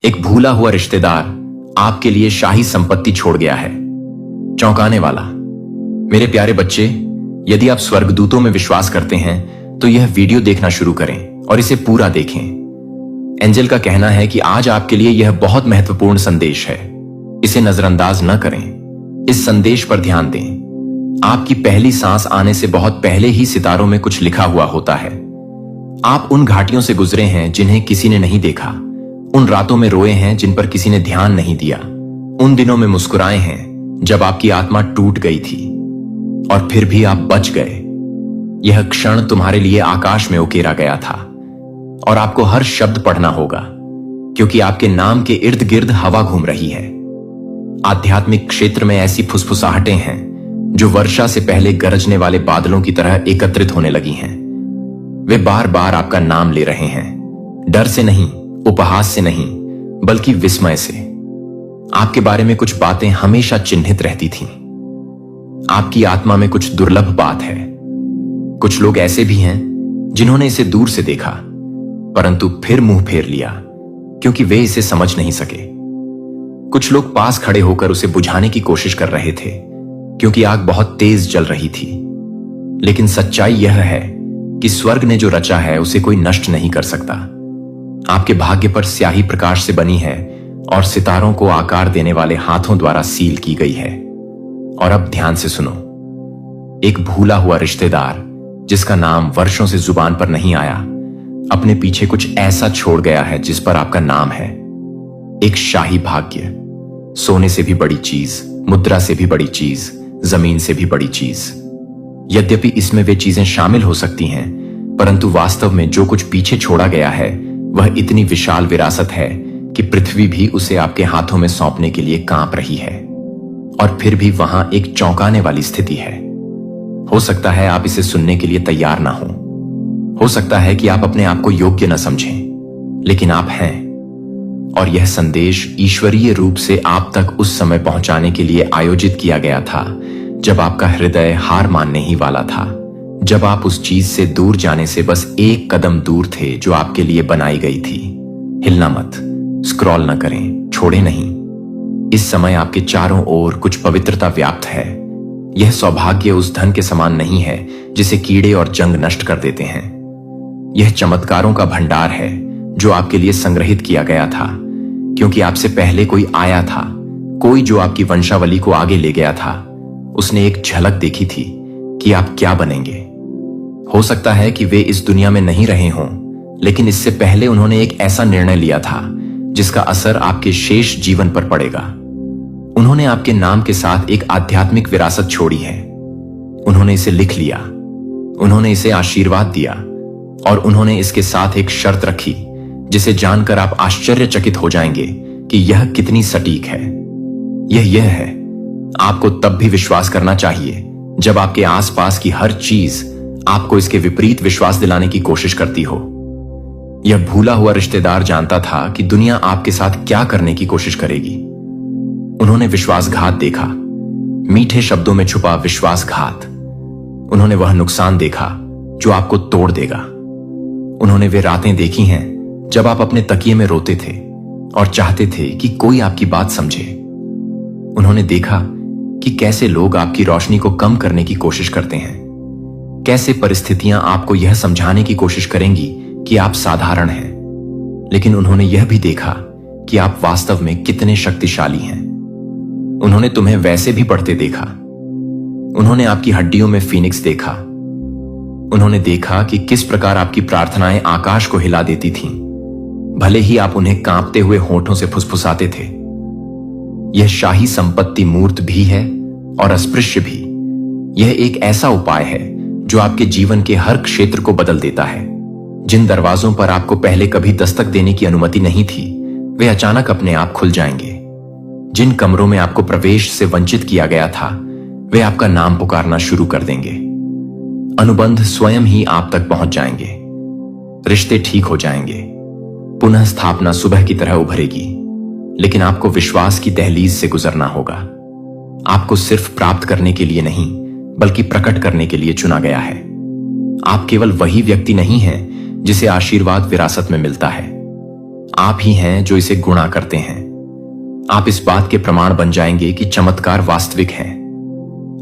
एक भूला हुआ रिश्तेदार आपके लिए शाही संपत्ति छोड़ गया है। चौंकाने वाला। मेरे प्यारे बच्चे, यदि आप स्वर्गदूतों में विश्वास करते हैं तो यह वीडियो देखना शुरू करें और इसे पूरा देखें। एंजल का कहना है कि आज आपके लिए यह बहुत महत्वपूर्ण संदेश है। इसे नजरअंदाज न करें। इस संदेश पर ध्यान दें। आपकी पहली सांस आने से बहुत पहले ही सितारों में कुछ लिखा हुआ होता है। आप उन घाटियों से गुजरे हैं जिन्हें किसी ने नहीं देखा, उन रातों में रोए हैं जिन पर किसी ने ध्यान नहीं दिया, उन दिनों में मुस्कुराए हैं जब आपकी आत्मा टूट गई थी और फिर भी आप बच गए। यह क्षण तुम्हारे लिए आकाश में उकेरा गया था और आपको हर शब्द पढ़ना होगा, क्योंकि आपके नाम के इर्द गिर्द हवा घूम रही है। आध्यात्मिक क्षेत्र में ऐसी फुसफुसाहटें हैं जो वर्षा से पहले गरजने वाले बादलों की तरह एकत्रित होने लगी हैं। वे बार बार आपका नाम ले रहे हैं, डर से नहीं, उपहास से नहीं, बल्कि विस्मय से। आपके बारे में कुछ बातें हमेशा चिन्हित रहती थीं। आपकी आत्मा में कुछ दुर्लभ बात है। कुछ लोग ऐसे भी हैं जिन्होंने इसे दूर से देखा, परंतु फिर मुंह फेर लिया क्योंकि वे इसे समझ नहीं सके। कुछ लोग पास खड़े होकर उसे बुझाने की कोशिश कर रहे थे क्योंकि आग बहुत तेज जल रही थी। लेकिन सच्चाई यह है कि स्वर्ग ने जो रचा है उसे कोई नष्ट नहीं कर सकता। आपके भाग्य पर स्याही प्रकाश से बनी है और सितारों को आकार देने वाले हाथों द्वारा सील की गई है। और अब ध्यान से सुनो। एक भूला हुआ रिश्तेदार जिसका नाम वर्षों से जुबान पर नहीं आया, अपने पीछे कुछ ऐसा छोड़ गया है जिस पर आपका नाम है। एक शाही भाग्य, सोने से भी बड़ी चीज, मुद्रा से भी बड़ी चीज, जमीन से भी बड़ी चीज। यद्यपि इसमें वे चीजें शामिल हो सकती हैं, परंतु वास्तव में जो कुछ पीछे छोड़ा गया है वह इतनी विशाल विरासत है कि पृथ्वी भी उसे आपके हाथों में सौंपने के लिए कांप रही है। और फिर भी वहां एक चौंकाने वाली स्थिति है। हो सकता है आप इसे सुनने के लिए तैयार ना हो सकता है कि आप अपने आप को योग्य न समझें, लेकिन आप हैं। और यह संदेश ईश्वरीय रूप से आप तक उस समय पहुंचाने के लिए आयोजित किया गया था जब आपका हृदय हार मानने ही वाला था, जब आप उस चीज से दूर जाने से बस एक कदम दूर थे जो आपके लिए बनाई गई थी। हिलना मत, स्क्रॉल न करें, छोड़े नहीं। इस समय आपके चारों ओर कुछ पवित्रता व्याप्त है। यह सौभाग्य उस धन के समान नहीं है जिसे कीड़े और जंग नष्ट कर देते हैं। यह चमत्कारों का भंडार है जो आपके लिए संग्रहित किया गया था, क्योंकि आपसे पहले कोई आया था, कोई जो आपकी वंशावली को आगे ले गया था। उसने एक झलक देखी थी कि आप क्या बनेंगे। हो सकता है कि वे इस दुनिया में नहीं रहे हों, लेकिन इससे पहले उन्होंने एक ऐसा निर्णय लिया था जिसका असर आपके शेष जीवन पर पड़ेगा। उन्होंने आपके नाम के साथ एक आध्यात्मिक विरासत छोड़ी है। उन्होंने इसे लिख लिया, उन्होंने इसे आशीर्वाद दिया और उन्होंने इसके साथ एक शर्त रखी जिसे जानकर आप आश्चर्यचकित हो जाएंगे कि यह कितनी सटीक है। यह है, आपको तब भी विश्वास करना चाहिए जब आपके आसपास की हर चीज आपको इसके विपरीत विश्वास दिलाने की कोशिश करती हो। यह भूला हुआ रिश्तेदार जानता था कि दुनिया आपके साथ क्या करने की कोशिश करेगी। उन्होंने विश्वासघात देखा, मीठे शब्दों में छुपा विश्वासघात। उन्होंने वह नुकसान देखा जो आपको तोड़ देगा। उन्होंने वे रातें देखी हैं जब आप अपने तकिए में रोते थे और चाहते थे कि कोई आपकी बात समझे। उन्होंने देखा कि कैसे लोग आपकी रोशनी को कम करने की कोशिश करते हैं, कैसे परिस्थितियां आपको यह समझाने की कोशिश करेंगी कि आप साधारण हैं। लेकिन उन्होंने यह भी देखा कि आप वास्तव में कितने शक्तिशाली हैं। उन्होंने तुम्हें वैसे भी बढ़ते देखा। उन्होंने आपकी हड्डियों में फीनिक्स देखा। उन्होंने देखा कि किस प्रकार आपकी प्रार्थनाएं आकाश को हिला देती थीं, भले ही आप उन्हें कांपते हुए होठों से फुसफुसाते थे। यह शाही संपत्ति मूर्त भी है और अस्पृश्य भी। यह एक ऐसा उपाय है जो आपके जीवन के हर क्षेत्र को बदल देता है। जिन दरवाजों पर आपको पहले कभी दस्तक देने की अनुमति नहीं थी, वे अचानक अपने आप खुल जाएंगे। जिन कमरों में आपको प्रवेश से वंचित किया गया था, वे आपका नाम पुकारना शुरू कर देंगे। अनुबंध स्वयं ही आप तक पहुंच जाएंगे। रिश्ते ठीक हो जाएंगे। पुनः स्थापना सुबह की तरह उभरेगी। लेकिन आपको विश्वास की दहलीज से गुजरना होगा। आपको सिर्फ प्राप्त करने के लिए नहीं, बल्कि प्रकट करने के लिए चुना गया है। आप केवल वही व्यक्ति नहीं हैं जिसे आशीर्वाद विरासत में मिलता है। आप ही हैं जो इसे गुणा करते हैं। आप इस बात के प्रमाण बन जाएंगे कि चमत्कार वास्तविक है।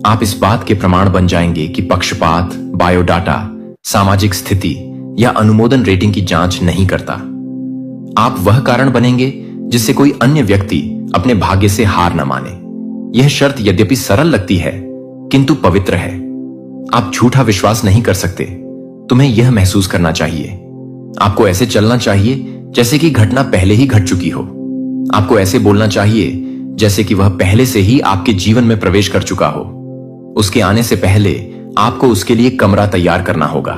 आप इस बात के प्रमाण बन जाएंगे कि पक्षपात, बायोडाटा, सामाजिक स्थिति या अनुमोदन रेटिंग की जांच नहीं करता। आप वह कारण बनेंगे जिससे कोई अन्य व्यक्ति अपने भाग्य से हार न माने। यह शर्त यद्यपि सरल लगती है किंतु पवित्र है। आप झूठा विश्वास नहीं कर सकते। तुम्हें यह महसूस करना चाहिए। आपको ऐसे चलना चाहिए जैसे कि घटना पहले ही घट चुकी हो। आपको ऐसे बोलना चाहिए जैसे कि वह पहले से ही आपके जीवन में प्रवेश कर चुका हो। उसके आने से पहले आपको उसके लिए कमरा तैयार करना होगा,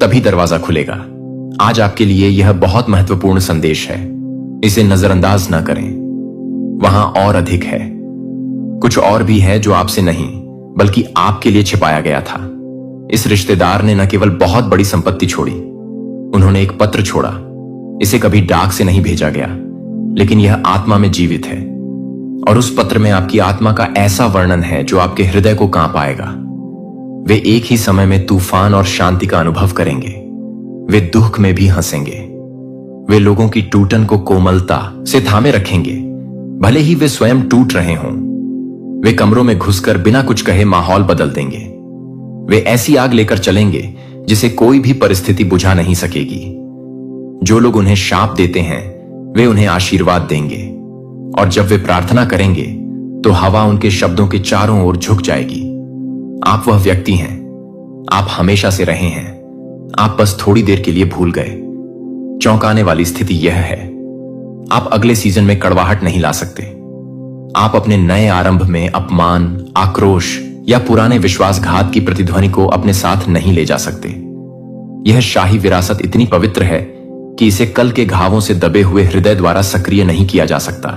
तभी दरवाजा खुलेगा। आज आपके लिए यह बहुत महत्वपूर्ण संदेश है। इसे नजरअंदाज न करें। वहां और अधिक है। कुछ और भी है जो आपसे नहीं बल्कि आपके लिए छिपाया गया था। इस रिश्तेदार ने न केवल बहुत बड़ी संपत्ति छोड़ी, उन्होंने एक पत्र छोड़ा। इसे कभी डाक से नहीं भेजा गया, लेकिन यह आत्मा में जीवित है। और उस पत्र में आपकी आत्मा का ऐसा वर्णन है जो आपके हृदय को कांप आएगा। वे एक ही समय में तूफान और शांति का अनुभव करेंगे। वे दुख में भी हंसेंगे। वे लोगों की टूटन को कोमलता से थामे रखेंगे, भले ही वे स्वयं टूट रहे हों। वे कमरों में घुसकर बिना कुछ कहे माहौल बदल देंगे। वे ऐसी आग लेकर चलेंगे जिसे कोई भी परिस्थिति बुझा नहीं सकेगी। जो लोग उन्हें शाप देते हैं वे उन्हें आशीर्वाद देंगे, और जब वे प्रार्थना करेंगे तो हवा उनके शब्दों के चारों ओर झुक जाएगी। आप वह व्यक्ति हैं। आप हमेशा से रहे हैं। आप बस थोड़ी देर के लिए भूल गए। चौंकाने वाली स्थिति यह है, आप अगले सीजन में कड़वाहट नहीं ला सकते। आप अपने नए आरंभ में अपमान, आक्रोश या पुराने विश्वासघात की प्रतिध्वनि को अपने साथ नहीं ले जा सकते। यह शाही विरासत इतनी पवित्र है कि इसे कल के घावों से दबे हुए हृदय द्वारा सक्रिय नहीं किया जा सकता।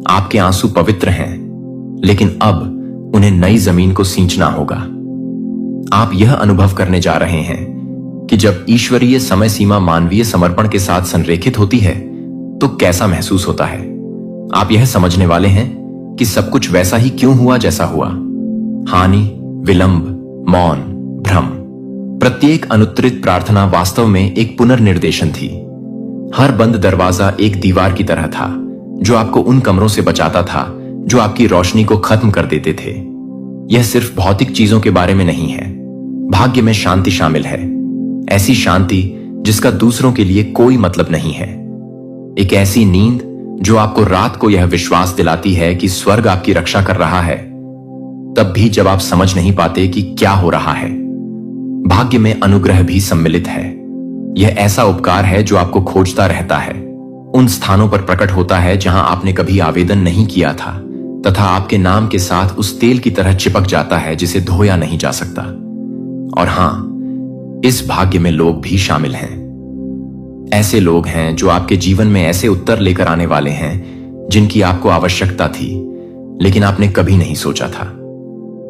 आपके आंसू पवित्र हैं, लेकिन अब उन्हें नई जमीन को सींचना होगा। आप यह अनुभव करने जा रहे हैं कि जब ईश्वरीय समय सीमा मानवीय समर्पण के साथ संरेखित होती है तो कैसा महसूस होता है। आप यह समझने वाले हैं कि सब कुछ वैसा ही क्यों हुआ जैसा हुआ। हानि, विलंब, मौन, भ्रम। प्रत्येक अनुत्तरित प्रार्थना वास्तव में एक पुनर्निर्देशन थी। हर बंद दरवाजा एक दीवार की तरह था जो आपको उन कमरों से बचाता था जो आपकी रोशनी को खत्म कर देते थे। यह सिर्फ भौतिक चीजों के बारे में नहीं है। भाग्य में शांति शामिल है, ऐसी शांति जिसका दूसरों के लिए कोई मतलब नहीं है। एक ऐसी नींद जो आपको रात को यह विश्वास दिलाती है कि स्वर्ग आपकी रक्षा कर रहा है, तब भी जब आप समझ नहीं पाते कि क्या हो रहा है। भाग्य में अनुग्रह भी सम्मिलित है। यह ऐसा उपकार है जो आपको खोजता रहता है, उन स्थानों पर प्रकट होता है जहां आपने कभी आवेदन नहीं किया था, तथा आपके नाम के साथ उस तेल की तरह चिपक जाता है जिसे धोया नहीं जा सकता। और हां, इस भाग्य में लोग भी शामिल हैं। ऐसे लोग हैं जो आपके जीवन में ऐसे उत्तर लेकर आने वाले हैं जिनकी आपको आवश्यकता थी, लेकिन आपने कभी नहीं सोचा था।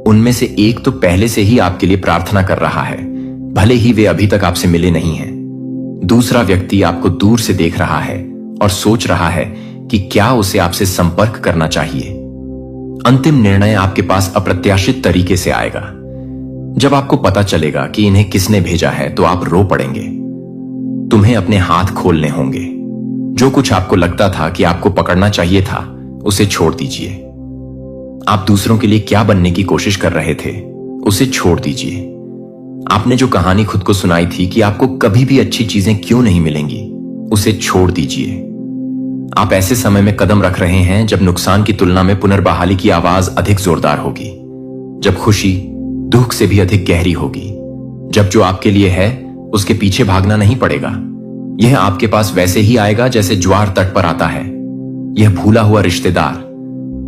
उनमें से एक तो पहले से ही आपके लिए प्रार्थना कर रहा है, भले ही वे अभी तक आपसे मिले नहीं हैं। दूसरा व्यक्ति आपको दूर से देख रहा है और सोच रहा है कि क्या उसे आपसे संपर्क करना चाहिए। अंतिम निर्णय आपके पास अप्रत्याशित तरीके से आएगा। जब आपको पता चलेगा कि इन्हें किसने भेजा है तो आप रो पड़ेंगे। तुम्हें अपने हाथ खोलने होंगे। जो कुछ आपको लगता था कि आपको पकड़ना चाहिए था, उसे छोड़ दीजिए। आप दूसरों के लिए क्या बनने की कोशिश कर रहे थे, उसे छोड़ दीजिए। आपने जो कहानी खुद को सुनाई थी कि आपको कभी भी अच्छी चीजें क्यों नहीं मिलेंगी, उसे छोड़ दीजिए। आप ऐसे समय में कदम रख रहे हैं जब नुकसान की तुलना में पुनर्बहाली की आवाज अधिक जोरदार होगी, जब खुशी दुख से भी अधिक गहरी होगी, जब जो आपके लिए है उसके पीछे भागना नहीं पड़ेगा। यह आपके पास वैसे ही आएगा जैसे ज्वार तट पर आता है। यह भूला हुआ रिश्तेदार,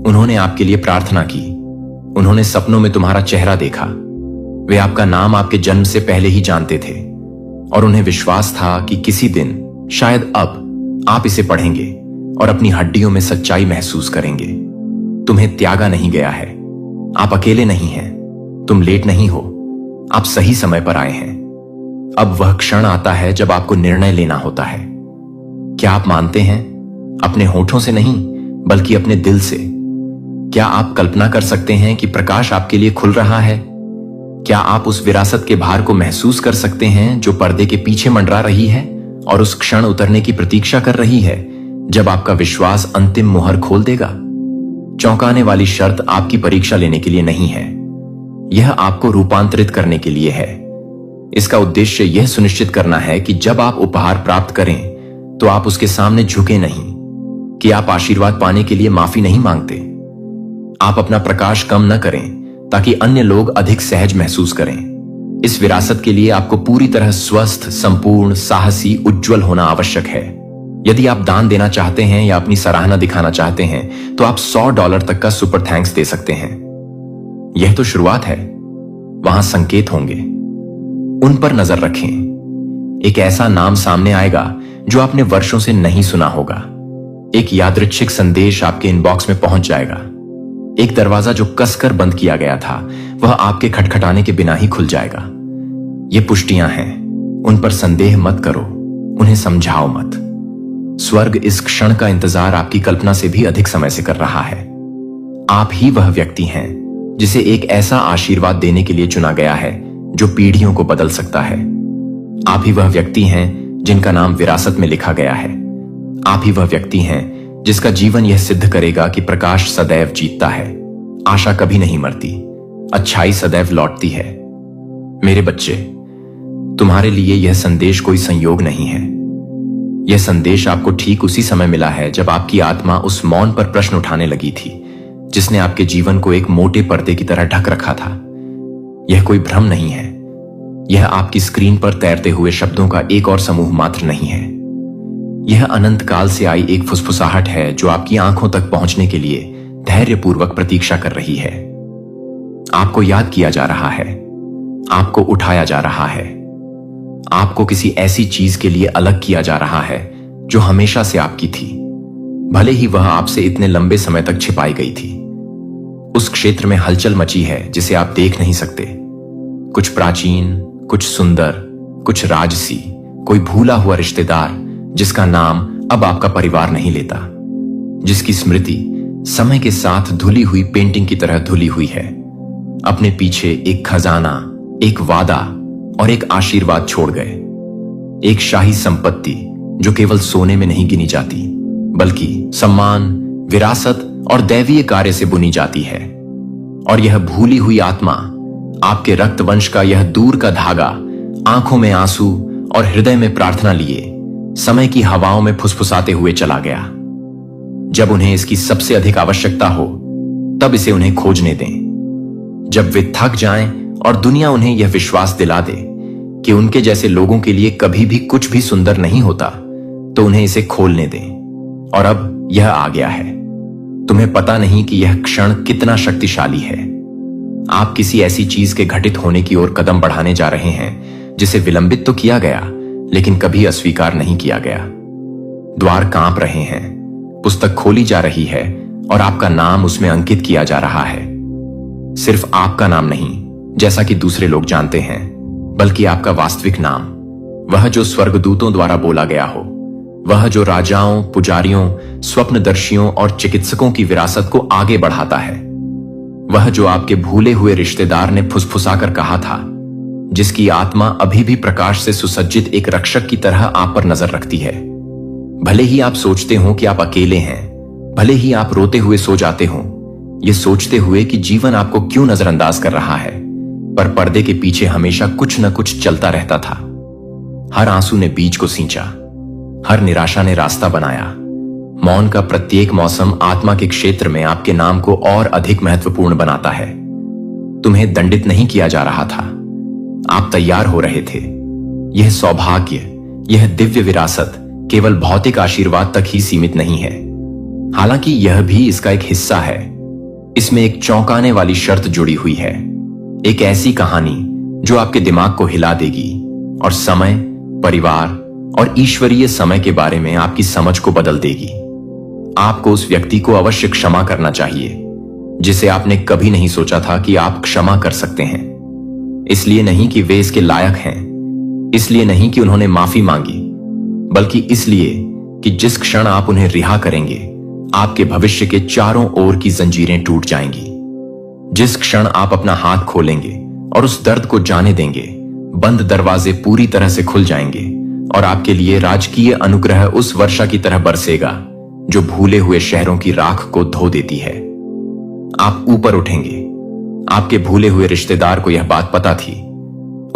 उन्होंने आपके लिए प्रार्थना की। उन्होंने सपनों में तुम्हारा चेहरा देखा। वे आपका नाम आपके जन्म से पहले ही जानते थे, और उन्हें विश्वास था कि किसी दिन, शायद अब, आप इसे पढ़ेंगे और अपनी हड्डियों में सच्चाई महसूस करेंगे। तुम्हें त्यागा नहीं गया है। आप अकेले नहीं हैं। तुम लेट नहीं हो। आप सही समय पर आए हैं। अब वह क्षण आता है जब आपको निर्णय लेना होता है। क्या आप मानते हैं? अपने होठों से नहीं, बल्कि अपने दिल से। क्या आप कल्पना कर सकते हैं कि प्रकाश आपके लिए खुल रहा है? क्या आप उस विरासत के भार को महसूस कर सकते हैं जो पर्दे के पीछे मंडरा रही है और उस क्षण उतरने की प्रतीक्षा कर रही है जब आपका विश्वास अंतिम मुहर खोल देगा। चौंकाने वाली शर्त आपकी परीक्षा लेने के लिए नहीं है, यह आपको रूपांतरित करने के लिए है। इसका उद्देश्य यह सुनिश्चित करना है कि जब आप उपहार प्राप्त करें तो आप उसके सामने झुके नहीं, कि आप आशीर्वाद पाने के लिए माफी नहीं मांगते। आप अपना प्रकाश कम न करें ताकि अन्य लोग अधिक सहज महसूस करें। इस विरासत के लिए आपको पूरी तरह स्वस्थ, संपूर्ण, साहसी, उज्जवल होना आवश्यक है। यदि आप दान देना चाहते हैं या अपनी सराहना दिखाना चाहते हैं तो आप $100 तक का सुपर थैंक्स दे सकते हैं। यह तो शुरुआत है, वहां संकेत होंगे, उन पर नजर रखें। एक ऐसा नाम सामने आएगा जो आपने वर्षों से नहीं सुना होगा। एक यादृच्छिक संदेश आपके इनबॉक्स में पहुंच जाएगा। एक दरवाजा जो कसकर बंद किया गया था वह आपके खटखटाने के बिना ही खुल जाएगा। ये पुष्टियां हैं, उन पर संदेह मत करो, उन्हें समझाओ मत। स्वर्ग इस क्षण का इंतजार आपकी कल्पना से भी अधिक समय से कर रहा है। आप ही वह व्यक्ति हैं जिसे एक ऐसा आशीर्वाद देने के लिए चुना गया है जो पीढ़ियों को बदल सकता है। आप ही वह व्यक्ति हैं जिनका नाम विरासत में लिखा गया है। आप ही वह व्यक्ति हैं जिसका जीवन यह सिद्ध करेगा कि प्रकाश सदैव जीतता है, आशा कभी नहीं मरती, अच्छाई सदैव लौटती है। मेरे बच्चे, तुम्हारे लिए यह संदेश कोई संयोग नहीं है। यह संदेश आपको ठीक उसी समय मिला है जब आपकी आत्मा उस मौन पर प्रश्न उठाने लगी थी जिसने आपके जीवन को एक मोटे पर्दे की तरह ढक रखा था। यह कोई भ्रम नहीं है, यह आपकी स्क्रीन पर तैरते हुए शब्दों का एक और समूह मात्र नहीं है। यह अनंत काल से आई एक फुसफुसाहट है जो आपकी आंखों तक पहुंचने के लिए धैर्यपूर्वक प्रतीक्षा कर रही है। आपको याद किया जा रहा है, आपको उठाया जा रहा है, आपको किसी ऐसी चीज के लिए अलग किया जा रहा है जो हमेशा से आपकी थी, भले ही वह आपसे इतने लंबे समय तक छिपाई गई थी। उस क्षेत्र में हलचल मची है जिसे आप देख नहीं सकते। कुछ प्राचीन, कुछ सुंदर, कुछ राजसी, कोई भूला हुआ रिश्तेदार जिसका नाम अब आपका परिवार नहीं लेता, जिसकी स्मृति समय के साथ धुली हुई पेंटिंग की तरह धुली हुई है। अपने पीछे एक खजाना, एक वादा और एक आशीर्वाद छोड़ गए। एक शाही संपत्ति जो केवल सोने में नहीं गिनी जाती बल्कि सम्मान, विरासत और दैवीय कार्य से बुनी जाती है। और यह भूली हुई आत्मा, आपके रक्तवंश का यह दूर का धागा, आंखों में आंसू और हृदय में प्रार्थना लिए समय की हवाओं में फुसफुसाते हुए चला गया। जब उन्हें इसकी सबसे अधिक आवश्यकता हो तब इसे उन्हें खोजने दें। जब वे थक जाएं और दुनिया उन्हें यह विश्वास दिला दे कि उनके जैसे लोगों के लिए कभी भी कुछ भी सुंदर नहीं होता, तो उन्हें इसे खोलने दें। और अब यह आ गया है। तुम्हें पता नहीं कि यह क्षण कितना शक्तिशाली है। आप किसी ऐसी चीज के घटित होने की ओर कदम बढ़ाने जा रहे हैं जिसे विलंबित तो किया गया लेकिन कभी अस्वीकार नहीं किया गया। द्वार कांप रहे हैं, पुस्तक खोली जा रही है और आपका नाम उसमें अंकित किया जा रहा है। सिर्फ आपका नाम नहीं जैसा कि दूसरे लोग जानते हैं, बल्कि आपका वास्तविक नाम, वह जो स्वर्गदूतों द्वारा बोला गया हो, वह जो राजाओं, पुजारियों, स्वप्नदर्शियों और चिकित्सकों की विरासत को आगे बढ़ाता है, वह जो आपके भूले हुए रिश्तेदार ने फुसफुसाकर कहा था, जिसकी आत्मा अभी भी प्रकाश से सुसज्जित एक रक्षक की तरह आप पर नजर रखती है। भले ही आप सोचते हो कि आप अकेले हैं, भले ही आप रोते हुए सो जाते हो, ये सोचते हुए कि जीवन आपको क्यों नजरअंदाज कर रहा है, पर पर्दे के पीछे हमेशा कुछ न कुछ चलता रहता था। हर आंसू ने बीज को सींचा, हर निराशा ने रास्ता बनाया। मौन का प्रत्येक मौसम आत्मा के क्षेत्र में आपके नाम को और अधिक महत्वपूर्ण बनाता है। तुम्हें दंडित नहीं किया जा रहा था, आप तैयार हो रहे थे। यह सौभाग्य, यह दिव्य विरासत केवल भौतिक आशीर्वाद तक ही सीमित नहीं है, हालांकि यह भी इसका एक हिस्सा है। इसमें एक चौंकाने वाली शर्त जुड़ी हुई है, एक ऐसी कहानी जो आपके दिमाग को हिला देगी और समय, परिवार और ईश्वरीय समय के बारे में आपकी समझ को बदल देगी। आपको उस व्यक्ति को अवश्य क्षमा करना चाहिए जिसे आपने कभी नहीं सोचा था कि आप क्षमा कर सकते हैं। इसलिए नहीं कि वे इसके लायक हैं, इसलिए नहीं कि उन्होंने माफी मांगी, बल्कि इसलिए कि जिस क्षण आप उन्हें रिहा करेंगे, आपके भविष्य के चारों ओर की जंजीरें टूट जाएंगी। जिस क्षण आप अपना हाथ खोलेंगे और उस दर्द को जाने देंगे, बंद दरवाजे पूरी तरह से खुल जाएंगे और आपके लिए राजकीय अनुग्रह उस वर्षा की तरह बरसेगा जो भूले हुए शहरों की राख को धो देती है। आप ऊपर उठेंगे। आपके भूले हुए रिश्तेदार को यह बात पता थी।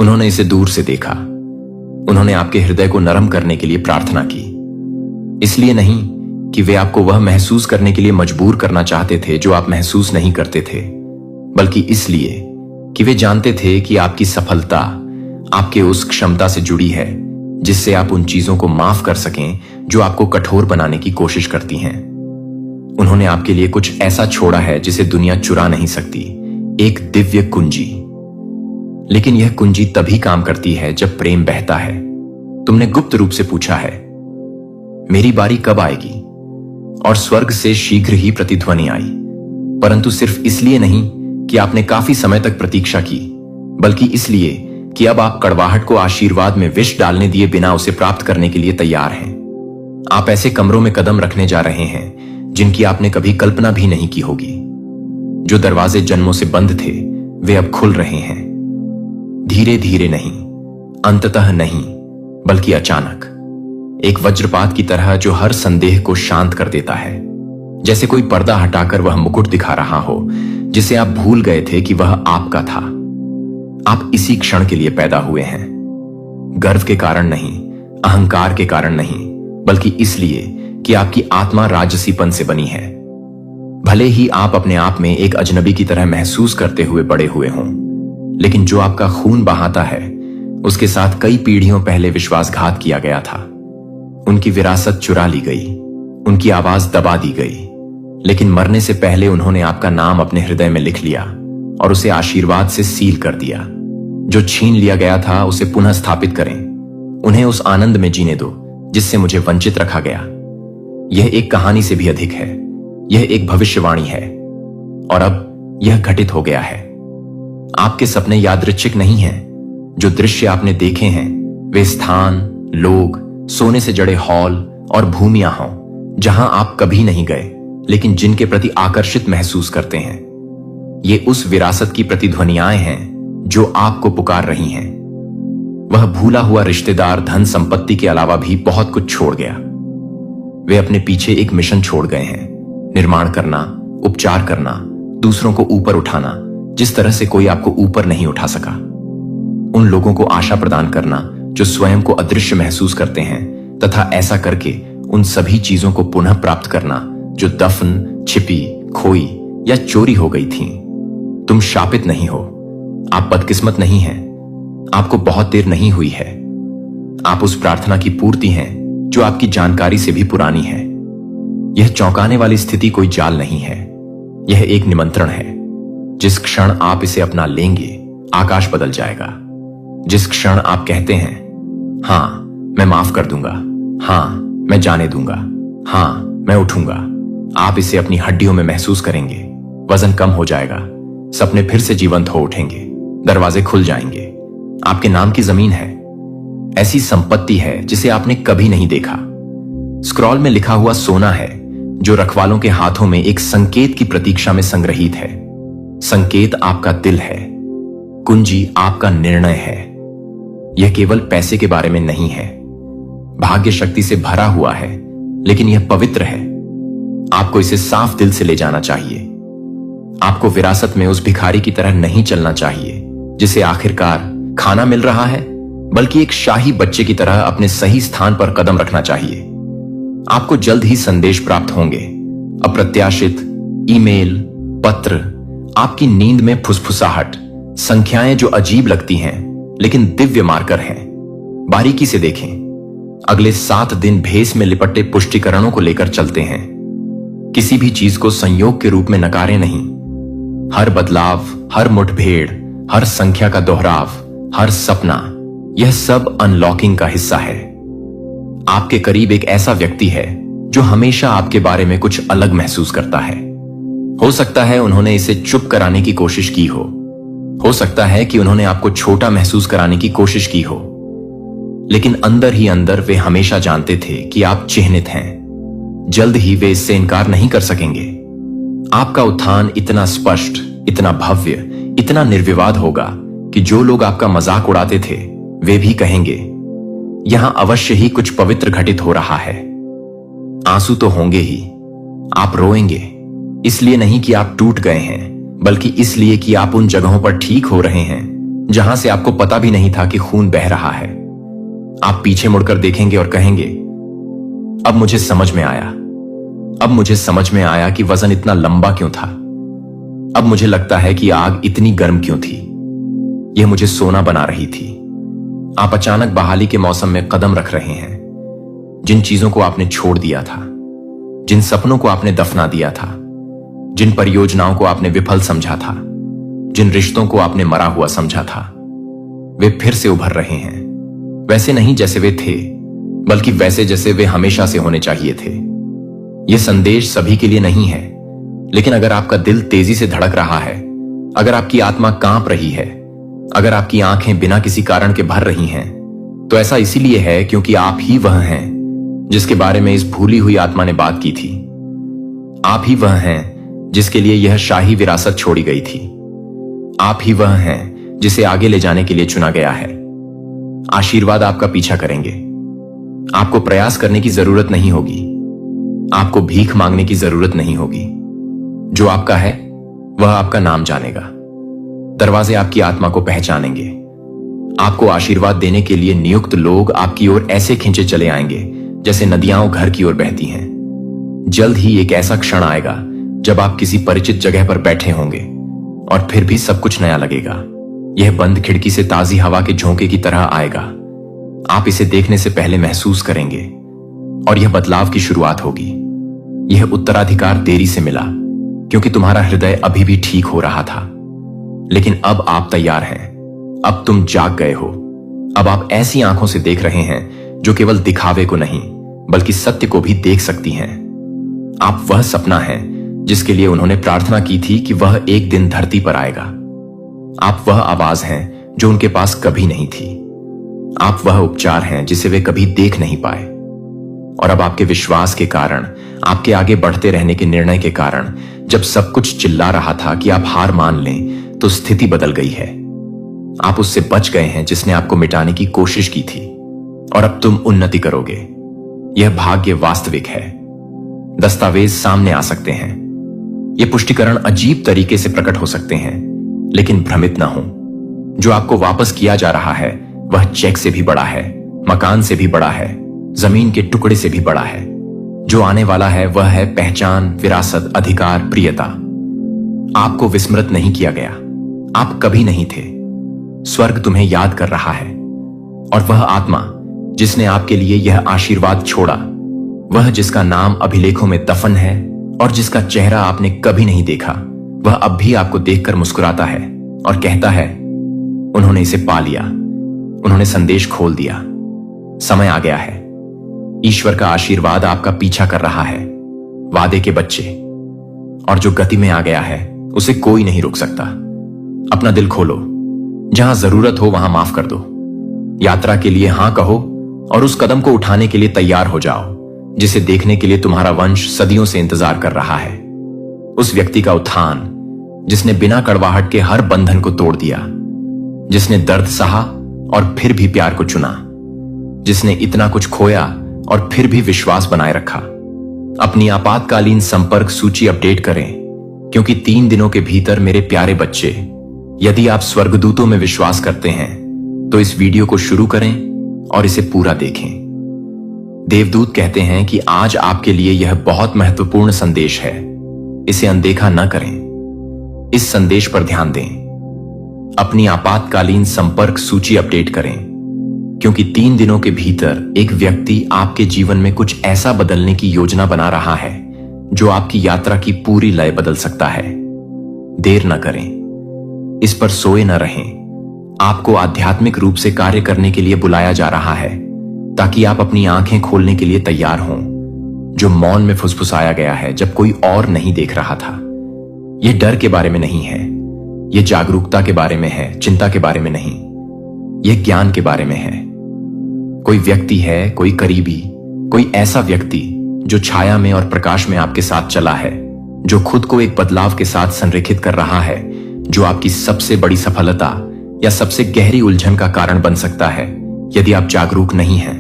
उन्होंने इसे दूर से देखा। उन्होंने आपके हृदय को नरम करने के लिए प्रार्थना की, इसलिए नहीं कि वे आपको वह महसूस करने के लिए मजबूर करना चाहते थे जो आप महसूस नहीं करते थे, बल्कि इसलिए कि वे जानते थे कि आपकी सफलता आपके उस क्षमता से जुड़ी है जिससे आप उन चीजों को माफ कर सकें जो आपको कठोर बनाने की कोशिश करती हैं। उन्होंने आपके लिए कुछ ऐसा छोड़ा है जिसे दुनिया चुरा नहीं सकती, एक दिव्य कुंजी। लेकिन यह कुंजी तभी काम करती है जब प्रेम बहता है। तुमने गुप्त रूप से पूछा है, मेरी बारी कब आएगी? और स्वर्ग से शीघ्र ही प्रतिध्वनि आई, परंतु सिर्फ इसलिए नहीं कि आपने काफी समय तक प्रतीक्षा की, बल्कि इसलिए कि अब आप कड़वाहट को आशीर्वाद में विष डालने दिए बिना उसे प्राप्त करने के लिए तैयार हैं। आप ऐसे कमरों में कदम रखने जा रहे हैं जिनकी आपने कभी कल्पना भी नहीं की होगी। जो दरवाजे जन्मों से बंद थे वे अब खुल रहे हैं, धीरे धीरे नहीं, अंततः नहीं, बल्कि अचानक, एक वज्रपात की तरह जो हर संदेह को शांत कर देता है। जैसे कोई पर्दा हटाकर वह मुकुट दिखा रहा हो जिसे आप भूल गए थे कि वह आपका था। आप इसी क्षण के लिए पैदा हुए हैं, गर्व के कारण नहीं, अहंकार के कारण नहीं, बल्कि इसलिए कि आपकी आत्मा राजसीपन से बनी है। भले ही आप अपने आप में एक अजनबी की तरह महसूस करते हुए बड़े हुए हों, लेकिन जो आपका खून बहाता है उसके साथ कई पीढ़ियों पहले विश्वासघात किया गया था। उनकी विरासत चुरा ली गई, उनकी आवाज दबा दी गई, लेकिन मरने से पहले उन्होंने आपका नाम अपने हृदय में लिख लिया और उसे आशीर्वाद से सील कर दिया। जो छीन लिया गया था उसे पुनः स्थापित करें। उन्हें उस आनंद में जीने दो जिससे मुझे वंचित रखा गया। यह एक कहानी से भी अधिक है, यह एक भविष्यवाणी है, और अब यह घटित हो गया है। आपके सपने यादृच्छिक नहीं हैं। जो दृश्य आपने देखे हैं वे स्थान, लोग, सोने से जड़े हॉल और भूमियां हों जहां आप कभी नहीं गए, लेकिन जिनके प्रति आकर्षित महसूस करते हैं। ये उस विरासत की प्रतिध्वनियाएं हैं जो आपको पुकार रही हैं। वह भूला हुआ रिश्तेदार धन संपत्ति के अलावा भी बहुत कुछ छोड़ गया। वे अपने पीछे एक मिशन छोड़ गए हैं, निर्माण करना, उपचार करना, दूसरों को ऊपर उठाना जिस तरह से कोई आपको ऊपर नहीं उठा सका। उन लोगों को आशा प्रदान करना जो स्वयं को अदृश्य महसूस करते हैं, तथा ऐसा करके उन सभी चीजों को पुनः प्राप्त करना जो दफन, छिपी, खोई या चोरी हो गई थीं। तुम शापित नहीं हो, आप बदकिस्मत नहीं हैं, आपको बहुत देर नहीं हुई है। आप उस प्रार्थना की पूर्ति हैं जो आपकी जानकारी से भी पुरानी है। यह चौंकाने वाली स्थिति कोई जाल नहीं है, यह एक निमंत्रण है। जिस क्षण आप इसे अपना लेंगे आकाश बदल जाएगा। जिस क्षण आप कहते हैं, हां मैं माफ कर दूंगा, हां मैं जाने दूंगा, हां मैं उठूंगा, आप इसे अपनी हड्डियों में महसूस करेंगे। वजन कम हो जाएगा, सपने फिर से जीवंत हो उठेंगे, दरवाजे खुल जाएंगे। आपके नाम की जमीन है, ऐसी संपत्ति है जिसे आपने कभी नहीं देखा। स्क्रॉल में लिखा हुआ सोना है जो रखवालों के हाथों में एक संकेत की प्रतीक्षा में संग्रहित है। संकेत आपका दिल है, कुंजी आपका निर्णय है। यह केवल पैसे के बारे में नहीं है, भाग्य शक्ति से भरा हुआ है, लेकिन यह पवित्र है। आपको इसे साफ दिल से ले जाना चाहिए। आपको विरासत में उस भिखारी की तरह नहीं चलना चाहिए जिसे आखिरकार खाना मिल रहा है, बल्कि एक शाही बच्चे की तरह अपने सही स्थान पर कदम रखना चाहिए। आपको जल्द ही संदेश प्राप्त होंगे, अप्रत्याशित ईमेल, पत्र, आपकी नींद में फुसफुसाहट, संख्याएं जो अजीब लगती हैं लेकिन दिव्य मार्कर हैं। बारीकी से देखें, अगले 7 दिन भेस में लिपटे पुष्टिकरणों को लेकर चलते हैं। किसी भी चीज को संयोग के रूप में नकारें नहीं। हर बदलाव, हर मुठभेड़, हर संख्या का दोहराव, हर सपना, यह सब अनलॉकिंग का हिस्सा है। आपके करीब एक ऐसा व्यक्ति है जो हमेशा आपके बारे में कुछ अलग महसूस करता है। हो सकता है उन्होंने इसे चुप कराने की कोशिश की हो सकता है कि उन्होंने आपको छोटा महसूस कराने की कोशिश की हो, लेकिन अंदर ही अंदर वे हमेशा जानते थे कि आप चिह्नित हैं। जल्द ही वे इससे इनकार नहीं कर सकेंगे। आपका उत्थान इतना स्पष्ट, इतना भव्य, इतना निर्विवाद होगा कि जो लोग आपका मजाक उड़ाते थे वे भी कहेंगे, यहां अवश्य ही कुछ पवित्र घटित हो रहा है। आंसू तो होंगे ही। आप रोएंगे, इसलिए नहीं कि आप टूट गए हैं, बल्कि इसलिए कि आप उन जगहों पर ठीक हो रहे हैं जहां से आपको पता भी नहीं था कि खून बह रहा है। आप पीछे मुड़कर देखेंगे और कहेंगे, अब मुझे समझ में आया। अब मुझे समझ में आया कि वजन इतना लंबा क्यों था। अब मुझे लगता है कि आग इतनी गर्म क्यों थी। यह मुझे सोना बना रही थी। आप अचानक बहाली के मौसम में कदम रख रहे हैं। जिन चीजों को आपने छोड़ दिया था, जिन सपनों को आपने दफना दिया था, जिन परियोजनाओं को आपने विफल समझा था, जिन रिश्तों को आपने मरा हुआ समझा था, वे फिर से उभर रहे हैं। वैसे नहीं जैसे वे थे, बल्कि वैसे जैसे वे हमेशा से होने चाहिए थे। यह संदेश सभी के लिए नहीं है, लेकिन अगर आपका दिल तेजी से धड़क रहा है, अगर आपकी आत्मा कांप रही है, अगर आपकी आंखें बिना किसी कारण के भर रही हैं, तो ऐसा इसीलिए है क्योंकि आप ही वह हैं जिसके बारे में इस भूली हुई आत्मा ने बात की थी। आप ही वह हैं जिसके लिए यह शाही विरासत छोड़ी गई थी। आप ही वह हैं जिसे आगे ले जाने के लिए चुना गया है। आशीर्वाद आपका पीछा करेंगे। आपको प्रयास करने की जरूरत नहीं होगी। आपको भीख मांगने की जरूरत नहीं होगी। जो आपका है वह आपका नाम जानेगा। दरवाजे आपकी आत्मा को पहचानेंगे। आपको आशीर्वाद देने के लिए नियुक्त लोग आपकी ओर ऐसे खींचे चले आएंगे जैसे नदियां घर की ओर बहती हैं। जल्द ही एक ऐसा क्षण आएगा जब आप किसी परिचित जगह पर बैठे होंगे और फिर भी सब कुछ नया लगेगा। यह बंद खिड़की से ताजी हवा के झोंके की तरह आएगा। आप इसे देखने से पहले महसूस करेंगे और यह बदलाव की शुरुआत होगी। यह उत्तराधिकार देरी से मिला क्योंकि तुम्हारा हृदय अभी भी ठीक हो रहा था, लेकिन अब आप तैयार हैं। अब तुम जाग गए हो। अब आप ऐसी आंखों से देख रहे हैं जो केवल दिखावे को नहीं बल्कि सत्य को भी देख सकती हैं। आप वह सपना हैं जिसके लिए उन्होंने प्रार्थना की थी कि वह एक दिन धरती पर आएगा। आप वह आवाज हैं जो उनके पास कभी नहीं थी। आप वह उपचार हैं जिसे वे कभी देख नहीं पाए। और अब आपके विश्वास के कारण, आपके आगे बढ़ते रहने के निर्णय के कारण, जब सब कुछ चिल्ला रहा था कि आप हार मान लें, तो स्थिति बदल गई है। आप उससे बच गए हैं जिसने आपको मिटाने की कोशिश की थी, और अब तुम उन्नति करोगे। यह भाग्य वास्तविक है। दस्तावेज सामने आ सकते हैं। ये पुष्टिकरण अजीब तरीके से प्रकट हो सकते हैं, लेकिन भ्रमित ना हो। जो आपको वापस किया जा रहा है वह चेक से भी बड़ा है, मकान से भी बड़ा है, जमीन के टुकड़े से भी बड़ा है। जो आने वाला है वह है पहचान, विरासत, अधिकार, प्रियता। आपको विस्मृत नहीं किया गया। आप कभी नहीं थे। स्वर्ग तुम्हें याद कर रहा है। और वह आत्मा जिसने आपके लिए यह आशीर्वाद छोड़ा, वह जिसका नाम अभिलेखों में दफन है और जिसका चेहरा आपने कभी नहीं देखा, वह अब भी आपको देखकर मुस्कुराता है और कहता है, उन्होंने इसे पा लिया। उन्होंने संदेश खोल दिया। समय आ गया है। ईश्वर का आशीर्वाद आपका पीछा कर रहा है। वादे के बच्चे। और जो गति में आ गया है उसे कोई नहीं रोक सकता। अपना दिल खोलो। जहां जरूरत हो वहां माफ कर दो। यात्रा के लिए हां कहो और उस कदम को उठाने के लिए तैयार हो जाओ जिसे देखने के लिए तुम्हारा वंश सदियों से इंतजार कर रहा है। उस व्यक्ति का उत्थान जिसने बिना कड़वाहट के हर बंधन को तोड़ दिया, जिसने दर्द सहा और फिर भी प्यार को चुना, जिसने इतना कुछ खोया और फिर भी विश्वास बनाए रखा। अपनी आपातकालीन संपर्क सूची अपडेट करें, क्योंकि 3 दिनों के भीतर मेरे प्यारे बच्चे, यदि आप स्वर्गदूतों में विश्वास करते हैं तो इस वीडियो को शुरू करें और इसे पूरा देखें। देवदूत कहते हैं कि आज आपके लिए यह बहुत महत्वपूर्ण संदेश है। इसे अनदेखा न करें। इस संदेश पर ध्यान दें। अपनी आपातकालीन संपर्क सूची अपडेट करें, क्योंकि 3 दिनों के भीतर एक व्यक्ति आपके जीवन में कुछ ऐसा बदलने की योजना बना रहा है जो आपकी यात्रा की पूरी लय बदल सकता है। देर न करें। इस पर सोए न रहें। आपको आध्यात्मिक रूप से कार्य करने के लिए बुलाया जा रहा है, ताकि आप अपनी आंखें खोलने के लिए तैयार हों। जो मौन में फुसफुसाया गया है जब कोई और नहीं देख रहा था। यह डर के बारे में नहीं है। यह जागरूकता के बारे में है, चिंता के बारे में नहीं। यह ज्ञान के बारे में है। कोई व्यक्ति है, कोई करीबी, कोई ऐसा व्यक्ति जो छाया में और प्रकाश में आपके साथ चला है, जो खुद को एक बदलाव के साथ संरेखित कर रहा है, जो आपकी सबसे बड़ी सफलता या सबसे गहरी उलझन का कारण बन सकता है, यदि आप जागरूक नहीं हैं,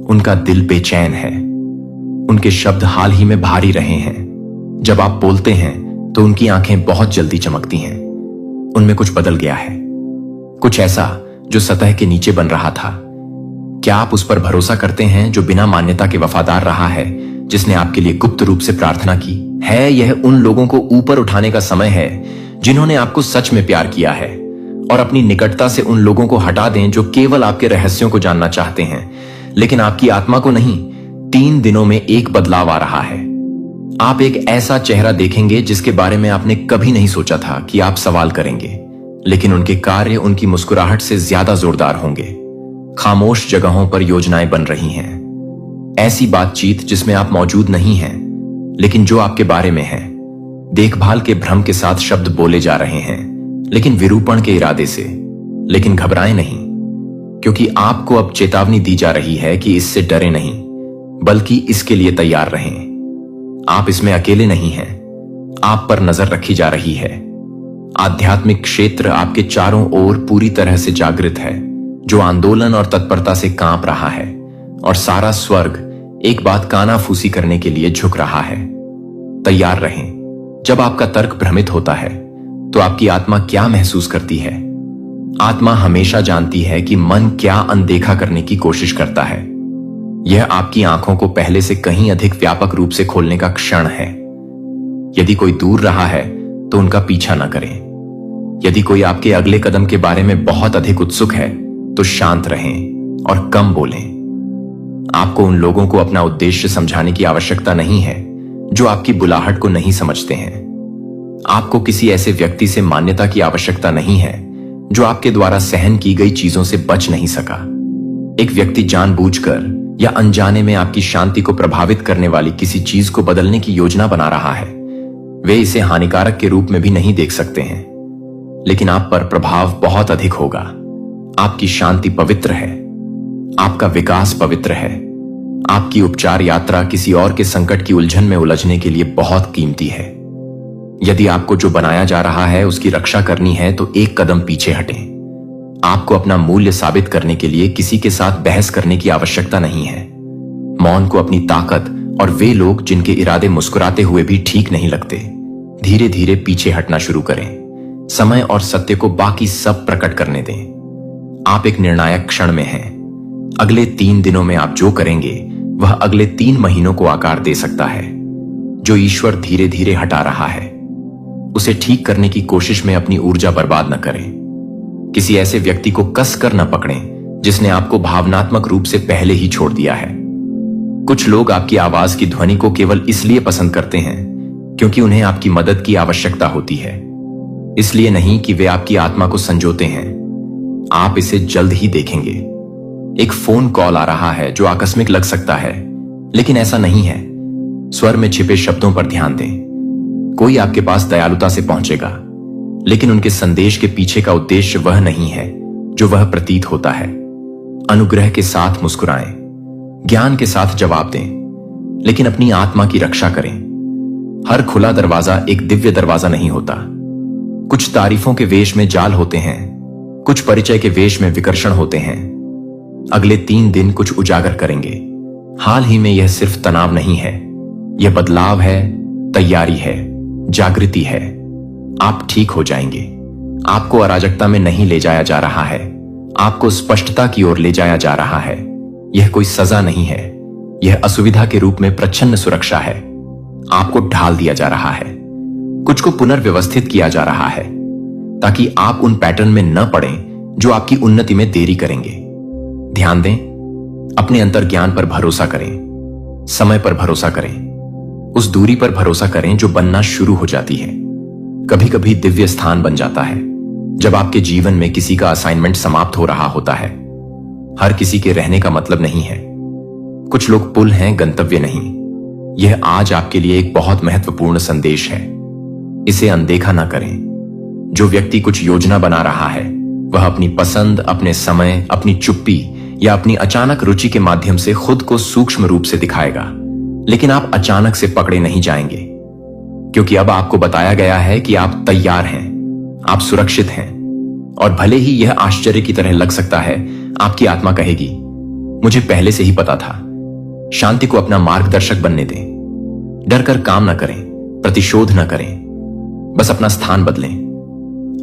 उनका दिल बेचैन है, उनके शब्द हाल ही में भारी रहे हैं। जब आप बोलते हैं तो उनकी आंखें बहुत जल्दी चमकती हैं। उनमें कुछ बदल गया है, कुछ ऐसा जो सतह के नीचे बन रहा था। क्या आप उस पर भरोसा करते हैं जो बिना मान्यता के वफादार रहा है, जिसने आपके लिए गुप्त रूप से प्रार्थना की है? यह उन लोगों को ऊपर उठाने का समय है जिन्होंने आपको सच में प्यार किया है, और अपनी निकटता से उन लोगों को हटा दें जो केवल आपके रहस्यों को जानना चाहते हैं लेकिन आपकी आत्मा को नहीं। 3 दिनों में एक बदलाव आ रहा है। आप एक ऐसा चेहरा देखेंगे जिसके बारे में आपने कभी नहीं सोचा था कि आप सवाल करेंगे, लेकिन उनके कार्य उनकी मुस्कुराहट से ज्यादा जोरदार होंगे। खामोश जगहों पर योजनाएं बन रही हैं, ऐसी बातचीत जिसमें आप मौजूद नहीं हैं लेकिन जो आपके बारे में है। देखभाल के भ्रम के साथ शब्द बोले जा रहे हैं, लेकिन विरूपण के इरादे से। लेकिन घबराएं नहीं, क्योंकि आपको अब चेतावनी दी जा रही है कि इससे डरे नहीं, बल्कि इसके लिए तैयार रहें। आप इसमें अकेले नहीं हैं, आप पर नजर रखी जा रही है। आध्यात्मिक क्षेत्र आपके चारों ओर पूरी तरह से जागृत है, जो आंदोलन और तत्परता से कांप रहा है, और सारा स्वर्ग एक बात कानाफूसी करने के लिए झुक रहा है। तैयार रहें। जब आपका तर्क भ्रमित होता है तो आपकी आत्मा क्या महसूस करती है? आत्मा हमेशा जानती है कि मन क्या अनदेखा करने की कोशिश करता है। यह आपकी आंखों को पहले से कहीं अधिक व्यापक रूप से खोलने का क्षण है। यदि कोई दूर रहा है तो उनका पीछा न करें। यदि कोई आपके अगले कदम के बारे में बहुत अधिक उत्सुक है तो शांत रहें और कम बोलें। आपको उन लोगों को अपना उद्देश्य समझाने की आवश्यकता नहीं है जो आपकी बुलाहट को नहीं समझते हैं। आपको किसी ऐसे व्यक्ति से मान्यता की आवश्यकता नहीं है जो आपके द्वारा सहन की गई चीजों से बच नहीं सका। एक व्यक्ति जानबूझकर या अनजाने में आपकी शांति को प्रभावित करने वाली किसी चीज को बदलने की योजना बना रहा है। वे इसे हानिकारक के रूप में भी नहीं देख सकते हैं, लेकिन आप पर प्रभाव बहुत अधिक होगा। आपकी शांति पवित्र है, आपका विकास पवित्र है। आपकी उपचार यात्रा किसी और के संकट की उलझन में उलझने के लिए बहुत कीमती है। यदि आपको जो बनाया जा रहा है उसकी रक्षा करनी है तो एक कदम पीछे हटें। आपको अपना मूल्य साबित करने के लिए किसी के साथ बहस करने की आवश्यकता नहीं है। मौन को अपनी ताकत और वे लोग जिनके इरादे मुस्कुराते हुए भी ठीक नहीं लगते, धीरे धीरे पीछे हटना शुरू करें। समय और सत्य को बाकी सब प्रकट करने दें। आप एक निर्णायक क्षण में हैं। अगले 3 दिनों में आप जो करेंगे वह अगले 3 महीनों को आकार दे सकता है। जो ईश्वर धीरे धीरे हटा रहा है, उसे ठीक करने की कोशिश में अपनी ऊर्जा बर्बाद न करें। किसी ऐसे व्यक्ति को कस कर न पकड़ें जिसने आपको भावनात्मक रूप से पहले ही छोड़ दिया है। कुछ लोग आपकी आवाज की ध्वनि को केवल इसलिए पसंद करते हैं क्योंकि उन्हें आपकी मदद की आवश्यकता होती है, इसलिए नहीं कि वे आपकी आत्मा को संजोते हैं। आप इसे जल्द ही देखेंगे। एक फोन कॉल आ रहा है जो आकस्मिक लग सकता है, लेकिन ऐसा नहीं है। स्वर में छिपे शब्दों पर ध्यान दें। कोई आपके पास दयालुता से पहुंचेगा, लेकिन उनके संदेश के पीछे का उद्देश्य वह नहीं है जो वह प्रतीत होता है। अनुग्रह के साथ मुस्कुराएं, ज्ञान के साथ जवाब दें, लेकिन अपनी आत्मा की रक्षा करें। हर खुला दरवाजा एक दिव्य दरवाजा नहीं होता। कुछ तारीफों के वेश में जाल होते हैं, कुछ परिचय के वेश में विकर्षण होते हैं। अगले 3 दिन कुछ उजागर करेंगे। हाल ही में यह सिर्फ तनाव नहीं है, यह बदलाव है, तैयारी है, जागृति है। आप ठीक हो जाएंगे। आपको अराजकता में नहीं ले जाया जा रहा है, आपको स्पष्टता की ओर ले जाया जा रहा है। यह कोई सजा नहीं है, यह असुविधा के रूप में प्रच्छन्न सुरक्षा है। आपको ढाल दिया जा रहा है, कुछ को पुनर्व्यवस्थित किया जा रहा है, ताकि आप उन पैटर्न में न पड़ें जो आपकी उन्नति में देरी करेंगे। ध्यान दें, अपने अंतर्ज्ञान पर भरोसा करें, समय पर भरोसा करें, उस दूरी पर भरोसा करें जो बनना शुरू हो जाती है। कभी कभी दिव्य स्थान बन जाता है जब आपके जीवन में किसी का असाइनमेंट समाप्त हो रहा होता है। हर किसी के रहने का मतलब नहीं है। कुछ लोग पुल हैं, गंतव्य नहीं। यह आज आपके लिए एक बहुत महत्वपूर्ण संदेश है। इसे अनदेखा ना करें। जो व्यक्ति कुछ योजना बना रहा है वह अपनी पसंद, अपने समय, अपनी चुप्पी या अपनी अचानक रुचि के माध्यम से खुद को सूक्ष्म रूप से दिखाएगा, लेकिन आप अचानक से पकड़े नहीं जाएंगे, क्योंकि अब आपको बताया गया है कि आप तैयार हैं, आप सुरक्षित हैं और भले ही यह आश्चर्य की तरह लग सकता है, आपकी आत्मा कहेगी, मुझे पहले से ही पता था। शांति को अपना मार्गदर्शक बनने दें। डर कर काम न करें, प्रतिशोध न करें, बस अपना स्थान बदलें।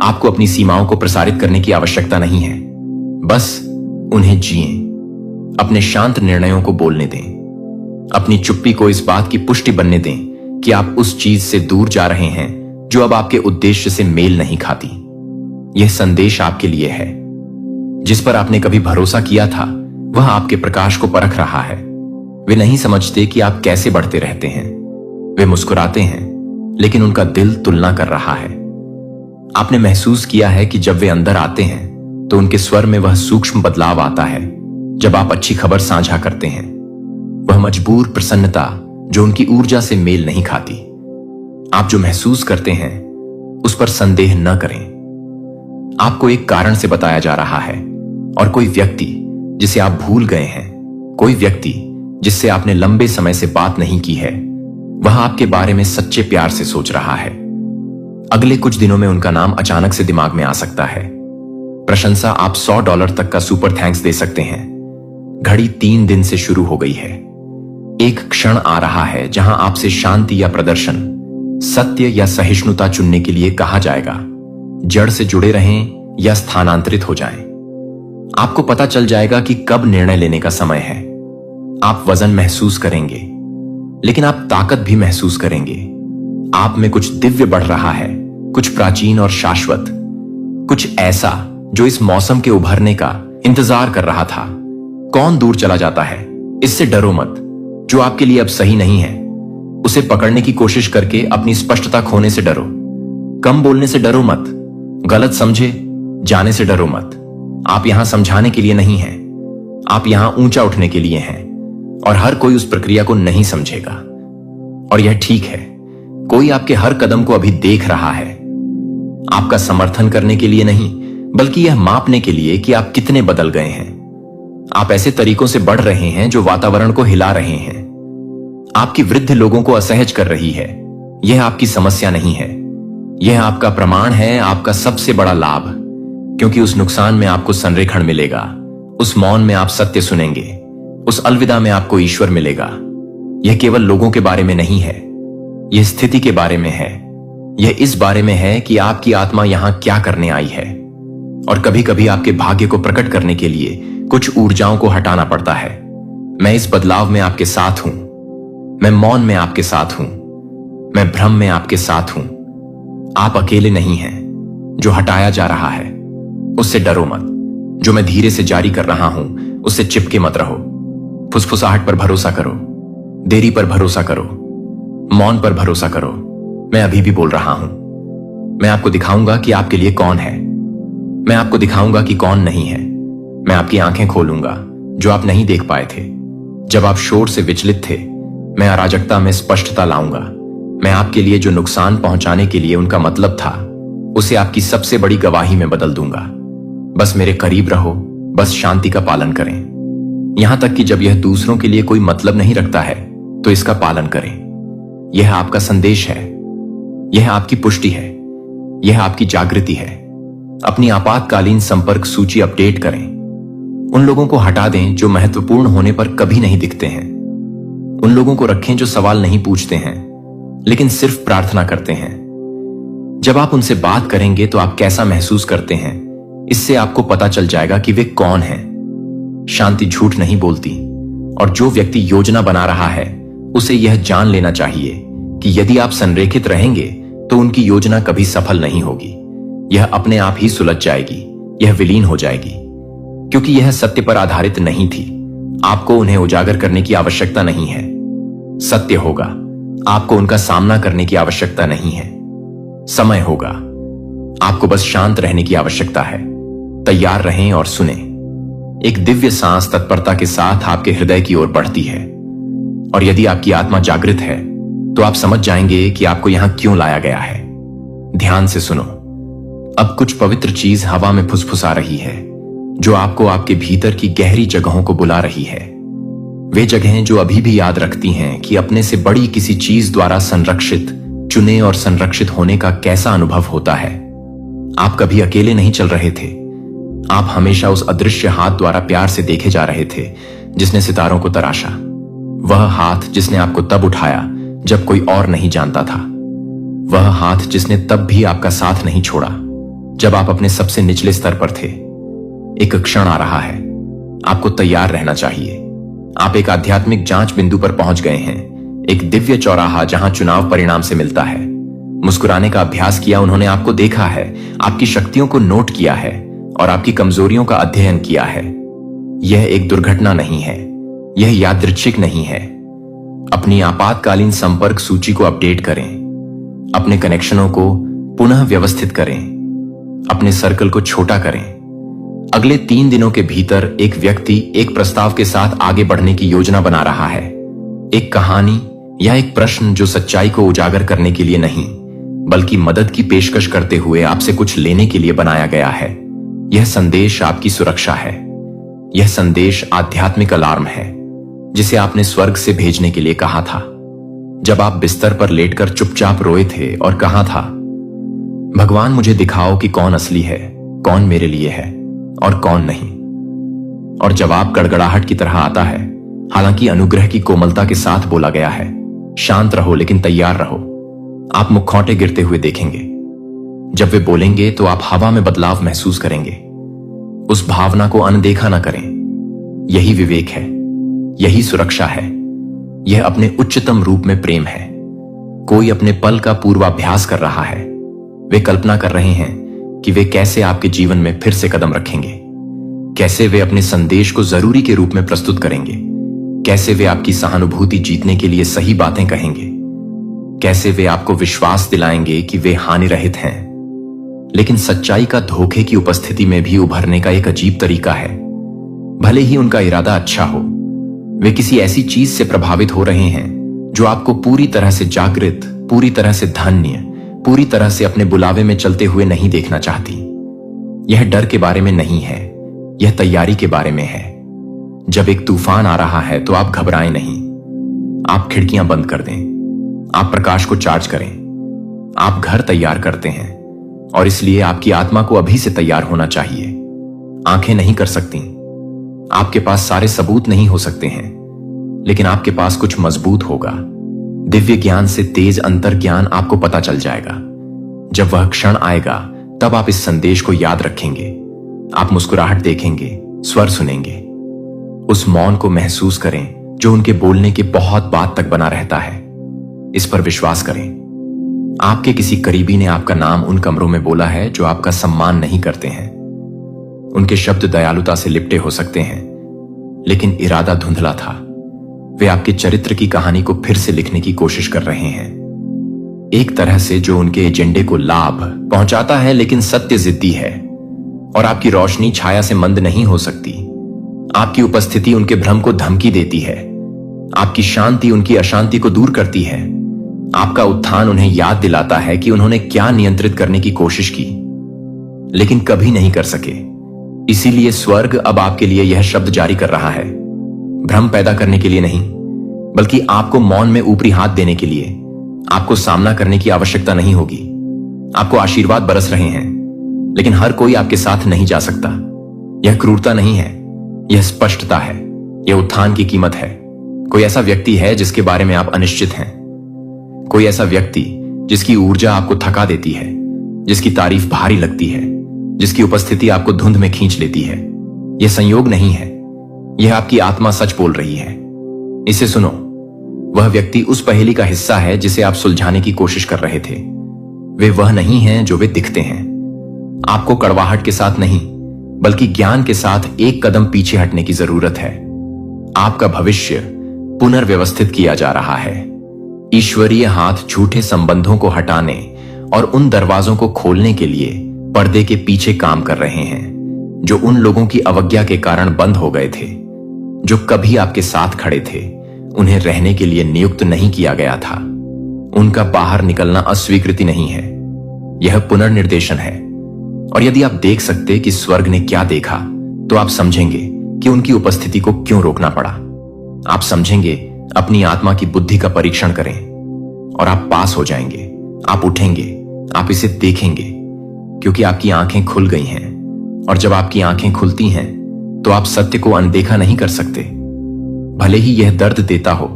आपको अपनी सीमाओं को प्रसारित करने की आवश्यकता नहीं है, बस उन्हें जिएं। अपने शांत निर्णयों को बोलने दें। अपनी चुप्पी को इस बात की पुष्टि बनने दें कि आप उस चीज से दूर जा रहे हैं जो अब आपके उद्देश्य से मेल नहीं खाती। यह संदेश आपके लिए है। जिस पर आपने कभी भरोसा किया था वह आपके प्रकाश को परख रहा है। वे नहीं समझते कि आप कैसे बढ़ते रहते हैं। वे मुस्कुराते हैं, लेकिन उनका दिल तुलना कर रहा है। आपने महसूस किया है कि जब वे अंदर आते हैं तो उनके स्वर में वह सूक्ष्म बदलाव आता है जब आप अच्छी खबर साझा करते हैं। वह मजबूर प्रसन्नता जो उनकी ऊर्जा से मेल नहीं खाती। आप जो महसूस करते हैं उस पर संदेह न करें। आपको एक कारण से बताया जा रहा है और कोई व्यक्ति जिसे आप भूल गए हैं, कोई व्यक्ति जिससे आपने लंबे समय से बात नहीं की है, वह आपके बारे में सच्चे प्यार से सोच रहा है। अगले कुछ दिनों में उनका नाम अचानक से दिमाग में आ सकता है। प्रशंसा आप $100 तक का सुपर थैंक्स दे सकते हैं। घड़ी 3 दिन से शुरू हो गई है। एक क्षण आ रहा है जहां आपसे शांति या प्रदर्शन, सत्य या सहिष्णुता चुनने के लिए कहा जाएगा। जड़ से जुड़े रहें या स्थानांतरित हो जाएं। आपको पता चल जाएगा कि कब निर्णय लेने का समय है। आप वजन महसूस करेंगे, लेकिन आप ताकत भी महसूस करेंगे। आप में कुछ दिव्य बढ़ रहा है, कुछ प्राचीन और शाश्वत, कुछ ऐसा जो इस मौसम के उभरने का इंतजार कर रहा था। कौन दूर चला जाता है, इससे डरो मत। जो आपके लिए अब सही नहीं है उसे पकड़ने की कोशिश करके अपनी स्पष्टता खोने से डरो। कम बोलने से डरो मत। गलत समझे जाने से डरो मत। आप यहां समझाने के लिए नहीं हैं, आप यहां ऊंचा उठने के लिए हैं। और हर कोई उस प्रक्रिया को नहीं समझेगा, और यह ठीक है। कोई आपके हर कदम को अभी देख रहा है, आपका समर्थन करने के लिए नहीं, बल्कि यह मापने के लिए कि आप कितने बदल गए हैं। आप ऐसे तरीकों से बढ़ रहे हैं जो वातावरण को हिला रहे हैं। आपकी वृद्ध लोगों को असहज कर रही है। यह आपकी समस्या नहीं है, यह आपका प्रमाण है, आपका सबसे बड़ा लाभ। क्योंकि उस नुकसान में आपको संरेखण मिलेगा, उस मौन में आप सत्य सुनेंगे, उस अलविदा में आपको ईश्वर मिलेगा। यह केवल लोगों के बारे में नहीं है, यह स्थिति के बारे में है। यह इस बारे में है कि आपकी आत्मा यहां क्या करने आई है। और कभी कभी आपके भाग्य को प्रकट करने के लिए कुछ ऊर्जाओं को हटाना पड़ता है। मैं इस बदलाव में आपके साथ हूं। मैं मौन में आपके साथ हूं। मैं भ्रम में आपके साथ हूं। आप अकेले नहीं हैं। जो हटाया जा रहा है उससे डरो मत। जो मैं धीरे से जारी कर रहा हूं उससे चिपके मत रहो। फुसफुसाहट पर भरोसा करो, देरी पर भरोसा करो, मौन पर भरोसा करो। मैं अभी भी बोल रहा हूं। मैं आपको दिखाऊंगा कि आपके लिए कौन है। मैं आपको दिखाऊंगा कि कौन नहीं है। मैं आपकी आंखें खोलूंगा जो आप नहीं देख पाए थे। जब आप शोर से विचलित थे, मैं अराजकता में स्पष्टता लाऊंगा। मैं आपके लिए जो नुकसान पहुंचाने के लिए उनका मतलब था, उसे आपकी सबसे बड़ी गवाही में बदल दूंगा। बस मेरे करीब रहो, बस शांति का पालन करें। यहां तक कि जब यह दूसरों के लिए कोई मतलब नहीं रखता है तो इसका पालन करें। यह आपका संदेश है, यह आपकी पुष्टि है, यह आपकी जागृति है। अपनी आपातकालीन संपर्क सूची अपडेट करें। उन लोगों को हटा दें जो महत्वपूर्ण होने पर कभी नहीं दिखते हैं। उन लोगों को रखें जो सवाल नहीं पूछते हैं लेकिन सिर्फ प्रार्थना करते हैं। जब आप उनसे बात करेंगे तो आप कैसा महसूस करते हैं, इससे आपको पता चल जाएगा कि वे कौन हैं। शांति झूठ नहीं बोलती, और जो व्यक्ति योजना बना रहा है उसे यह जान लेना चाहिए कि यदि आप संरेखित रहेंगे तो उनकी योजना कभी सफल नहीं होगी। यह अपने आप ही सुलझ जाएगी, यह विलीन हो जाएगी, क्योंकि यह सत्य पर आधारित नहीं थी। आपको उन्हें उजागर करने की आवश्यकता नहीं है। सत्य होगा, आपको उनका सामना करने की आवश्यकता नहीं है। समय होगा, आपको बस शांत रहने की आवश्यकता है। तैयार रहें और सुने। एक दिव्य सांस तत्परता के साथ आपके हृदय की ओर बढ़ती है, और यदि आपकी आत्मा जागृत है तो आप समझ जाएंगे कि आपको यहां क्यों लाया गया है। ध्यान से सुनो। अब कुछ पवित्र चीज हवा में फुसफुसा रही है जो आपको आपके भीतर की गहरी जगहों को बुला रही है। वे जगहें जो अभी भी याद रखती हैं कि अपने से बड़ी किसी चीज द्वारा संरक्षित, चुने और संरक्षित होने का कैसा अनुभव होता है। आप कभी अकेले नहीं चल रहे थे। आप हमेशा उस अदृश्य हाथ द्वारा प्यार से देखे जा रहे थे जिसने सितारों को तराशा। वह हाथ जिसने आपको तब उठाया जब कोई और नहीं जानता था। वह हाथ जिसने तब भी आपका साथ नहीं छोड़ा जब आप अपने सबसे निचले स्तर पर थे। एक क्षण आ रहा है, आपको तैयार रहना चाहिए। आप एक आध्यात्मिक जांच बिंदु पर पहुंच गए हैं, एक दिव्य चौराहा जहां चुनाव परिणाम से मिलता है। मुस्कुराने का अभ्यास किया उन्होंने आपको देखा है, आपकी शक्तियों को नोट किया है और आपकी कमजोरियों का अध्ययन किया है। यह एक दुर्घटना नहीं है, यह यादृच्छिक नहीं है। अपनी आपातकालीन संपर्क सूची को अपडेट करें, अपने कनेक्शनों को पुनः व्यवस्थित करें, अपने सर्कल को छोटा करें। अगले 3 दिनों के भीतर एक व्यक्ति एक प्रस्ताव के साथ आगे बढ़ने की योजना बना रहा है। एक कहानी या एक प्रश्न जो सच्चाई को उजागर करने के लिए नहीं बल्कि मदद की पेशकश करते हुए आपसे कुछ लेने के लिए बनाया गया है। यह संदेश आपकी सुरक्षा है। यह संदेश आध्यात्मिक अलार्म है जिसे आपने स्वर्ग से भेजने के लिए कहा था। जब आप बिस्तर पर लेटकर चुपचाप रोए थे और कहा था, भगवान मुझे दिखाओ कि कौन असली है, कौन मेरे लिए है और कौन नहीं। और जवाब गड़गड़ाहट की तरह आता है, हालांकि अनुग्रह की कोमलता के साथ बोला गया है, शांत रहो लेकिन तैयार रहो। आप मुखौटे गिरते हुए देखेंगे। जब वे बोलेंगे तो आप हवा में बदलाव महसूस करेंगे। उस भावना को अनदेखा ना करें। यही विवेक है, यही सुरक्षा है, यह अपने उच्चतम रूप में प्रेम है। कोई अपने पल का पूर्वाभ्यास कर रहा है। वे कल्पना कर रहे हैं कि वे कैसे आपके जीवन में फिर से कदम रखेंगे, कैसे वे अपने संदेश को जरूरी के रूप में प्रस्तुत करेंगे, कैसे वे आपकी सहानुभूति जीतने के लिए सही बातें कहेंगे, कैसे वे आपको विश्वास दिलाएंगे कि वे हानि रहित हैं। लेकिन सच्चाई का धोखे की उपस्थिति में भी उभरने का एक अजीब तरीका है। भले ही उनका इरादा अच्छा हो, वे किसी ऐसी चीज से प्रभावित हो रहे हैं जो आपको पूरी तरह से जागृत, पूरी तरह से धन्य, पूरी तरह से अपने बुलावे में चलते हुए नहीं देखना चाहती। यह डर के बारे में नहीं है, यह तैयारी के बारे में है। जब एक तूफान आ रहा है तो आप घबराएं नहीं। आप खिड़कियां बंद कर दें, आप प्रकाश को चार्ज करें, आप घर तैयार करते हैं और इसलिए आपकी आत्मा को अभी से तैयार होना चाहिए। आंखें नहीं कर सकती, आपके पास सारे सबूत नहीं हो सकते हैं, लेकिन आपके पास कुछ मजबूत होगा। दिव्य ज्ञान से तेज अंतर ज्ञान आपको पता चल जाएगा। जब वह क्षण आएगा तब आप इस संदेश को याद रखेंगे। आप मुस्कुराहट देखेंगे, स्वर सुनेंगे। उस मौन को महसूस करें जो उनके बोलने के बहुत बाद तक बना रहता है। इस पर विश्वास करें। आपके किसी करीबी ने आपका नाम उन कमरों में बोला है जो आपका सम्मान नहीं करते हैं। उनके शब्द दयालुता से लिपटे हो सकते हैं, लेकिन इरादा धुंधला था। वे आपके चरित्र की कहानी को फिर से लिखने की कोशिश कर रहे हैं, एक तरह से जो उनके एजेंडे को लाभ पहुंचाता है, लेकिन सत्य जिद्दी है। और आपकी रोशनी छाया से मंद नहीं हो सकती। आपकी उपस्थिति उनके भ्रम को धमकी देती है। आपकी शांति उनकी अशांति को दूर करती है। आपका उत्थान उन्हें याद दिलाता है कि उन्होंने क्या नियंत्रित करने की कोशिश की, लेकिन कभी नहीं कर सके। इसीलिए स्वर्ग अब आपके लिए यह शब्द जारी कर रहा है, भ्रम पैदा करने के लिए नहीं, बल्कि आपको मौन में ऊपरी हाथ देने के लिए। आपको सामना करने की आवश्यकता नहीं होगी। आपको आशीर्वाद बरस रहे हैं, लेकिन हर कोई आपके साथ नहीं जा सकता। यह क्रूरता नहीं है, यह स्पष्टता है, यह उत्थान की कीमत है। कोई ऐसा व्यक्ति है जिसके बारे में आप अनिश्चित हैं, कोई ऐसा व्यक्ति जिसकी ऊर्जा आपको थका देती है, जिसकी तारीफ भारी लगती है, जिसकी उपस्थिति आपको धुंध में खींच लेती है। यह संयोग नहीं है, यह आपकी आत्मा सच बोल रही है। इसे सुनो। वह व्यक्ति उस पहेली का हिस्सा है जिसे आप सुलझाने की कोशिश कर रहे थे। वे वह नहीं हैं जो वे दिखते हैं। आपको कड़वाहट के साथ नहीं, बल्कि ज्ञान के साथ एक कदम पीछे हटने की जरूरत है। आपका भविष्य पुनर्व्यवस्थित किया जा रहा है। ईश्वरीय हाथ झूठे संबंधों को हटाने और उन दरवाजों को खोलने के लिए पर्दे के पीछे काम कर रहे हैं जो उन लोगों की अवज्ञा के कारण बंद हो गए थे, जो कभी आपके साथ खड़े थे। उन्हें रहने के लिए नियुक्त नहीं किया गया था। उनका बाहर निकलना अस्वीकृति नहीं है, यह पुनर्निर्देशन है। और यदि आप देख सकते कि स्वर्ग ने क्या देखा, तो आप समझेंगे कि उनकी उपस्थिति को क्यों रोकना पड़ा। आप समझेंगे अपनी आत्मा की बुद्धि का परीक्षण करें और आप पास हो जाएंगे। आप उठेंगे, आप इसे देखेंगे, क्योंकि आपकी आंखें खुल गई हैं, और जब आपकी आंखें खुलती हैं तो आप सत्य को अनदेखा नहीं कर सकते। भले ही यह दर्द देता हो,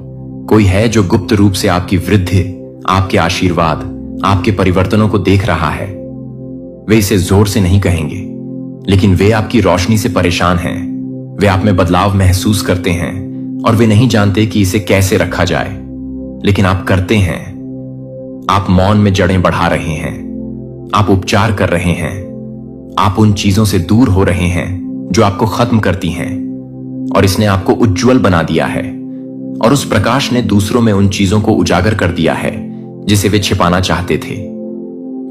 कोई है जो गुप्त रूप से आपकी वृद्धि, आपके आशीर्वाद, आपके परिवर्तनों को देख रहा है। वे इसे जोर से नहीं कहेंगे, लेकिन वे आपकी रोशनी से परेशान हैं। वे आप में बदलाव महसूस करते हैं और वे नहीं जानते कि इसे कैसे रखा जाए, लेकिन आप करते हैं। आप मौन में जड़ें बढ़ा रहे हैं, आप उपचार कर रहे हैं, आप उन चीजों से दूर हो रहे हैं जो आपको खत्म करती हैं, और इसने आपको उज्जवल बना दिया है। और उस प्रकाश ने दूसरों में उन चीजों को उजागर कर दिया है जिसे वे छिपाना चाहते थे।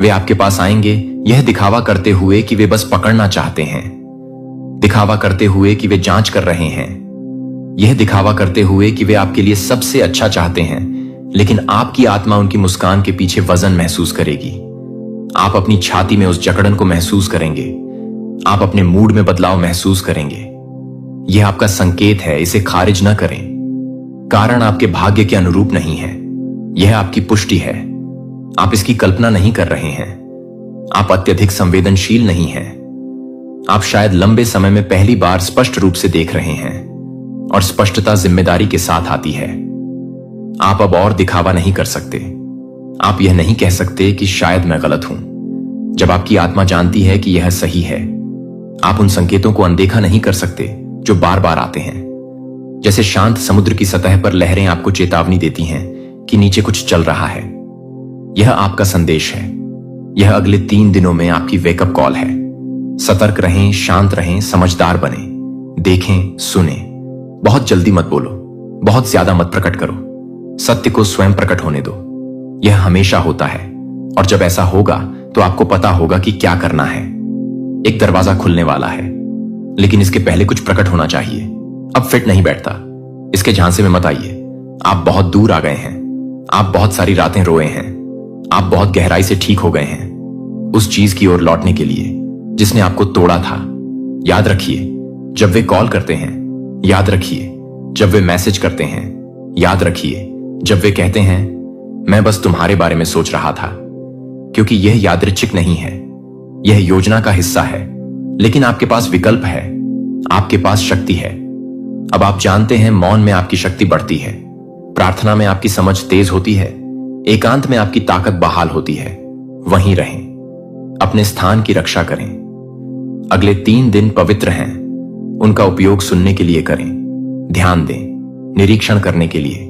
वे आपके पास आएंगे यह दिखावा करते हुए कि वे बस पकड़ना चाहते हैं, दिखावा करते हुए कि वे जांच कर रहे हैं, यह दिखावा करते हुए कि वे आपके लिए सबसे अच्छा चाहते हैं, लेकिन आपकी आत्मा उनकी मुस्कान के पीछे वजन महसूस करेगी। आप अपनी छाती में उस जकड़न को महसूस करेंगे, आप अपने मूड में बदलाव महसूस करेंगे। यह आपका संकेत है, इसे खारिज न करें। कारण आपके भाग्य के अनुरूप नहीं है, यह आपकी पुष्टि है। आप इसकी कल्पना नहीं कर रहे हैं, आप अत्यधिक संवेदनशील नहीं हैं। आप शायद लंबे समय में पहली बार स्पष्ट रूप से देख रहे हैं, और स्पष्टता जिम्मेदारी के साथ आती है। आप अब और दिखावा नहीं कर सकते। आप यह नहीं कह सकते कि शायद मैं गलत हूं, जब आपकी आत्मा जानती है कि यह सही है। आप उन संकेतों को अनदेखा नहीं कर सकते जो बार बार आते हैं। जैसे शांत समुद्र की सतह पर लहरें आपको चेतावनी देती हैं कि नीचे कुछ चल रहा है। यह आपका संदेश है। यह अगले 3 दिनों में आपकी वेकअप कॉल है। सतर्क रहें, शांत रहें, समझदार बने, देखें, सुने। बहुत जल्दी मत बोलो, बहुत ज्यादा मत प्रकट करो। सत्य को स्वयं प्रकट होने दो। यह हमेशा होता है, और जब ऐसा होगा तो आपको पता होगा कि क्या करना है। एक दरवाजा खुलने वाला है, लेकिन इसके पहले कुछ प्रकट होना चाहिए। अब फिट नहीं बैठता, इसके झांसे में मत आइए। आप बहुत दूर आ गए हैं, आप बहुत सारी रातें रोए हैं, आप बहुत गहराई से ठीक हो गए हैं उस चीज की ओर लौटने के लिए जिसने आपको तोड़ा था। याद रखिए जब वे कॉल करते हैं, याद रखिए जब वे मैसेज करते हैं, याद रखिए जब वे कहते हैं मैं बस तुम्हारे बारे में सोच रहा था, क्योंकि यह यादृच्छिक नहीं है, यह योजना का हिस्सा है। लेकिन आपके पास विकल्प है, आपके पास शक्ति है। अब आप जानते हैं मौन में आपकी शक्ति बढ़ती है, प्रार्थना में आपकी समझ तेज होती है, एकांत में आपकी ताकत बहाल होती है। वहीं रहें, अपने स्थान की रक्षा करें। अगले 3 दिन पवित्र हैं, उनका उपयोग सुनने के लिए करें, ध्यान दें, निरीक्षण करने के लिए।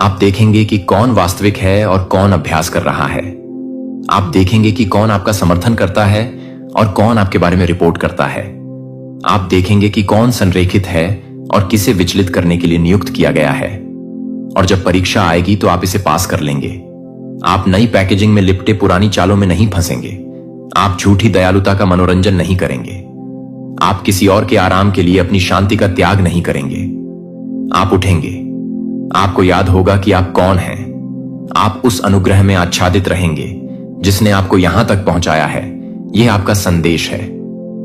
आप देखेंगे कि कौन वास्तविक है और कौन अभ्यास कर रहा है। आप देखेंगे कि कौन आपका समर्थन करता है और कौन आपके बारे में रिपोर्ट करता है। आप देखेंगे कि कौन संरेखित है और किसे विचलित करने के लिए नियुक्त किया गया है। और जब परीक्षा आएगी तो आप इसे पास कर लेंगे। आप नई पैकेजिंग में लिपटे पुरानी चालों में नहीं फंसेंगे। आप झूठी दयालुता का मनोरंजन नहीं करेंगे। आप किसी और के आराम के लिए अपनी शांति का त्याग नहीं करेंगे। आप उठेंगे, आपको याद होगा कि आप कौन हैं। आप उस अनुग्रह में आच्छादित रहेंगे जिसने आपको यहां तक पहुंचाया है। यह आपका संदेश है,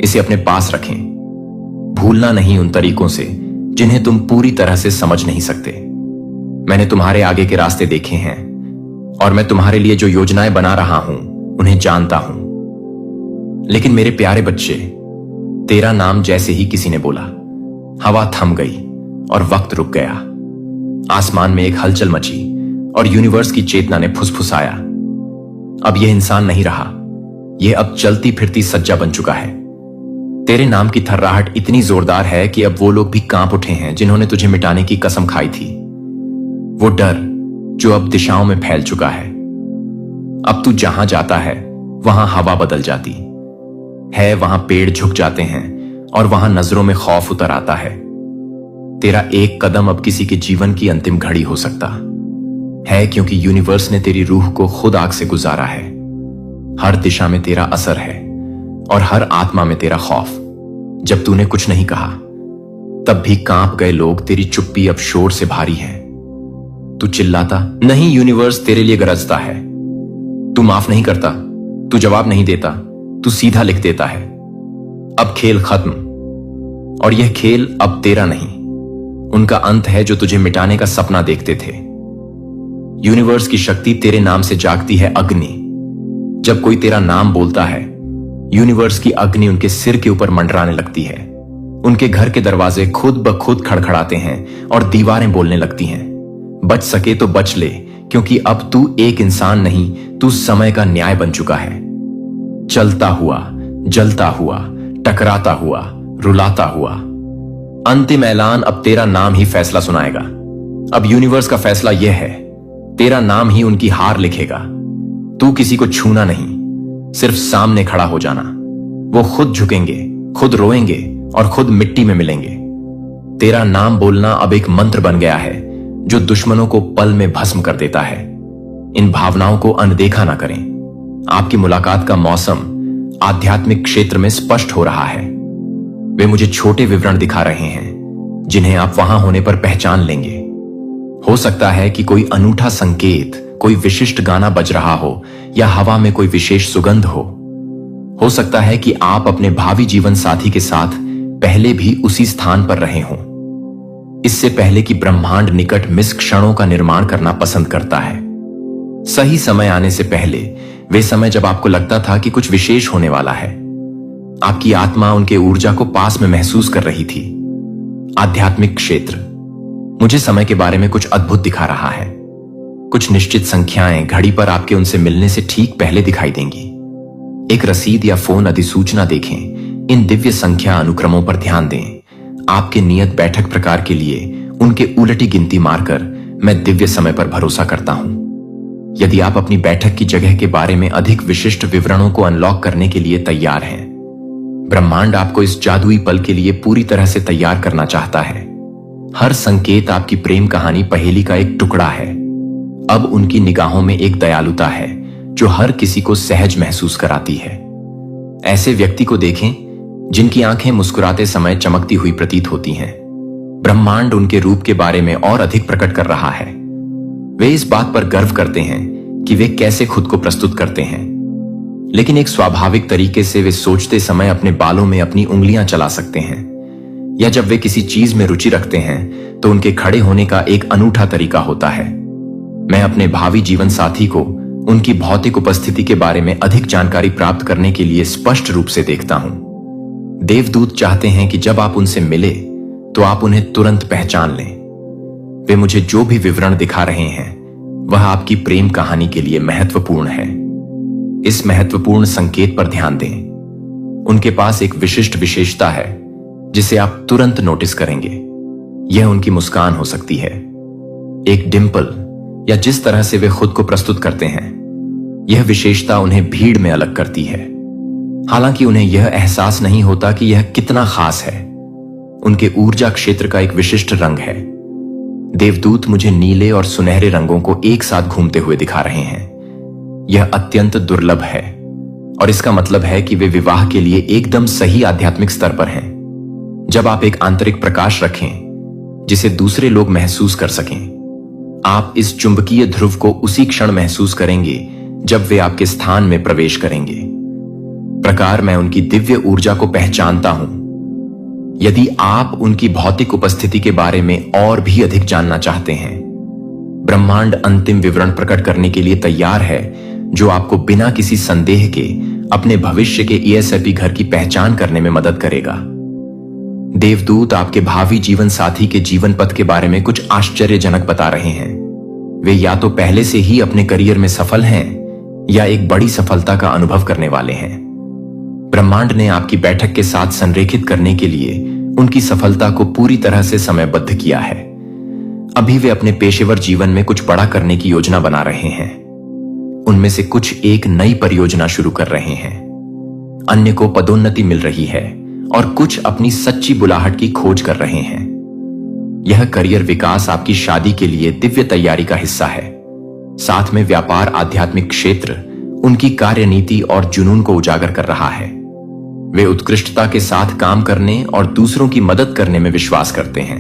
इसे अपने पास रखें। भूलना नहीं उन तरीकों से जिन्हें तुम पूरी तरह से समझ नहीं सकते। मैंने तुम्हारे आगे के रास्ते देखे हैं, और मैं तुम्हारे लिए जो योजनाएं बना रहा हूं उन्हें जानता हूं। लेकिन मेरे प्यारे बच्चे, तेरा नाम जैसे ही किसी ने बोला, हवा थम गई और वक्त रुक गया। आसमान में एक हलचल मची और यूनिवर्स की चेतना ने फुसफुसाया। अब यह इंसान नहीं रहा, यह अब चलती फिरती सज्जा बन चुका है। तेरे नाम की थर्राहट इतनी जोरदार है कि अब वो लोग भी कांप उठे हैं जिन्होंने तुझे मिटाने की कसम खाई थी। वो डर जो अब दिशाओं में फैल चुका है। अब तू जहां जाता है वहां हवा बदल जाती है, वहां पेड़ झुक जाते हैं और वहां नजरों में खौफ उतर आता है। तेरा एक कदम अब किसी के जीवन की अंतिम घड़ी हो सकता है, क्योंकि यूनिवर्स ने तेरी रूह को खुद आग से गुजारा है। हर दिशा में तेरा असर है और हर आत्मा में तेरा खौफ। जब तूने कुछ नहीं कहा तब भी कांप गए लोग। तेरी चुप्पी अब शोर से भारी है। तू चिल्लाता नहीं, यूनिवर्स तेरे लिए गरजता है। तू माफ नहीं करता, तू जवाब नहीं देता, तू सीधा लिख देता है। अब खेल खत्म, और यह खेल अब तेरा नहीं, उनका अंत है जो तुझे मिटाने का सपना देखते थे। यूनिवर्स की शक्ति तेरे नाम से जागती है। अग्नि, जब कोई तेरा नाम बोलता है यूनिवर्स की अग्नि उनके सिर के ऊपर मंडराने लगती है। उनके घर के दरवाजे खुद ब खुद खड़खड़ाते हैं और दीवारें बोलने लगती हैं, बच सके तो बच ले, क्योंकि अब तू एक इंसान नहीं, तू समय का न्याय बन चुका है। चलता हुआ, जलता हुआ, टकराता हुआ, रुलाता हुआ, अंतिम ऐलान अब तेरा नाम ही फैसला सुनाएगा। अब यूनिवर्स का फैसला यह है, तेरा नाम ही उनकी हार लिखेगा। तू किसी को छूना नहीं, सिर्फ सामने खड़ा हो जाना। वो खुद झुकेंगे, खुद रोएंगे और खुद मिट्टी में मिलेंगे। तेरा नाम बोलना अब एक मंत्र बन गया है जो दुश्मनों को पल में भस्म कर देता है। इन भावनाओं को अनदेखा ना करें। आपकी मुलाकात का मौसम आध्यात्मिक क्षेत्र में स्पष्ट हो रहा है। वे मुझे छोटे विवरण दिखा रहे हैं जिन्हें आप वहां होने पर पहचान लेंगे। हो सकता है कि कोई अनूठा संकेत, कोई विशिष्ट गाना बज रहा हो या हवा में कोई विशेष सुगंध हो सकता है कि आप अपने भावी जीवन साथी के साथ पहले भी उसी स्थान पर रहे हों। इससे पहले कि ब्रह्मांड निकट मिस क्षणों का निर्माण करना पसंद करता है। सही समय आने से पहले, वे समय जब आपको लगता था कि कुछ विशेष होने वाला है, आपकी आत्मा उनके ऊर्जा को पास में महसूस कर रही थी। आध्यात्मिक क्षेत्र मुझे समय के बारे में कुछ अद्भुत दिखा रहा है। कुछ निश्चित संख्याएं घड़ी पर आपके उनसे मिलने से ठीक पहले दिखाई देंगी। एक रसीद या फोन अधिसूचना देखें। इन दिव्य संख्या अनुक्रमों पर ध्यान दें। आपके नियत बैठक प्रकार के लिए उनके उलटी गिनती मारकर मैं दिव्य समय पर भरोसा करता हूं। यदि आप अपनी बैठक की जगह के बारे में अधिक विशिष्ट विवरणों को अनलॉक करने के लिए तैयार हैं, ब्रह्मांड आपको इस जादुई पल के लिए पूरी तरह से तैयार करना चाहता है। हर संकेत आपकी प्रेम कहानी पहेली का एक टुकड़ा है। अब उनकी निगाहों में एक दयालुता है जो हर किसी को सहज महसूस कराती है। ऐसे व्यक्ति को देखें जिनकी आंखें मुस्कुराते समय चमकती हुई प्रतीत होती हैं। ब्रह्मांड उनके रूप के बारे में और अधिक प्रकट कर रहा है। वे इस बात पर गर्व करते हैं कि वे कैसे खुद को प्रस्तुत करते हैं, लेकिन एक स्वाभाविक तरीके से वे सोचते समय अपने बालों में अपनी उंगलियां चला सकते हैं, या जब वे किसी चीज में रुचि रखते हैं तो उनके खड़े होने का एक अनूठा तरीका होता है। मैं अपने भावी जीवन साथी को उनकी भौतिक उपस्थिति के बारे में अधिक जानकारी प्राप्त करने के लिए स्पष्ट रूप से देखता हूं। देवदूत चाहते हैं कि जब आप उनसे मिले तो आप उन्हें तुरंत पहचान लें। वे मुझे जो भी विवरण दिखा रहे हैं वह आपकी प्रेम कहानी के लिए महत्वपूर्ण है। इस महत्वपूर्ण संकेत पर ध्यान दें। उनके पास एक विशिष्ट विशेषता है जिसे आप तुरंत नोटिस करेंगे। यह उनकी मुस्कान हो सकती है, एक डिंपल, या जिस तरह से वे खुद को प्रस्तुत करते हैं। यह विशेषता उन्हें भीड़ में अलग करती है, हालांकि उन्हें यह एहसास नहीं होता कि यह कितना खास है। उनके ऊर्जा क्षेत्र का एक विशिष्ट रंग है। देवदूत मुझे नीले और सुनहरे रंगों को एक साथ घूमते हुए दिखा रहे हैं। यह अत्यंत दुर्लभ है और इसका मतलब है कि वे विवाह के लिए एकदम सही आध्यात्मिक स्तर पर हैं। जब आप एक आंतरिक प्रकाश रखें जिसे दूसरे लोग महसूस कर सकें, आप इस चुंबकीय ध्रुव को उसी क्षण महसूस करेंगे जब वे आपके स्थान में प्रवेश करेंगे। प्रकार मैं उनकी दिव्य ऊर्जा को पहचानता हूं। यदि आप उनकी भौतिक उपस्थिति के बारे में और भी अधिक जानना चाहते हैं, ब्रह्मांड अंतिम विवरण प्रकट करने के लिए तैयार है जो आपको बिना किसी संदेह के अपने भविष्य के ESP घर की पहचान करने में मदद करेगा। देवदूत आपके भावी जीवन साथी के जीवन पथ के बारे में कुछ आश्चर्यजनक बता रहे हैं। वे या तो पहले से ही अपने करियर में सफल हैं या एक बड़ी सफलता का अनुभव करने वाले हैं। ब्रह्मांड ने आपकी बैठक के साथ संरेखित करने के लिए उनकी सफलता को पूरी तरह से समयबद्ध किया है। अभी वे अपने पेशेवर जीवन में कुछ बड़ा करने की योजना बना रहे हैं। उनमें से कुछ एक नई परियोजना शुरू कर रहे हैं, अन्य को पदोन्नति मिल रही है और कुछ अपनी सच्ची बुलाहट की खोज कर रहे हैं। यह करियर विकास आपकी शादी के लिए दिव्य तैयारी का हिस्सा है। साथ में व्यापार आध्यात्मिक क्षेत्र उनकी कार्यनीति और जुनून को उजागर कर रहा है। वे उत्कृष्टता के साथ काम करने और दूसरों की मदद करने में विश्वास करते हैं।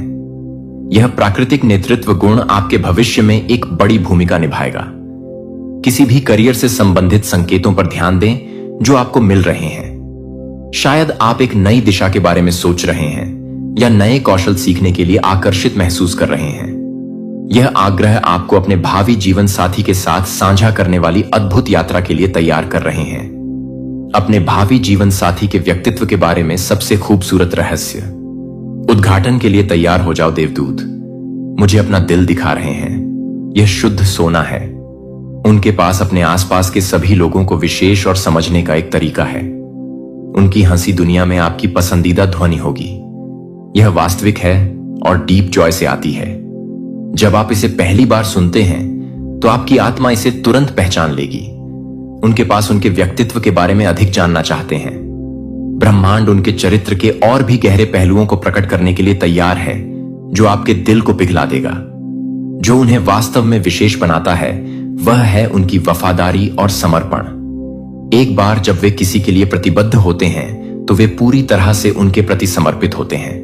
यह प्राकृतिक नेतृत्व गुण आपके भविष्य में एक बड़ी भूमिका निभाएगा। किसी भी करियर से संबंधित संकेतों पर ध्यान दें जो आपको मिल रहे हैं। शायद आप एक नई दिशा के बारे में सोच रहे हैं या नए कौशल सीखने के लिए आकर्षित महसूस कर रहे हैं। यह आग्रह आपको अपने भावी जीवन साथी के साथ साझा करने वाली अद्भुत यात्रा के लिए तैयार कर रहे हैं। अपने भावी जीवन साथी के व्यक्तित्व के बारे में सबसे खूबसूरत रहस्य। उद्घाटन के लिए तैयार हो जाओ देवदूत। मुझे अपना दिल दिखा रहे हैं। यह शुद्ध सोना है। उनके पास अपने आसपास के सभी लोगों को विशेष और समझने का एक तरीका है। उनकी हंसी दुनिया में आपकी पसंदीदा ध्वनि होगी। यह वास्तविक है और डीप जॉय से आती है। जब आप इसे पहली बार सुनते हैं तो आपकी आत्मा इसे तुरंत पहचान लेगी। उनके पास उनके व्यक्तित्व के बारे में अधिक जानना चाहते हैं। ब्रह्मांड उनके चरित्र के और भी गहरे पहलुओं को प्रकट करने के लिए तैयार है, जो आपके दिल को पिघला देगा। जो उन्हें वास्तव में विशेष बनाता है वह है उनकी वफादारी और समर्पण। एक बार जब वे किसी के लिए प्रतिबद्ध होते हैं तो वे पूरी तरह से उनके प्रति समर्पित होते हैं।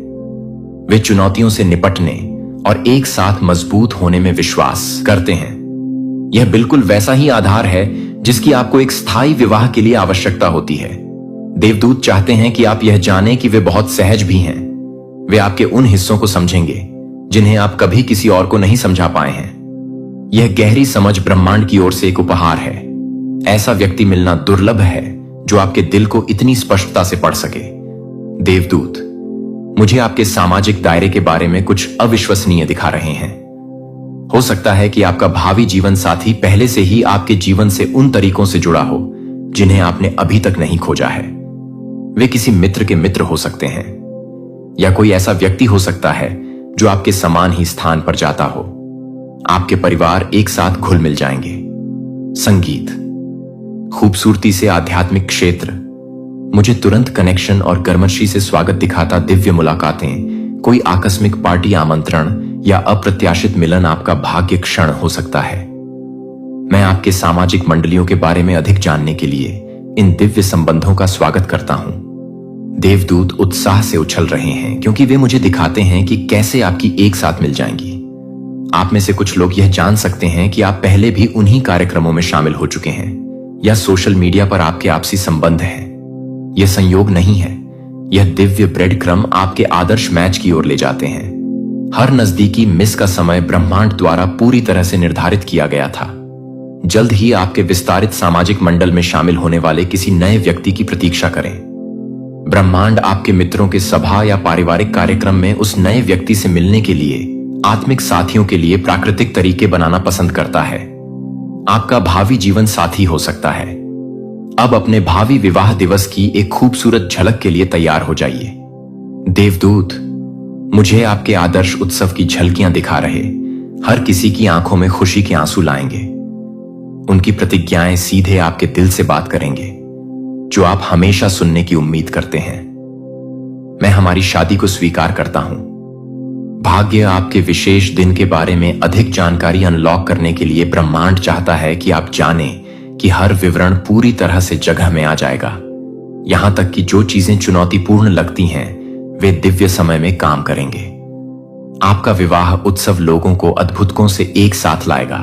वे चुनौतियों से निपटने और एक साथ मजबूत होने में विश्वास करते हैं। यह बिल्कुल वैसा ही आधार है जिसकी आपको एक स्थायी विवाह के लिए आवश्यकता होती है। देवदूत चाहते हैं कि आप यह जानें कि वे बहुत सहज भी हैं। वे आपके उन हिस्सों को समझेंगे जिन्हें आप कभी किसी और को नहीं समझा पाए हैं। यह गहरी समझ ब्रह्मांड की ओर से एक उपहार है। ऐसा व्यक्ति मिलना दुर्लभ है जो आपके दिल को इतनी स्पष्टता से पढ़ सके। देवदूत मुझे आपके सामाजिक दायरे के बारे में कुछ अविश्वसनीय दिखा रहे हैं। हो सकता है कि आपका भावी जीवन साथी पहले से ही आपके जीवन से उन तरीकों से जुड़ा हो जिन्हें आपने अभी तक नहीं खोजा है। वे किसी मित्र के मित्र हो सकते हैं या कोई ऐसा व्यक्ति हो सकता है जो आपके समान ही स्थान पर जाता हो। आपके परिवार एक साथ घुल मिल जाएंगे। संगीत, खूबसूरती से आध्यात्मिक क्षेत्र, मुझे तुरंत कनेक्शन और गर्मशी से स्वागत दिखाता दिव्य मुलाकातें, कोई आकस्मिक पार्टी आमंत्रण या अप्रत्याशित मिलन आपका भाग्य क्षण हो सकता है। मैं आपके सामाजिक मंडलियों के बारे में अधिक जानने के लिए इन दिव्य संबंधों का स्वागत करता हूं। देवदूत उत्साह से उछल रहे हैं क्योंकि वे मुझे दिखाते हैं कि कैसे आपकी एक साथ मिल जाएंगी। आप में से कुछ लोग यह जान सकते हैं कि आप पहले भी उन्हीं कार्यक्रमों में शामिल हो चुके हैं या सोशल मीडिया पर आपके आपसी संबंध हैं। यह संयोग नहीं है, यह दिव्य ब्रेड क्रम आपके आदर्श मैच की ओर ले जाते हैं। हर नजदीकी मिस का समय ब्रह्मांड द्वारा पूरी तरह से निर्धारित किया गया था। जल्द ही आपके विस्तारित सामाजिक मंडल में शामिल होने वाले किसी नए व्यक्ति की प्रतीक्षा करें। ब्रह्मांड आपके मित्रों के सभा या पारिवारिक कार्यक्रम में उस नए व्यक्ति से मिलने के लिए आत्मिक साथियों के लिए प्राकृतिक तरीके बनाना पसंद करता है। आपका भावी जीवन साथी हो सकता है। अब अपने भावी विवाह दिवस की एक खूबसूरत झलक के लिए तैयार हो जाइए। देवदूत मुझे आपके आदर्श उत्सव की झलकियां दिखा रहे हर किसी की आंखों में खुशी के आंसू लाएंगे। उनकी प्रतिज्ञाएं सीधे आपके दिल से बात करेंगे, जो आप हमेशा सुनने की उम्मीद करते हैं। मैं हमारी शादी को स्वीकार करता हूं। भाग्य आपके विशेष दिन के बारे में अधिक जानकारी अनलॉक करने के लिए ब्रह्मांड चाहता है कि आप जानें कि हर विवरण पूरी तरह से जगह में आ जाएगा। यहां तक कि जो चीजें चुनौतीपूर्ण लगती हैं वे दिव्य समय में काम करेंगे। आपका विवाह उत्सव लोगों को अद्भुतों से एक साथ लाएगा।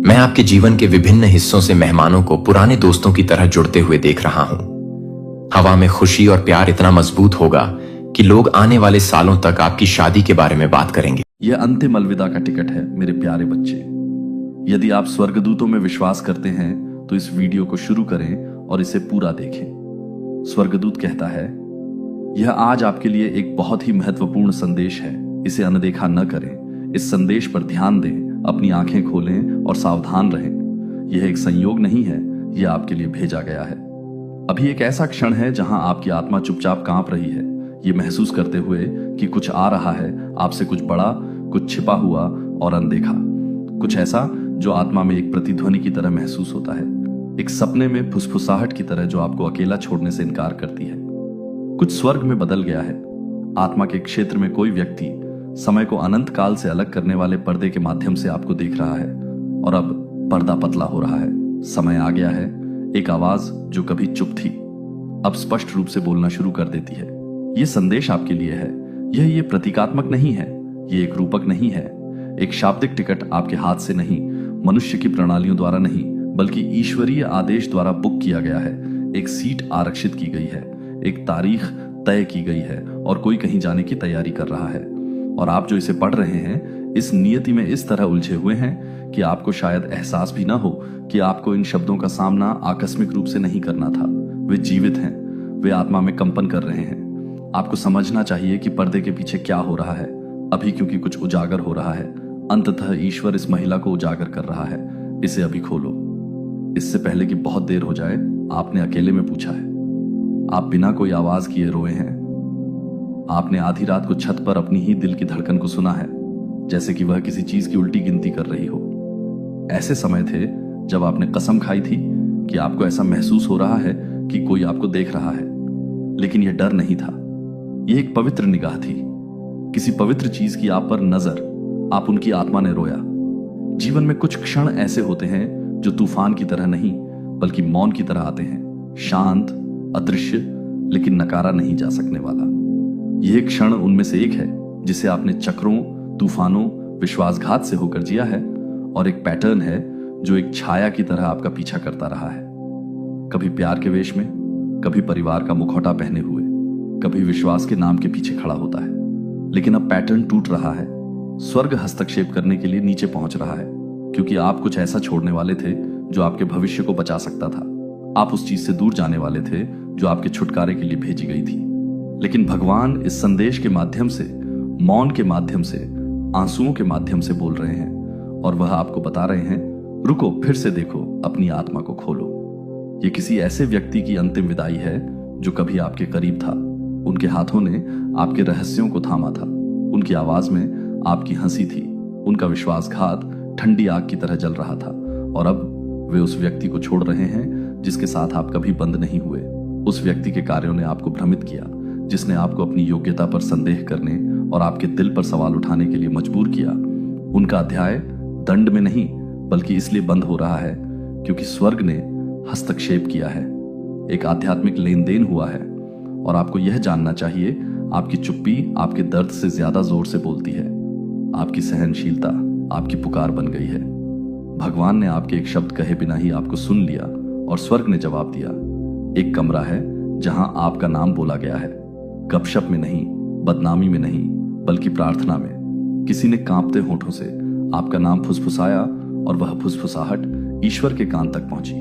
मैं आपके जीवन के विभिन्न हिस्सों से मेहमानों को पुराने दोस्तों की तरह जुड़ते हुए देख रहा हूं। हवा में खुशी और प्यार इतना मजबूत होगा कि लोग आने वाले सालों तक आपकी शादी के बारे में बात करेंगे। यह अंतिम अलविदा का टिकट है मेरे प्यारे बच्चे। यदि आप स्वर्गदूतों में विश्वास करते हैं तो इस वीडियो को शुरू करें और इसे पूरा देखें। स्वर्गदूत कहता है, यह आज आपके लिए एक बहुत ही महत्वपूर्ण संदेश है। इसे अनदेखा न करें। इस संदेश पर ध्यान दें, अपनी आंखें खोलें और सावधान रहें। यह एक संयोग नहीं है, यह आपके लिए भेजा गया है। अभी एक ऐसा क्षण है जहां आपकी आत्मा चुपचाप कांप रही है, ये महसूस करते हुए कि कुछ आ रहा है आपसे, कुछ बड़ा, कुछ छिपा हुआ और अनदेखा। कुछ ऐसा जो आत्मा में एक प्रतिध्वनि की तरह महसूस होता है, एक सपने में फुसफुसाहट की तरह जो आपको अकेला छोड़ने से इनकार करती है। कुछ स्वर्ग में बदल गया है। आत्मा के क्षेत्र में कोई व्यक्ति समय को अनंत काल से अलग करने वाले पर्दे के माध्यम से आपको देख रहा है और अब पर्दा पतला हो रहा है। समय आ गया है। एक आवाज जो कभी चुप थी अब स्पष्ट रूप से बोलना शुरू कर देती है। यह संदेश आपके लिए है। यह प्रतीकात्मक नहीं है, यह एक रूपक नहीं है, एक शाब्दिक टिकट आपके हाथ से नहीं, मनुष्य की प्रणालियों द्वारा नहीं, बल्कि ईश्वरीय आदेश द्वारा बुक किया गया है। एक सीट आरक्षित की गई है, एक तारीख तय की गई है और कोई कहीं जाने की तैयारी कर रहा है। और आप जो इसे पढ़ रहे हैं इस नियति में इस तरह उलझे हुए हैं कि आपको शायद एहसास भी ना हो कि आपको इन शब्दों का सामना आकस्मिक रूप से नहीं करना था। वे जीवित हैं, वे आत्मा में कंपन कर रहे हैं। आपको समझना चाहिए कि पर्दे के पीछे क्या हो रहा है अभी, क्योंकि कुछ उजागर हो रहा है। अंततः ईश्वर इस महिला को उजागर कर रहा है। इसे अभी खोलो। इससे पहले कि बहुत देर हो जाए, आपने अकेले में पूछा है। आप बिना कोई आवाज किए रोए हैं। आपने आधी रात को छत पर अपनी ही दिल की धड़कन को सुना है, जैसे कि वह किसी चीज की उल्टी गिनती कर रही हो। ऐसे समय थे जब आपने कसम खाई थी कि आपको ऐसा महसूस हो रहा है कि कोई आपको देख रहा है, लेकिन यह डर नहीं था, यह एक पवित्र निगाह थी, किसी पवित्र चीज की आप पर नजर। आप उनकी आत्मा ने रोया। जीवन में कुछ क्षण ऐसे होते हैं जो तूफान की तरह नहीं बल्कि मौन की तरह आते हैं, शांत, अदृश्य, लेकिन नकारा नहीं जा सकने वाला। यह क्षण उनमें से एक है जिसे आपने चक्रों, तूफानों, विश्वासघात से होकर जिया है, और एक पैटर्न है जो एक छाया की तरह आपका पीछा करता रहा है। कभी प्यार के वेश में, कभी परिवार का मुखौटा पहने हुए, कभी विश्वास के नाम के पीछे खड़ा होता है। लेकिन अब पैटर्न टूट रहा है। स्वर्ग हस्तक्षेप करने के लिए नीचे पहुंच रहा है, क्योंकि आप कुछ ऐसा छोड़ने वाले थे जो आपके भविष्य को बचा सकता था। आप उस चीज से दूर जाने वाले थे जो आपके छुटकारे के लिए भेजी गई थी। लेकिन भगवान इस संदेश के माध्यम से, मौन के माध्यम से, आंसुओं के माध्यम से बोल रहे हैं, और वह आपको बता रहे हैं, रुको, फिर से देखो, अपनी आत्मा को खोलो। ये किसी ऐसे व्यक्ति की अंतिम विदाई है जो कभी आपके करीब था। उनके हाथों ने आपके रहस्यों को थामा था, उनकी आवाज में आपकी हंसी थी, उनका विश्वासघात ठंडी आग की तरह जल रहा था। और अब वे उस व्यक्ति को छोड़ रहे हैं जिसके साथ आप कभी बंद नहीं हुए। उस व्यक्ति के कार्यों ने आपको भ्रमित किया, जिसने आपको अपनी योग्यता पर संदेह करने और आपके दिल पर सवाल उठाने के लिए मजबूर किया। उनका अध्याय दंड में नहीं बल्कि इसलिए बंद हो रहा है क्योंकि स्वर्ग ने हस्तक्षेप किया है। एक आध्यात्मिक लेन देन हुआ है, और आपको यह जानना चाहिए, आपकी चुप्पी आपके दर्द से ज्यादा जोर से बोलती है। आपकी सहनशीलता आपकी पुकार बन गई है। भगवान ने आपके एक शब्द कहे बिना ही आपको सुन लिया, और स्वर्ग ने जवाब दिया। एक कमरा है जहां आपका नाम बोला गया है, गपशप में नहीं, बदनामी में नहीं, बल्कि प्रार्थना में। किसी ने कांपते होठों से आपका नाम फुसफुसाया, और वह फुसफुसाहट ईश्वर के कान तक पहुंची,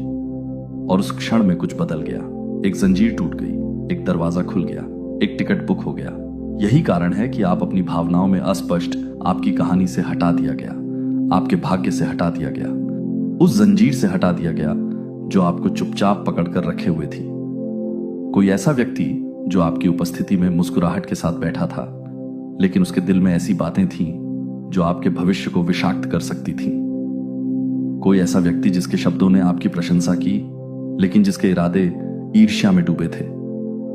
और उस क्षण में कुछ बदल गया। एक जंजीर टूट गई, एक दरवाजा खुल गया, एक टिकट बुक हो गया। यही कारण है कि आप अपनी भावनाओं में अस्पष्ट आपकी कहानी से हटा दिया गया, आपके भाग्य से हटा दिया गया, उस जंजीर से हटा दिया गया जो आपको चुपचाप पकड़कर रखे हुए थी। कोई ऐसा व्यक्ति जो आपकी उपस्थिति में मुस्कुराहट के साथ बैठा था, लेकिन उसके दिल में ऐसी बातें थीं जो आपके भविष्य को विषाक्त कर सकती थीं। कोई ऐसा व्यक्ति जिसके शब्दों ने आपकी प्रशंसा की, लेकिन जिसके इरादे ईर्ष्या में डूबे थे।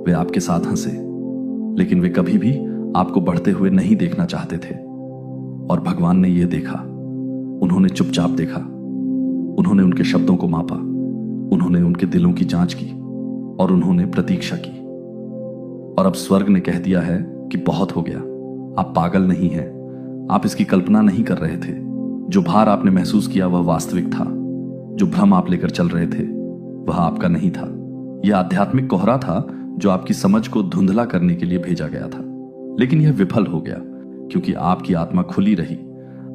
वे आपके साथ हंसे, लेकिन वे कभी भी आपको बढ़ते हुए नहीं देखना चाहते थे। और भगवान ने यह देखा। उन्होंने चुपचाप देखा, उन्होंने उनके शब्दों को मापा, उन्होंने उनके दिलों की जांच की, और उन्होंने प्रतीक्षा की। और अब स्वर्ग ने कह दिया है कि बहुत हो गया। आप पागल नहीं हैं, आप इसकी कल्पना नहीं कर रहे थे। जो भार आपने महसूस किया वह वास्तविक था। जो भ्रम आप लेकर चल रहे थे वह आपका नहीं था। यह आध्यात्मिक कोहरा था जो आपकी समझ को धुंधला करने के लिए भेजा गया था। लेकिन यह विफल हो गया, क्योंकि आपकी आत्मा खुली रही,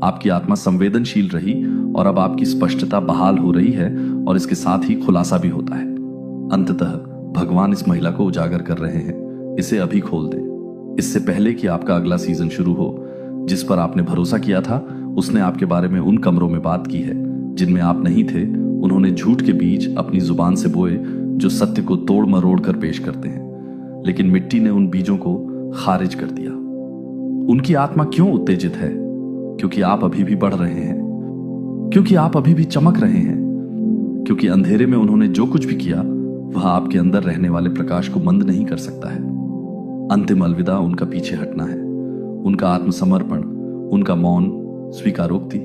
आपकी आत्मा संवेदनशील रही, और अब आपकी स्पष्टता बहाल हो रही है, और इसके साथ ही खुलासा भी होता है। अंततः भगवान इस महिला को उजागर कर रहे हैं। इसे अभी खोल दें, इससे पहले कि आपका अगला सीजन शुरू हो। जिस पर आपने भरोसा किया था, उसने आपके बारे में उन कमरों में बात की है जिनमें आप नहीं थे। उन्होंने झूठ के बीज अपनी जुबान से बोए जो सत्य को तोड़ मरोड़ कर पेश करते हैं, लेकिन मिट्टी ने उन बीजों को खारिज कर दिया। उनकी आत्मा क्यों उत्तेजित है? क्योंकि आप अभी भी बढ़ रहे हैं, क्योंकि आप अभी भी चमक रहे हैं, क्योंकि अंधेरे में उन्होंने जो कुछ भी किया वह आपके अंदर रहने वाले प्रकाश को मंद नहीं कर सकता है। अंतिम अलविदा उनका पीछे हटना है, उनका आत्मसमर्पण, उनका मौन स्वीकारोक्ति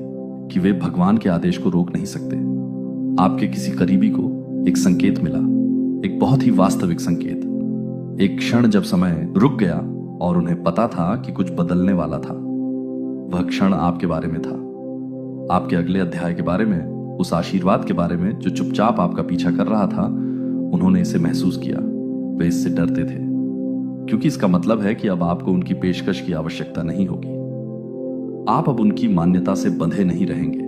कि वे भगवान के आदेश को रोक नहीं सकते। आपके किसी करीबी को एक संकेत मिला, एक बहुत ही वास्तविक संकेत। एक क्षण जब समय रुक गया और उन्हें पता था कि कुछ बदलने वाला था। वह क्षण आपके बारे में था, आपके अगले अध्याय के बारे में, उस आशीर्वाद के बारे में जो चुपचाप आपका पीछा कर रहा था। उन्होंने इसे महसूस किया। वे इससे डरते थे, क्योंकि इसका मतलब है कि अब आपको उनकी पेशकश की आवश्यकता नहीं होगी। आप अब उनकी मान्यता से बंधे नहीं रहेंगे।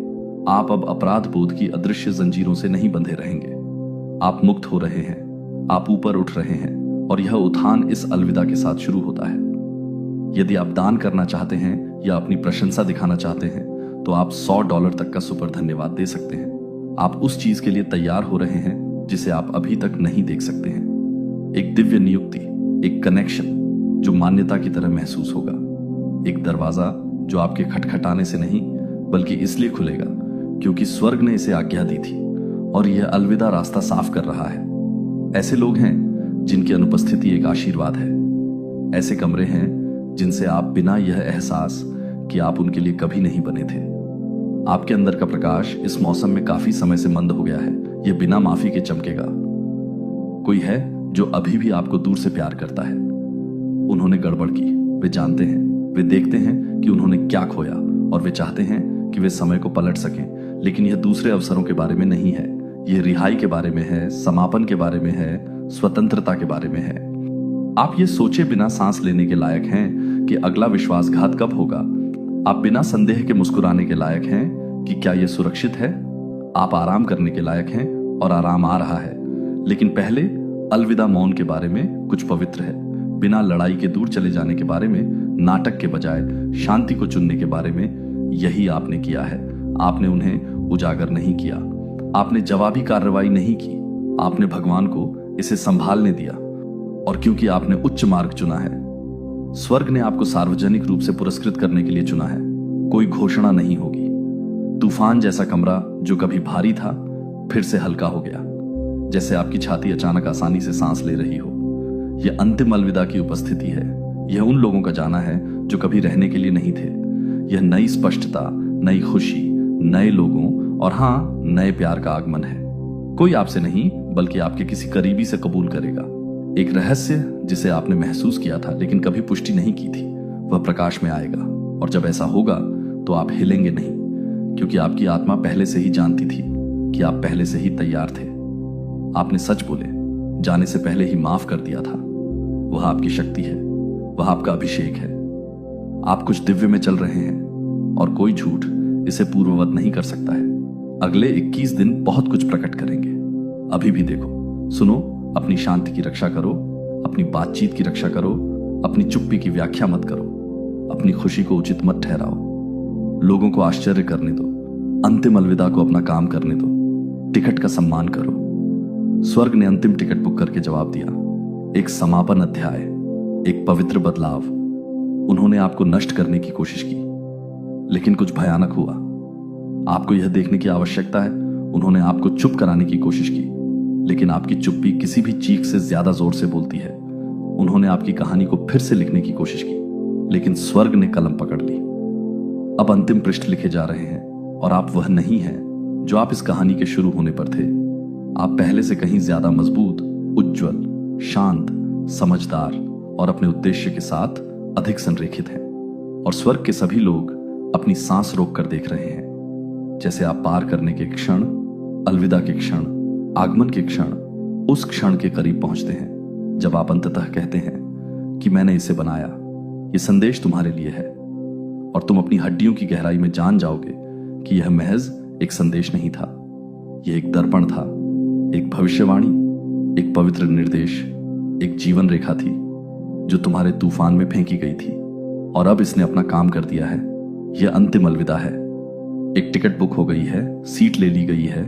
आप अब अपराध बोध की अदृश्य जंजीरों से नहीं बंधे रहेंगे। आप मुक्त हो रहे हैं। आप ऊपर उठ रहे हैं और यह उठान इस अलविदा के साथ शुरू होता है। यदि आप दान करना चाहते हैं या अपनी प्रशंसा दिखाना चाहते हैं तो आप $100 तक का सुपर धन्यवाद दे सकते हैं। आप उस चीज के लिए तैयार हो रहे हैं जिसे आप अभी तक नहीं देख सकते हैं। एक दिव्य नियुक्ति, एक कनेक्शन जो मान्यता की तरह महसूस होगा, एक दरवाजा जो आपके खटखटाने से नहीं बल्कि इसलिए खुलेगा क्योंकि स्वर्ग ने इसे आज्ञा दी थी और यह अलविदा रास्ता साफ कर रहा है। ऐसे लोग हैं जिनकी अनुपस्थिति एक आशीर्वाद है। ऐसे कमरे हैं जिनसे आप बिना यह एहसास कि आप उनके लिए कभी नहीं बने थे। आपके अंदर का प्रकाश इस मौसम में काफी समय से मंद हो गया है। यह बिना माफी के चमकेगा। कोई है जो अभी भी आपको दूर से प्यार करता है। उन्होंने गड़बड़ की, वे जानते हैं, वे देखते हैं कि उन्होंने क्या खोया और वे चाहते हैं कि वे समय को पलट सकें। लेकिन यह दूसरे अवसरों के बारे में नहीं है। यह रिहाई के बारे में है, समापन के बारे में है, स्वतंत्रता के बारे में है। आप ये सोचे बिना सांस लेने के लायक हैं कि अगला विश्वासघात कब होगा। आप बिना संदेह के मुस्कुराने के लायक हैं कि क्या यह सुरक्षित है। आप आराम करने के लायक हैं और आराम आ रहा है। लेकिन पहले अलविदा मौन के बारे में कुछ पवित्र है। बिना लड़ाई के दूर चले जाने के बारे में, नाटक के बजाय शांति को चुनने के बारे में यही आपने किया है। आपने उन्हें उजागर नहीं किया, आपने जवाबी कार्रवाई नहीं की, आपने भगवान को इसे संभालने दिया। और क्योंकि आपने उच्च मार्ग चुना है, स्वर्ग ने आपको सार्वजनिक रूप से पुरस्कृत करने के लिए चुना है। कोई घोषणा नहीं होगी। तूफान जैसा कमरा जो कभी भारी था फिर से हल्का हो गया, जैसे आपकी छाती अचानक आसानी से सांस ले रही हो। यह अंतिम अलविदा की उपस्थिति है। यह उन लोगों का जाना है जो कभी रहने के लिए नहीं थे। यह नई स्पष्टता, नई खुशी, नए लोगों और हाँ, नए प्यार का आगमन है। कोई आपसे नहीं बल्कि आपके किसी करीबी से कबूल करेगा। एक रहस्य जिसे आपने महसूस किया था लेकिन कभी पुष्टि नहीं की थी, वह प्रकाश में आएगा। और जब ऐसा होगा तो आप हिलेंगे नहीं, क्योंकि आपकी आत्मा पहले से ही जानती थी कि आप पहले से ही तैयार थे। आपने सच बोले, जाने से पहले ही माफ कर दिया था। वह आपकी शक्ति है, वह आपका अभिषेक है। आप कुछ दिव्य में चल रहे हैं और कोई झूठ इसे पूर्ववत नहीं कर सकता है। अगले 21 दिन बहुत कुछ प्रकट करेंगे। अभी भी देखो, सुनो, अपनी शांति की रक्षा करो, अपनी बातचीत की रक्षा करो, अपनी चुप्पी की व्याख्या मत करो, अपनी खुशी को उचित मत ठहराओ। लोगों को आश्चर्य करने दो, अंतिम अलविदा को अपना काम करने दो, टिकट का सम्मान करो। स्वर्ग ने अंतिम टिकट बुक करके जवाब दिया। एक समापन अध्याय, एक पवित्र बदलाव। उन्होंने आपको नष्ट करने की कोशिश की, लेकिन कुछ भयानक हुआ। आपको यह देखने की आवश्यकता है, उन्होंने आपको चुप कराने की कोशिश की, लेकिन आपकी चुप्पी किसी भी चीख से ज्यादा जोर से बोलती है। उन्होंने आपकी कहानी को फिर से लिखने की कोशिश की, लेकिन स्वर्ग ने कलम पकड़ ली। अब अंतिम पृष्ठ लिखे जा रहे हैं और आप वह नहीं हैं जो आप इस कहानी के शुरू होने पर थे। आप पहले से कहीं ज्यादा मजबूत, उज्जवल, शांत, समझदार और अपने उद्देश्य के साथ अधिक संरेखित हैं। और स्वर्ग के सभी लोग अपनी सांस रोक कर देख रहे हैं, जैसे आप पार करने के क्षण, अलविदा के क्षण, आगमन के क्षण, उस क्षण के करीब पहुंचते हैं जब आप अंततः कहते हैं कि मैंने इसे बनाया, ये संदेश तुम्हारे लिए है। और तुम अपनी हड्डियों की गहराई में जान जाओगे कि यह महज एक संदेश नहीं था, यह एक दर्पण था, एक भविष्यवाणी, एक पवित्र निर्देश, एक जीवन रेखा थी जो तुम्हारे तूफान में फेंकी गई थी। और अब इसने अपना काम कर दिया है। यह अंतिम अलविदा है। एक टिकट बुक हो गई है, सीट ले ली गई है,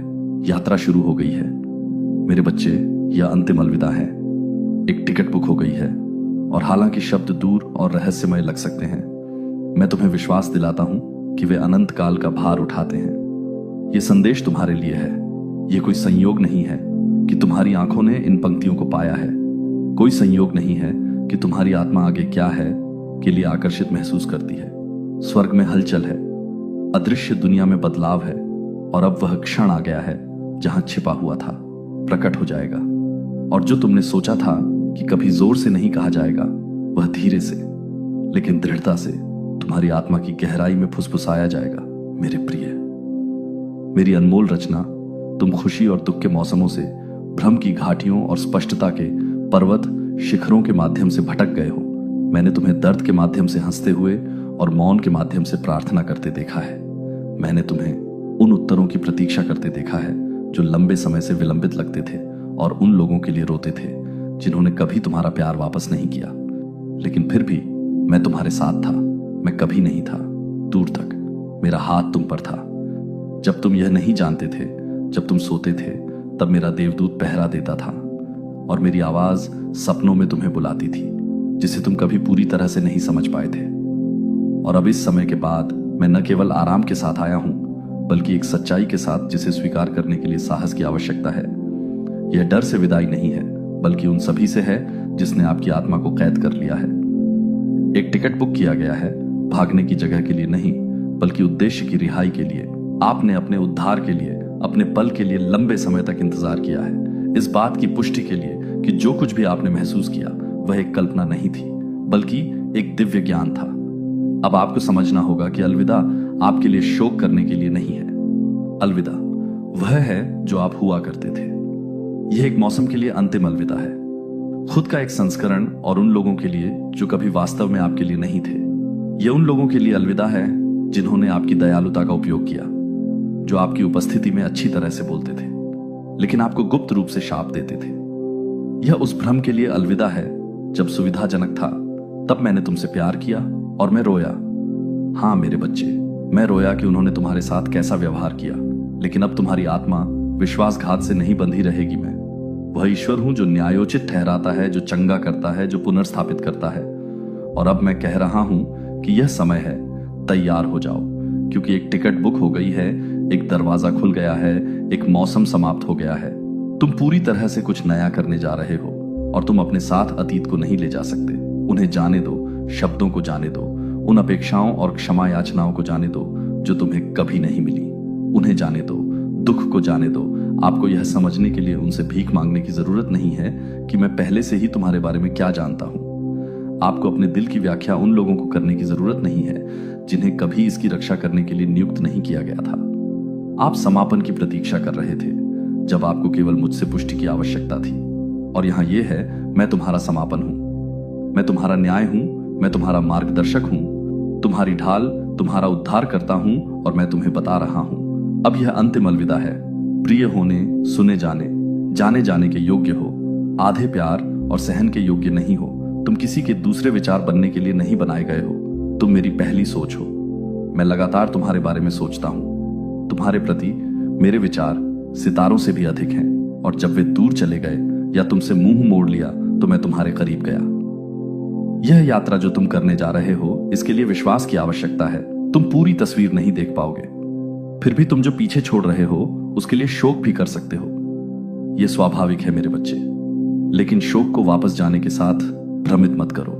यात्रा शुरू हो गई है। मेरे बच्चे, यह अंतिम अलविदा है। एक टिकट बुक हो गई है। और हालांकि शब्द दूर और रहस्यमय लग सकते हैं, मैं तुम्हें विश्वास दिलाता हूं कि वे अनंत काल का भार उठाते हैं। यह संदेश तुम्हारे लिए है। यह कोई संयोग नहीं है कि तुम्हारी आंखों ने इन पंक्तियों को पाया है। कोई संयोग नहीं है कि तुम्हारी आत्मा आगे क्या है के लिए आकर्षित महसूस करती है। स्वर्ग में हलचल है, अदृश्य दुनिया में बदलाव है। और अब वह क्षण आ गया है जहां छिपा हुआ था प्रकट हो जाएगा। और जो तुमने सोचा था कि कभी जोर से नहीं कहा जाएगा, वह धीरे से लेकिन दृढ़ता से तुम्हारी आत्मा की गहराई में फुसफुसाया जाएगा। मेरे प्रिय, मेरी अनमोल रचना, तुम खुशी और दुख के मौसमों से, भ्रम की घाटियों और स्पष्टता के पर्वत शिखरों के माध्यम से भटक गए हो। मैंने तुम्हें दर्द के माध्यम से हंसते हुए और मौन के माध्यम से प्रार्थना करते देखा है। मैंने तुम्हें उन उत्तरों की प्रतीक्षा करते देखा है जो लंबे समय से विलंबित लगते थे और उन लोगों के लिए रोते थे जिन्होंने कभी तुम्हारा प्यार वापस नहीं किया। लेकिन फिर भी मैं तुम्हारे साथ था। मैं कभी नहीं था, दूर तक मेरा हाथ तुम पर था। जब तुम यह नहीं जानते थे, जब तुम सोते थे, तब मेरा देवदूत पहरा देता था और मेरी आवाज सपनों में तुम्हें बुलाती थी, जिसे तुम कभी पूरी तरह से नहीं समझ पाए थे। और अब इस समय के बाद मैं न केवल आराम के साथ आया हूं, बल्कि एक सच्चाई के साथ जिसे स्वीकार करने के लिए साहस की आवश्यकता है। यह डर से विदाई नहीं है, बल्कि उन सभी से है जिसने आपकी आत्मा को कैद कर लिया है। एक टिकट बुक किया गया है, भागने की जगह के लिए नहीं, बल्कि उद्देश्य की रिहाई के लिए। आपने अपने उद्धार के लिए, अपने पल के लिए लंबे समय तक इंतजार किया है, इस बात की पुष्टि के लिए कि जो कुछ भी आपने महसूस किया वह एक कल्पना नहीं थी, बल्कि एक दिव्य ज्ञान था। अब आपको समझना होगा कि अलविदा आपके लिए शोक करने के लिए नहीं है। अलविदा वह है जो आप हुआ करते थे। यह एक मौसम के लिए अंतिम अलविदा है, खुद का एक संस्करण, और उन लोगों के लिए जो कभी वास्तव में आपके लिए नहीं थे। यह उन लोगों के लिए अलविदा है जिन्होंने आपकी दयालुता का उपयोग किया, जो आपकी उपस्थिति में अच्छी तरह से बोलते थे लेकिन आपको गुप्त रूप से शाप देते थे। यह उस भ्रम के लिए अलविदा है जब सुविधाजनक था तब मैंने तुमसे प्यार किया और मैं रोया। हाँ मेरे बच्चे, मैं रोया कि उन्होंने तुम्हारे साथ कैसा व्यवहार किया, लेकिन अब तुम्हारी आत्मा विश्वासघात से नहीं बंधी रहेगी। मैं वह ईश्वर हूं जो न्यायोचित ठहराता है, जो चंगा करता है, जो पुनर्स्थापित करता है। और अब मैं कह रहा हूं कि यह समय है, तैयार हो जाओ, क्योंकि एक टिकट बुक हो गई है, एक दरवाजा खुल गया है, एक मौसम समाप्त हो गया है। तुम पूरी तरह से कुछ नया करने जा रहे हो और तुम अपने साथ अतीत को नहीं ले जा सकते। उन्हें जाने दो, शब्दों को जाने दो, उन अपेक्षाओं और क्षमा याचनाओं को जाने दो जो तुम्हें कभी नहीं मिली। उन्हें जाने दो, दुख को जाने दो। आपको यह समझने के लिए उनसे भीख मांगने की जरूरत नहीं है कि मैं पहले से ही तुम्हारे बारे में क्या जानता हूं। आपको अपने दिल की व्याख्या उन लोगों को करने की जरूरत नहीं है जिन्हें कभी इसकी रक्षा करने के लिए नियुक्त नहीं किया गया था। आप समापन की प्रतीक्षा कर रहे थे जब आपको केवल मुझसे पुष्टि की आवश्यकता थी। और यहां यह है, मैं तुम्हारा समापन हूं, मैं तुम्हारा न्याय हूं, मैं तुम्हारा मार्गदर्शक हूं, तुम्हारी ढाल, तुम्हारा उद्धार करता हूं, और मैं तुम्हें बता रहा हूं अब यह अंतिम अलविदा है। प्रिय होने, सुने जाने, जाने जाने के योग्य हो, आधे प्यार और सहन के योग्य नहीं हो। तुम किसी के दूसरे विचार बनने के लिए नहीं बनाए गए हो, तुम मेरी पहली सोच हो। मैं लगातार तुम्हारे बारे में सोचता हूं। तुम्हारे प्रति मेरे विचार सितारों से भी अधिक हैं, और जब वे दूर चले गए या तुमसे मुंह मोड़ लिया तो मैं तुम्हारे करीब गया। यह यात्रा जो तुम करने जा रहे हो, इसके लिए विश्वास की आवश्यकता है। तुम पूरी तस्वीर नहीं देख पाओगे, फिर भी तुम जो पीछे छोड़ रहे हो उसके लिए शोक भी कर सकते हो। यह स्वाभाविक है मेरे बच्चे, लेकिन शोक को वापस जाने के साथ भ्रमित मत करो।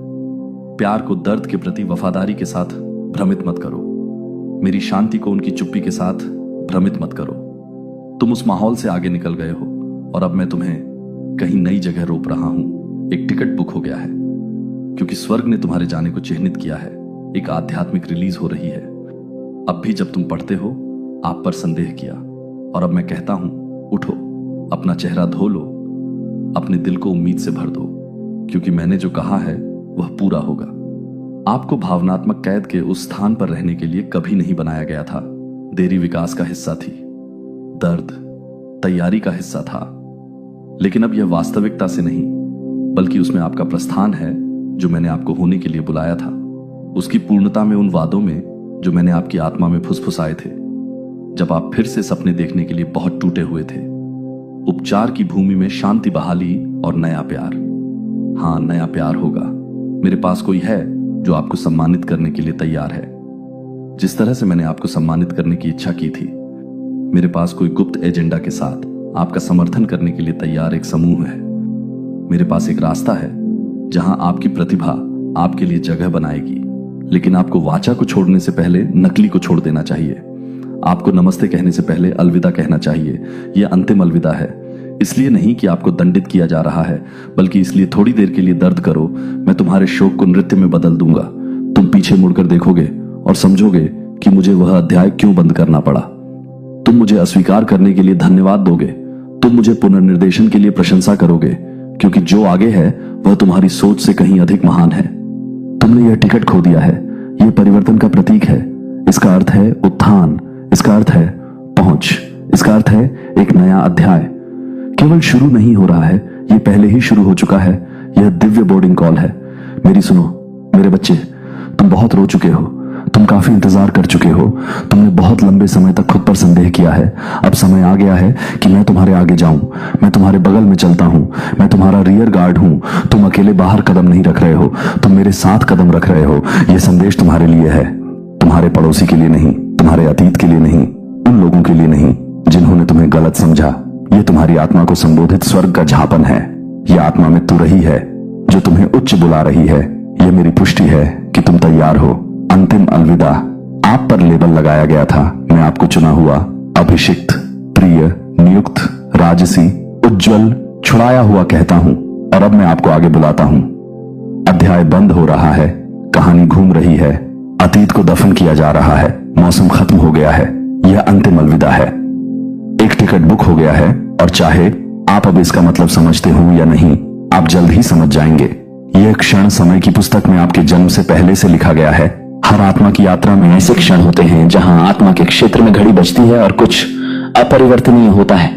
प्यार को दर्द के प्रति वफादारी के साथ भ्रमित मत करो। मेरी शांति को उनकी चुप्पी के साथ भ्रमित मत करो। तुम उस माहौल से आगे निकल गए हो और अब मैं तुम्हें कहीं नई जगह रोक रहा हूं। एक टिकट बुक हो गया है, क्योंकि स्वर्ग ने तुम्हारे जाने को चिन्हित किया है। एक आध्यात्मिक रिलीज हो रही है। अब भी जब तुम पढ़ते हो, आप पर संदेह किया, और अब मैं कहता हूं, उठो, अपना चेहरा धो लो, अपने दिल को उम्मीद से भर दो, क्योंकि मैंने जो कहा है वह पूरा होगा। आपको भावनात्मक कैद के उस स्थान पर रहने के लिए कभी नहीं बनाया गया था। देरी विकास का हिस्सा थी, दर्द तैयारी का हिस्सा था, लेकिन अब यह वास्तविकता से नहीं, बल्कि उसमें आपका प्रस्थान है जो मैंने आपको होने के लिए बुलाया था। उसकी पूर्णता में उन वादों में जो मैंने आपकी आत्मा में फुसफुसाए थे, जब आप फिर से सपने देखने के लिए बहुत टूटे हुए थे। उपचार की भूमि में शांति बहाली और नया प्यार। हाँ, नया प्यार होगा। मेरे पास कोई है जो आपको सम्मानित करने के लिए तैयार है, जिस तरह से मैंने आपको सम्मानित करने की इच्छा की थी। मेरे पास कोई गुप्त एजेंडा के साथ आपका समर्थन करने के लिए तैयार एक समूह है। मेरे पास एक रास्ता है जहां आपकी प्रतिभा आपके लिए जगह बनाएगी, लेकिन आपको वाचा को छोड़ने से पहले नकली को छोड़ देना चाहिए। आपको नमस्ते कहने से पहले अलविदा कहना चाहिए। यह अंतिम अलविदा है, इसलिए नहीं कि आपको दंडित किया जा रहा है, बल्कि इसलिए थोड़ी देर के लिए दर्द करो। मैं तुम्हारे शोक को नृत्य में बदल दूंगा। तुम पीछे मुड़कर देखोगे और समझोगे कि मुझे वह अध्याय क्यों बंद करना पड़ा। तुम मुझे अस्वीकार करने के लिए धन्यवाद दोगे। तुम मुझे पुनर्निर्देशन के लिए प्रशंसा करोगे, क्योंकि जो आगे है वह तुम्हारी सोच से कहीं अधिक महान है। तुमने यह टिकट खो दिया है। यह परिवर्तन का प्रतीक है। इसका अर्थ है उत्थान, इसका अर्थ है पहुंच, इसका अर्थ है एक नया अध्याय। केवल शुरू नहीं हो रहा है, ये पहले ही शुरू हो चुका है। यह दिव्य बोर्डिंग कॉल है। मेरी सुनो मेरे बच्चे, तुम बहुत रो चुके हो, तुम काफी इंतजार कर चुके हो, तुमने बहुत लंबे समय तक खुद पर संदेह किया है। अब समय आ गया है कि मैं तुम्हारे आगे जाऊं, मैं तुम्हारे बगल में चलता हूं, मैं तुम्हारा रियर गार्ड हूं। तुम अकेले बाहर कदम नहीं रख रहे हो, तुम मेरे साथ कदम रख रहे हो। यह संदेश तुम्हारे लिए है, तुम्हारे पड़ोसी के लिए नहीं, तुम्हारे अतीत के लिए नहीं, उन लोगों के लिए नहीं जिन्होंने तुम्हें गलत समझा। ये तुम्हारी आत्मा को संबोधित स्वर्ग का झापन है। यह आत्मा में तू रही है जो तुम्हें उच्च बुला रही है। यह मेरी पुष्टि है कि तुम तैयार हो। अंतिम अलविदा। आप पर लेबल लगाया गया था। मैं आपको चुना हुआ, अभिषिक्त, प्रिय, नियुक्त, राजसी, उज्जवल, छुड़ाया हुआ कहता हूं। और अब मैं आपको आगे बुलाता हूं। अध्याय बंद हो रहा है, कहानी घूम रही है, अतीत को दफन किया जा रहा है, मौसम खत्म हो गया है। यह अंतिम अलविदा है। एक टिकट बुक हो गया है और चाहे आप अब इसका मतलब समझते हो या नहीं, आप जल्द ही समझ जाएंगे। यह क्षण समय की पुस्तक में आपके जन्म से पहले से लिखा गया है। हर आत्मा की यात्रा में ऐसे क्षण होते हैं जहां आत्मा के क्षेत्र में घड़ी बजती है और कुछ अपरिवर्तनीय होता है।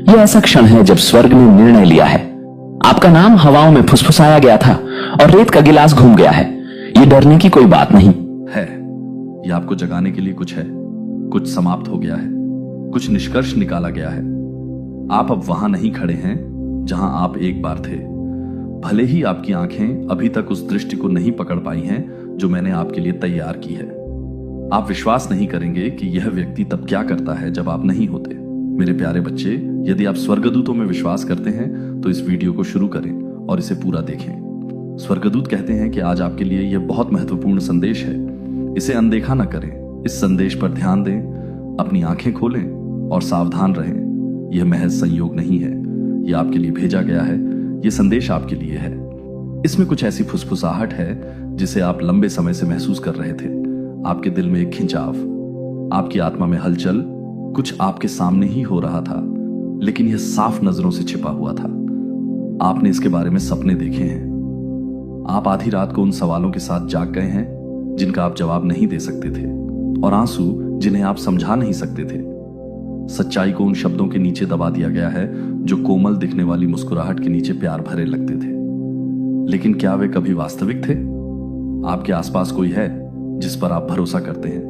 यह ऐसा क्षण है जब स्वर्ग ने निर्णय लिया है। आपका नाम हवाओं में फुसफुसाया गया था और रेत का गिलास घूम गया है। यह डरने की कोई बात नहीं है। यह आपको जगाने के लिए कुछ है। कुछ समाप्त हो गया है, कुछ निष्कर्ष निकाला गया है। आप अब वहां नहीं खड़े हैं जहां आप एक बार थे। भले ही आपकी आंखें अभी तक उस दृष्टि को नहीं पकड़ पाई हैं जो मैंने आपके लिए तैयार की है। आप विश्वास नहीं करेंगे कि यह व्यक्ति तब क्या करता है जब आप नहीं होते। मेरे प्यारे बच्चे, यदि आप स्वर्गदूतों में विश्वास करते हैं तो इस वीडियो को शुरू करें और इसे पूरा देखें। स्वर्गदूत कहते हैं कि आज आपके लिए यह बहुत महत्वपूर्ण संदेश है। इसे अनदेखा न करें। इस संदेश पर ध्यान दें, अपनी आंखें खोलें और सावधान रहें। यह महज संयोग नहीं है, यह आपके लिए भेजा गया है। यह संदेश आपके लिए है। इसमें कुछ ऐसी फुसफुसाहट है जिसे आप लंबे समय से महसूस कर रहे थे। आपके दिल में एक खिंचाव, आपकी आत्मा में हलचल। कुछ आपके सामने ही हो रहा था, लेकिन यह साफ नजरों से छिपा हुआ था। आपने इसके बारे में सपने देखे हैं। आप आधी रात को उन सवालों के साथ जाग गए हैं जिनका आप जवाब नहीं दे सकते थे, और आंसू जिन्हें आप समझा नहीं सकते थे। सच्चाई को उन शब्दों के नीचे दबा दिया गया है जो कोमल दिखने वाली मुस्कुराहट के नीचे प्यार भरे लगते थे। लेकिन क्या वे कभी वास्तविक थे? आपके आसपास कोई है जिस पर आप भरोसा करते हैं?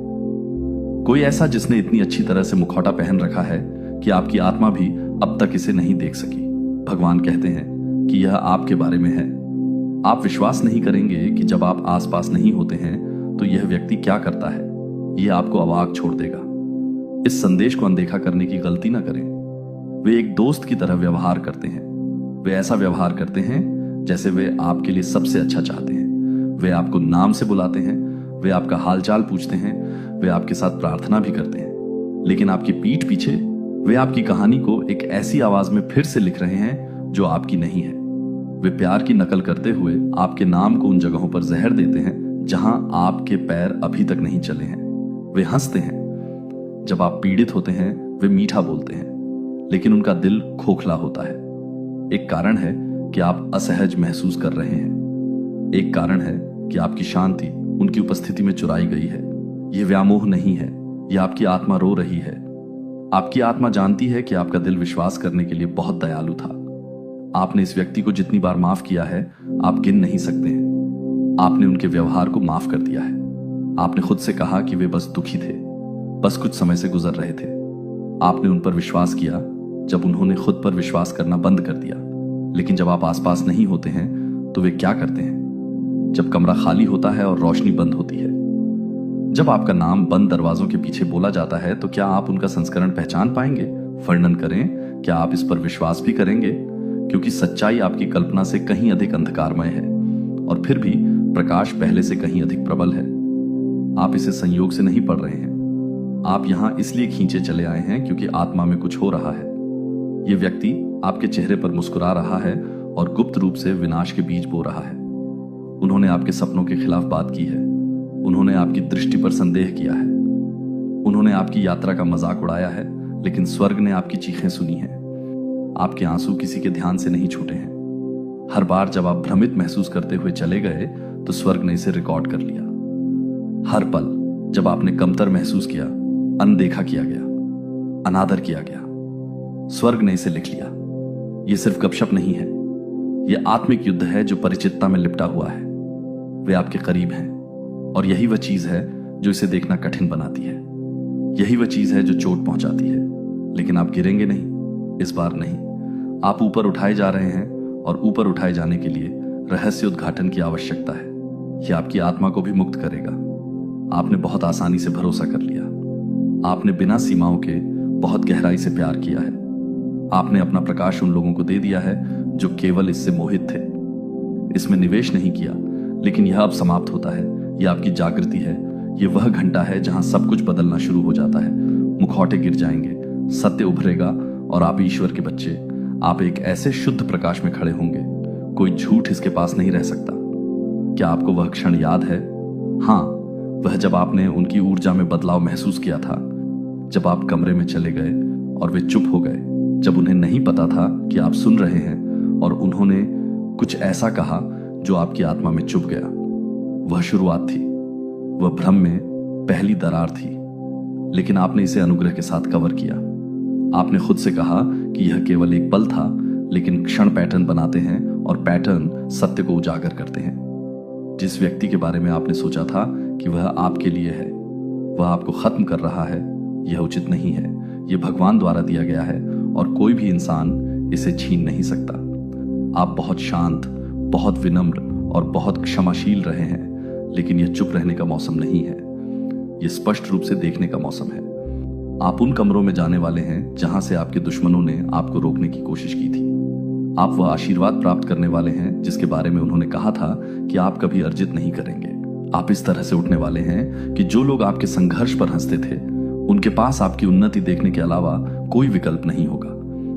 कोई ऐसा जिसने इतनी अच्छी तरह से मुखौटा पहन रखा है कि आपकी आत्मा भी अब तक इसे नहीं देख सकी। भगवान कहते हैं कि यह आपके बारे में है। आप विश्वास नहीं करेंगे कि जब आप आसपास नहीं होते हैं तो यह व्यक्ति क्या करता है। यह आपको अवाक छोड़ देगा। इस संदेश को अनदेखा करने की गलती ना करें। वे एक दोस्त की तरह व्यवहार करते हैं। वे ऐसा व्यवहार करते हैं जैसे वे आपके लिए सबसे अच्छा चाहते हैं। वे आपको नाम से बुलाते हैं, वे आपका हालचाल पूछते हैं, वे आपके साथ प्रार्थना भी करते हैं। लेकिन आपकी पीठ पीछे वे आपकी कहानी को एक ऐसी आवाज में फिर से लिख रहे हैं जो आपकी नहीं है। वे प्यार की नकल करते हुए आपके नाम को उन जगहों पर जहर देते हैं जहां आपके पैर अभी तक नहीं चले हैं। वे हंसते हैं जब आप पीड़ित होते हैं। वे मीठा बोलते हैं, लेकिन उनका दिल खोखला होता है। एक कारण है कि आप असहज महसूस कर रहे हैं। एक कारण है कि आपकी शांति उनकी उपस्थिति में चुराई गई है। यह व्यामोह नहीं है, यह आपकी आत्मा रो रही है। आपकी आत्मा जानती है कि आपका दिल विश्वास करने के लिए बहुत दयालु था। आपने इस व्यक्ति को जितनी बार माफ किया है आप गिन नहीं सकते हैं। आपने उनके व्यवहार को माफ कर दिया है। आपने खुद से कहा कि वे बस दुखी थे, बस कुछ समय से गुजर रहे थे। आपने उन पर विश्वास किया जब उन्होंने खुद पर विश्वास करना बंद कर दिया। लेकिन जब आप आसपास नहीं होते हैं तो वे क्या करते हैं? जब कमरा खाली होता है और रोशनी बंद होती है, जब आपका नाम बंद दरवाजों के पीछे बोला जाता है, तो क्या आप उनका संस्करण पहचान पाएंगे? वर्णन करें, क्या आप इस पर विश्वास भी करेंगे? क्योंकि सच्चाई आपकी कल्पना से कहीं अधिक अंधकारमय है, और फिर भी प्रकाश पहले से कहीं अधिक प्रबल है। आप इसे संयोग से नहीं पढ़ रहे हैं। आप यहां इसलिए खींचे चले आए हैं क्योंकि आत्मा में कुछ हो रहा है। यह व्यक्ति आपके चेहरे पर मुस्कुरा रहा है और गुप्त रूप से विनाश के बीज बो रहा है। उन्होंने आपके सपनों के खिलाफ बात की है। उन्होंने आपकी दृष्टि पर संदेह किया है। उन्होंने आपकी यात्रा का मजाक उड़ाया है, लेकिन स्वर्ग ने आपकी चीखें सुनी हैं। आपके आंसू किसी के ध्यान से नहीं छूटे हैं। हर बार जब आप भ्रमित महसूस करते हुए चले गए तो स्वर्ग ने इसे रिकॉर्ड कर लिया। हर पल जब आपने कमतर महसूस किया, अनदेखा किया गया, अनादर किया गया, स्वर्ग ने इसे लिख लिया। ये सिर्फ गपशप नहीं है, ये आत्मिक युद्ध है जो परिचितता में लिपटा हुआ है। वे आपके करीब हैं और यही वह चीज है जो इसे देखना कठिन बनाती है। यही वह चीज है जो चोट पहुंचाती है। लेकिन आप गिरेंगे नहीं, इस बार नहीं। आप ऊपर उठाए जा रहे हैं और ऊपर उठाए जाने के लिए रहस्य उद्घाटन की आवश्यकता है। यह आपकी आत्मा को भी मुक्त करेगा। आपने बहुत आसानी से भरोसा कर लिया। आपने बिना सीमाओं के बहुत गहराई से प्यार किया है। आपने अपना प्रकाश उन लोगों को दे दिया है जो केवल इससे मोहित थे। इसमें निवेश नहीं किया, लेकिन यह अब समाप्त होता है। यह आपकी जागृति है। यह वह घंटा है जहां सब कुछ बदलना शुरू हो जाता है। मुखौटे गिर जाएंगे, सत्य उभरेगा और आप ईश्वर के बच्चे, आप एक ऐसे शुद्ध प्रकाश में खड़े होंगे, कोई झूठ इसके पास नहीं रह सकता। क्या आपको वह क्षण याद है? हाँ, वह जब आपने उनकी ऊर्जा में बदलाव महसूस किया था, जब आप कमरे में चले गए और वे चुप हो गए, जब उन्हें नहीं पता था कि आप सुन रहे हैं और उन्होंने कुछ ऐसा कहा जो आपकी आत्मा में चुभ गया। वह शुरुआत थी, वह भ्रम में पहली दरार थी, लेकिन आपने इसे अनुग्रह के साथ कवर किया। आपने खुद से कहा कि यह केवल एक पल था, लेकिन क्षण पैटर्न बनाते हैं और पैटर्न सत्य को उजागर करते हैं। जिस व्यक्ति के बारे में आपने सोचा था कि वह आपके लिए है, वह आपको खत्म कर रहा है। यह उचित नहीं है। यह भगवान द्वारा दिया गया है और कोई भी इंसान इसे छीन नहीं सकता। आप बहुत शांत, बहुत विनम्र और बहुत क्षमाशील रहे हैं, लेकिन यह चुप रहने का मौसम नहीं है। यह स्पष्ट रूप से देखने का मौसम है। आप उन कमरों में जाने वाले हैं जहां से आपके दुश्मनों ने आपको रोकने की कोशिश की थी। आप वह आशीर्वाद प्राप्त करने वाले हैं जिसके बारे में उन्होंने कहा था कि आप कभी अर्जित नहीं करेंगे। आप इस तरह से उठने वाले हैं कि जो लोग आपके संघर्ष पर हंसते थे, उनके पास आपकी उन्नति देखने के अलावा कोई विकल्प नहीं होगा।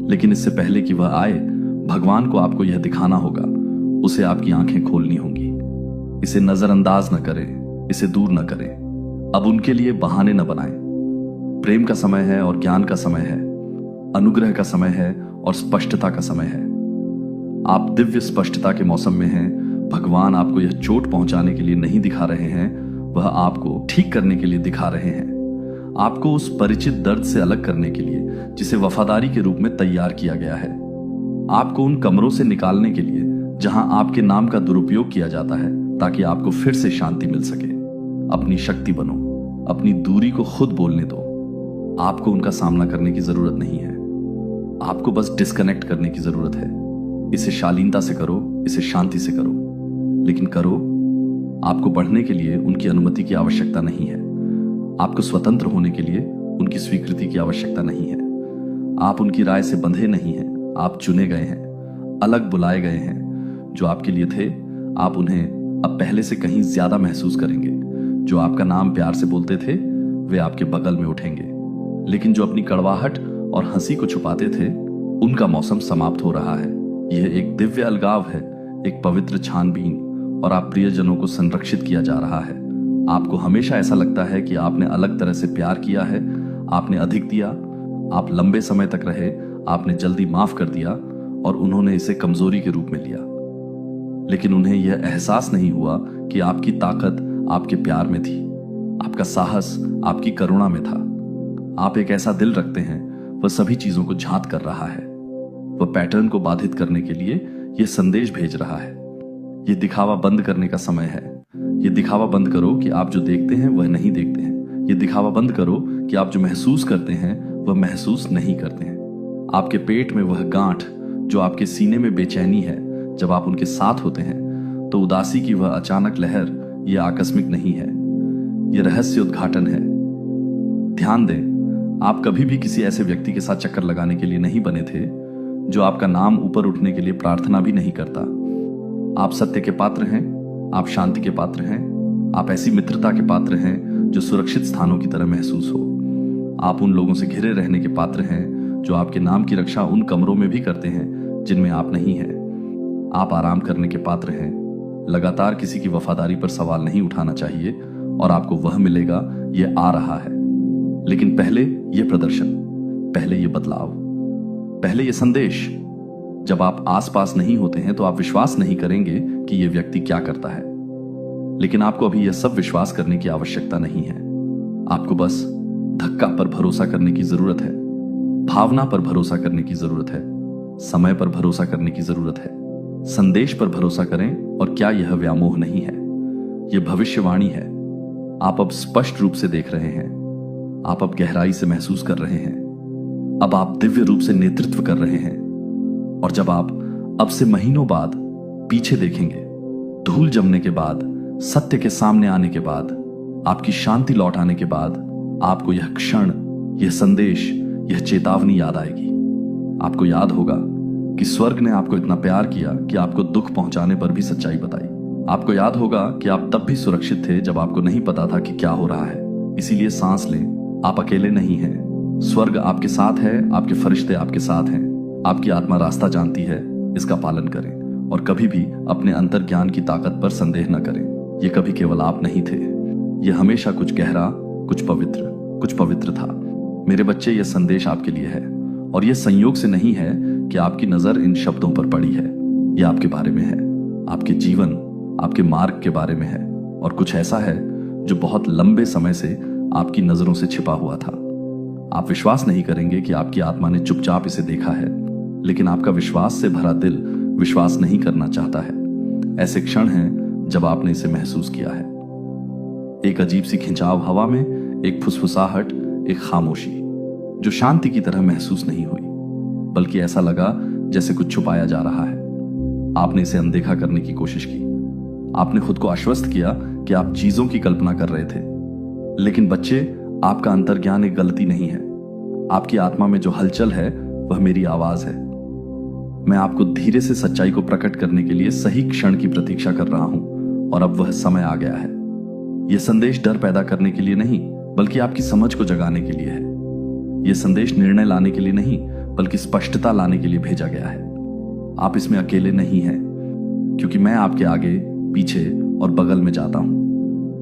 लेकिन इससे पहले कि वह आए, भगवान को आपको यह दिखाना होगा। उसे आपकी आंखें खोलनी होंगी। इसे नजरअंदाज न करें, इसे दूर न करें। अब उनके लिए बहाने न बनाएं। प्रेम का समय है और ज्ञान का समय है, अनुग्रह का समय है और स्पष्टता का समय है। आप दिव्य स्पष्टता के मौसम में हैं। भगवान आपको यह चोट पहुंचाने के लिए नहीं दिखा रहे हैं, वह आपको ठीक करने के लिए दिखा रहे हैं। आपको उस परिचित दर्द से अलग करने के लिए जिसे वफादारी के रूप में तैयार किया गया है। आपको उन कमरों से निकालने के लिए जहां आपके नाम का दुरुपयोग किया जाता है, ताकि आपको फिर से शांति मिल सके। अपनी शक्ति बनो, अपनी दूरी को खुद बोलने दो। आपको उनका सामना करने की जरूरत नहीं है। आपको बस डिस्कनेक्ट करने की जरूरत है। इसे शालीनता से करो, इसे शांति से करो, लेकिन करो। आपको बढ़ने के लिए उनकी अनुमति की आवश्यकता नहीं है। आपको स्वतंत्र होने के लिए उनकी स्वीकृति की आवश्यकता नहीं है। आप उनकी राय से बंधे नहीं हैं। आप चुने गए हैं, अलग बुलाए गए हैं। जो आपके लिए थे, आप उन्हें अब पहले से कहीं ज्यादा महसूस करेंगे। जो आपका नाम प्यार से बोलते थे, वे आपके बगल में उठेंगे। लेकिन जो अपनी कड़वाहट और हंसी को छुपाते थे, उनका मौसम समाप्त हो रहा है। यह एक दिव्य अलगाव है, एक पवित्र छानबीन, और आप प्रियजनों को संरक्षित किया जा रहा है। आपको हमेशा ऐसा लगता है कि आपने अलग तरह से प्यार किया है, आपने अधिक दिया, आप लंबे समय तक रहे, आपने जल्दी माफ कर दिया, और उन्होंने इसे कमजोरी के रूप में लिया। लेकिन उन्हें यह एहसास नहीं हुआ कि आपकी ताकत आपके प्यार में थी, आपका साहस आपकी करुणा में था। आप एक ऐसा दिल रखते हैं, वह सभी चीजों को झांत कर रहा है। वह पैटर्न को बाधित करने के लिए यह संदेश भेज रहा है। यह दिखावा बंद करने का समय है। यह दिखावा बंद करो कि आप जो देखते हैं वह नहीं देखते हैं। यह दिखावा बंद करो कि आप जो महसूस करते हैं वह महसूस नहीं करते हैं। आपके पेट में वह गांठ जो आपके सीने में बेचैनी है, जब आप उनके साथ होते हैं, तो उदासी की वह अचानक लहर, यह आकस्मिक नहीं है, यह रहस्य उद्घाटन है। ध्यान दें, आप कभी भी किसी ऐसे व्यक्ति के साथ चक्कर लगाने के लिए नहीं बने थे जो आपका नाम ऊपर उठने के लिए प्रार्थना भी नहीं करता। आप सत्य के पात्र हैं, आप शांति के पात्र हैं, आप ऐसी मित्रता के पात्र हैं जो सुरक्षित स्थानों की तरह महसूस हो। आप उन लोगों से घिरे रहने के पात्र हैं जो आपके नाम की रक्षा उन कमरों में भी करते हैं जिनमें आप नहीं हैं। आप आराम करने के पात्र हैं। लगातार किसी की वफादारी पर सवाल नहीं उठाना चाहिए, और आपको वह मिलेगा, यह आ रहा है। लेकिन पहले यह प्रदर्शन, पहले यह बदलाव, पहले यह संदेश। जब आप आसपास नहीं होते हैं तो आप विश्वास नहीं करेंगे कि यह व्यक्ति क्या करता है। लेकिन आपको अभी यह सब विश्वास करने की आवश्यकता नहीं है। आपको बस धक्का पर भरोसा करने की जरूरत है, भावना पर भरोसा करने की जरूरत है, समय पर भरोसा करने की जरूरत है। संदेश पर भरोसा करें। और क्या यह व्यामोह नहीं है? यह भविष्यवाणी है। आप अब स्पष्ट रूप से देख रहे हैं। आप अब गहराई से महसूस कर रहे हैं। अब आप दिव्य रूप से नेतृत्व कर रहे हैं। और जब आप अब से महीनों बाद पीछे देखेंगे, धूल जमने के बाद, सत्य के सामने आने के बाद, आपकी शांति लौट आने के बाद, आपको यह क्षण, यह संदेश, यह चेतावनी याद आएगी। आपको याद होगा कि स्वर्ग ने आपको इतना प्यार किया कि आपको दुख पहुंचाने पर भी सच्चाई बताई। आपको याद होगा कि आप तब भी सुरक्षित थे जब आपको नहीं पता था कि क्या हो रहा है। इसीलिए सांस लें, आप अकेले नहीं हैं। स्वर्ग आपके साथ है, आपके फरिश्ते आपके साथ हैं। आपकी आत्मा रास्ता जानती है, इसका पालन करें। और कभी भी अपने अंतर्ज्ञान की ताकत पर संदेह न करें। ये कभी केवल आप नहीं थे, ये हमेशा कुछ गहरा, कुछ पवित्र था। मेरे बच्चे, यह संदेश आपके लिए है। और यह संयोग से नहीं है कि आपकी नजर इन शब्दों पर पड़ी है। यह आपके बारे में है, आपके जीवन, आपके मार्ग के बारे में है। और कुछ ऐसा है जो बहुत लंबे समय से आपकी नजरों से छिपा हुआ था। आप विश्वास नहीं करेंगे कि आपकी आत्मा ने चुपचाप इसे देखा है, लेकिन आपका विश्वास से भरा दिल विश्वास नहीं करना चाहता है। ऐसे क्षण हैं जब आपने इसे महसूस किया है। एक अजीब सी खिंचाव हवा में, एक फुसफुसाहट, एक खामोशी जो शांति की तरह महसूस नहीं हुई, बल्कि ऐसा लगा जैसे कुछ छुपाया जा रहा है। आपने इसे अनदेखा करने की कोशिश की। आपने खुद को आश्वस्त किया कि आप चीजों की कल्पना कर रहे थे। लेकिन बच्चे, आपका अंतर्ज्ञान एक गलती नहीं है। आपकी आत्मा में जो हलचल है वह मेरी आवाज है। मैं आपको धीरे से सच्चाई को प्रकट करने के लिए सही क्षण की प्रतीक्षा कर रहा हूं, और अब वह समय आ गया है। यह संदेश डर पैदा करने के लिए नहीं, बल्कि आपकी समझ को जगाने के लिए है। यह संदेश निर्णय लाने के लिए नहीं, बल्कि स्पष्टता लाने के लिए भेजा गया है। आप इसमें अकेले नहीं हैं, क्योंकि मैं आपके आगे, पीछे और बगल में जाता हूं।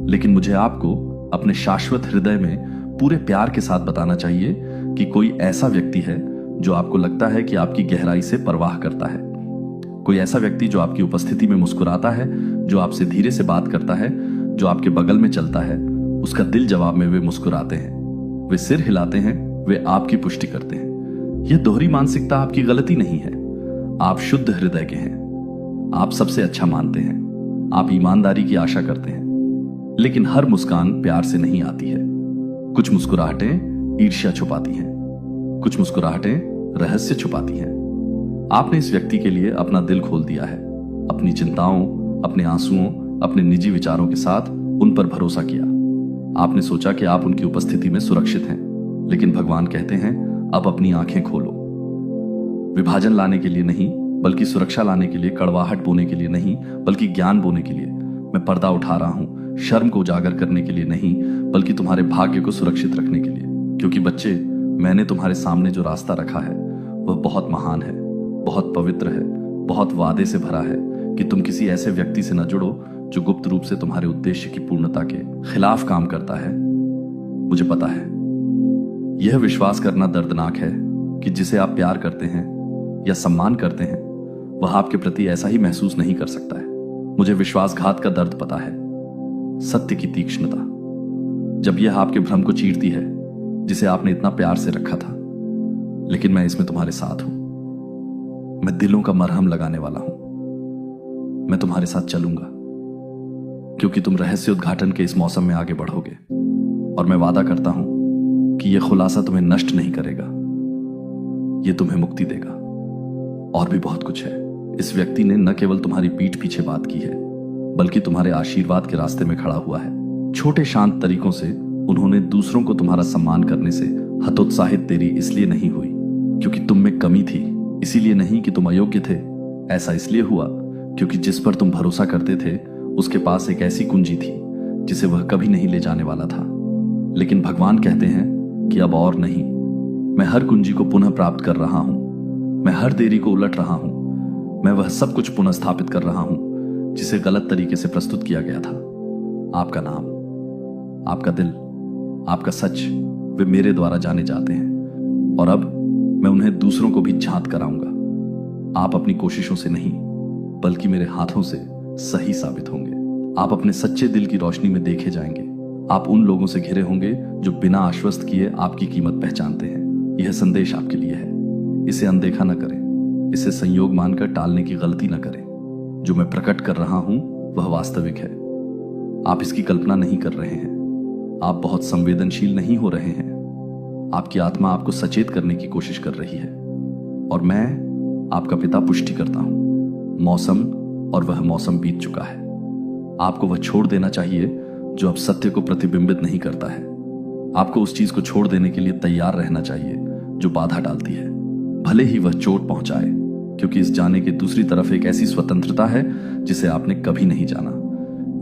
लेकिन मुझे आपको अपने शाश्वत हृदय में पूरे प्यार के साथ बताना चाहिए कि कोई ऐसा व्यक्ति है जो आपको लगता है कि आपकी गहराई से परवाह करता है। कोई ऐसा व्यक्ति जो आपकी उपस्थिति में मुस्कुराता है, जो आपसे धीरे से बात करता है, जो आपके बगल में चलता है। उसका दिल जवाब में वे मुस्कुराते हैं, वे सिर हिलाते हैं, वे आपकी पुष्टि करते हैं। यह दोहरी मानसिकता आपकी गलती नहीं है। आप शुद्ध हृदय के हैं। आप सबसे अच्छा मानते हैं। आप ईमानदारी की आशा करते हैं। लेकिन हर मुस्कान प्यार से नहीं आती है। कुछ मुस्कुराहटें ईर्ष्या छुपाती हैं, कुछ मुस्कुराहटें रहस्य छुपाती हैं। आपने इस व्यक्ति के लिए अपना दिल खोल दिया है, अपनी चिंताओं, अपने आंसुओं, अपने निजी विचारों के साथ उन पर भरोसा किया। आपने सोचा कि आप उनकी उपस्थिति में सुरक्षित हैं, लेकिन भगवान कहते हैं, अब अपनी आंखें खोलो। विभाजन लाने के लिए नहीं, बल्कि सुरक्षा लाने के लिए, कड़वाहट बोने के लिए नहीं, बल्कि ज्ञान बोने के लिए मैं पर्दा उठा रहा हूं। शर्म को उजागर करने के लिए नहीं, बल्कि तुम्हारे भाग्य को सुरक्षित रखने के लिए। क्योंकि बच्चे, मैंने तुम्हारे सामने जो रास्ता रखा है वह बहुत महान है, बहुत पवित्र है, बहुत वादे से भरा है कि तुम किसी ऐसे व्यक्ति से न जुड़ो जो गुप्त रूप से तुम्हारे उद्देश्य की पूर्णता के खिलाफ काम करता है। मुझे पता है, यह विश्वास करना दर्दनाक है कि जिसे आप प्यार करते हैं या सम्मान करते हैं, वह आपके प्रति ऐसा ही महसूस नहीं कर सकता है। मुझे विश्वासघात का दर्द पता है, सत्य की तीक्ष्णता, जब यह आपके भ्रम को चीरती है जिसे आपने इतना प्यार से रखा था। लेकिन मैं इसमें तुम्हारे साथ हूं। मैं दिलों का मरहम लगाने वाला हूं। मैं तुम्हारे साथ चलूंगा, क्योंकि तुम रहस्य उद्घाटन के इस मौसम में आगे बढ़ोगे। और मैं वादा करता हूं कि यह खुलासा तुम्हें नष्ट नहीं करेगा, यह तुम्हें मुक्ति देगा। और भी बहुत कुछ है। इस व्यक्ति ने न केवल तुम्हारी पीठ पीछे बात की है, बल्कि तुम्हारे आशीर्वाद के रास्ते में खड़ा हुआ है। छोटे शांत तरीकों से उन्होंने दूसरों को तुम्हारा सम्मान करने से हतोत्साहित तेरी इसलिए नहीं हुई क्योंकि तुम में कमी थी, इसीलिए नहीं कि तुम अयोग्य थे। ऐसा इसलिए हुआ क्योंकि जिस पर तुम भरोसा करते थे उसके पास एक ऐसी कुंजी थी जिसे वह कभी नहीं ले जाने वाला था। लेकिन भगवान कहते हैं कि अब और नहीं, मैं हर कुंजी को पुनः प्राप्त कर रहा हूं। मैं हर देरी को उलट रहा हूं। मैं वह सब कुछ पुनः स्थापित कर रहा हूं जिसे गलत तरीके से प्रस्तुत किया गया था। आपका नाम, आपका दिल, आपका सच, वे मेरे द्वारा जाने जाते हैं, और अब मैं उन्हें दूसरों को भी झांत कराऊंगा। आप अपनी कोशिशों से नहीं, बल्कि मेरे हाथों से सही साबित होंगे। आप अपने सच्चे दिल की रोशनी में देखे जाएंगे। आप उन लोगों से घिरे होंगे जो बिना आश्वस्त किए आपकी कीमत पहचानते हैं। यह संदेश आपके लिए है, इसे अनदेखा न करें। इसे संयोग मानकर टालने की गलती न करें। जो मैं प्रकट कर रहा हूं वह वास्तविक है। आप इसकी कल्पना नहीं कर रहे हैं। आप बहुत संवेदनशील नहीं हो रहे हैं। आपकी आत्मा आपको सचेत करने की कोशिश कर रही है और मैं आपका पिता पुष्टि करता हूं। मौसम और वह मौसम बीत चुका है। आपको वह छोड़ देना चाहिए जो अब सत्य को प्रतिबिंबित नहीं करता है। आपको उस चीज को छोड़ देने के लिए तैयार रहना चाहिए जो बाधा डालती है, भले ही वह चोट पहुंचाए, क्योंकि इस जाने के दूसरी तरफ एक ऐसी स्वतंत्रता है जिसे आपने कभी नहीं जाना।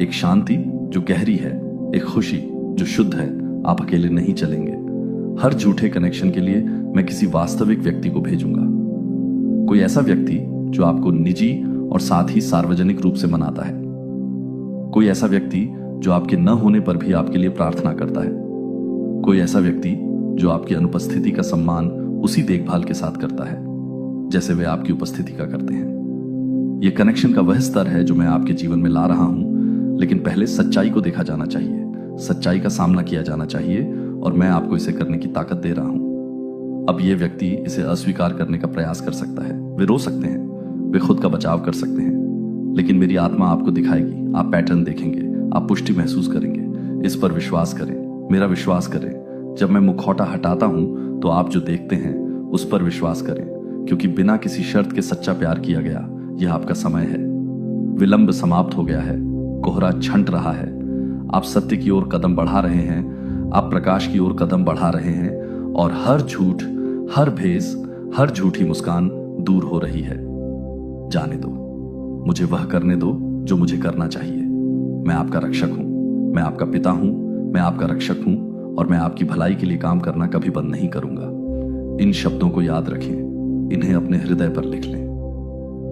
एक शांति जो गहरी है, एक खुशी जो शुद्ध है। आप अकेले नहीं चलेंगे। हर झूठे कनेक्शन के लिए मैं किसी वास्तविक व्यक्ति को भेजूंगा। कोई ऐसा व्यक्ति जो आपको निजी और साथ ही सार्वजनिक रूप से मनाता है। कोई ऐसा व्यक्ति जो आपके न होने पर भी आपके लिए प्रार्थना करता है। कोई ऐसा व्यक्ति जो आपकी अनुपस्थिति का सम्मान उसी देखभाल के साथ करता है जैसे वे आपकी उपस्थिति का करते हैं। यह कनेक्शन का वह स्तर है जो मैं आपके जीवन में ला रहा हूं, लेकिन पहले सच्चाई को देखा जाना चाहिए, सच्चाई का सामना किया जाना चाहिए और मैं आपको इसे करने की ताकत दे रहा हूं। अब यह व्यक्ति इसे अस्वीकार करने का प्रयास कर सकता है। वे रो सकते हैं, वे खुद का बचाव कर सकते हैं, लेकिन मेरी आत्मा आपको दिखाएगी। आप पैटर्न देखेंगे, आप पुष्टि महसूस करेंगे। इस पर विश्वास करें, मेरा विश्वास करें। जब मैं मुखौटा हटाता हूं तो आप जो देखते हैं उस पर विश्वास करें, क्योंकि बिना किसी शर्त के सच्चा प्यार किया गया यह आपका समय है। विलंब समाप्त हो गया है, कोहरा छंट रहा है। आप सत्य की ओर कदम बढ़ा रहे हैं, आप प्रकाश की ओर कदम बढ़ा रहे हैं और हर झूठ, हर भेस, हर झूठी मुस्कान दूर हो रही है। जाने दो, मुझे वह करने दो जो मुझे करना चाहिए। मैं आपका रक्षक हूं, मैं आपका पिता हूं, मैं आपका रक्षक हूं और मैं आपकी भलाई के लिए काम करना कभी बंद नहीं करूंगा। इन शब्दों को याद रखें, इन्हें अपने हृदय पर लिख लें,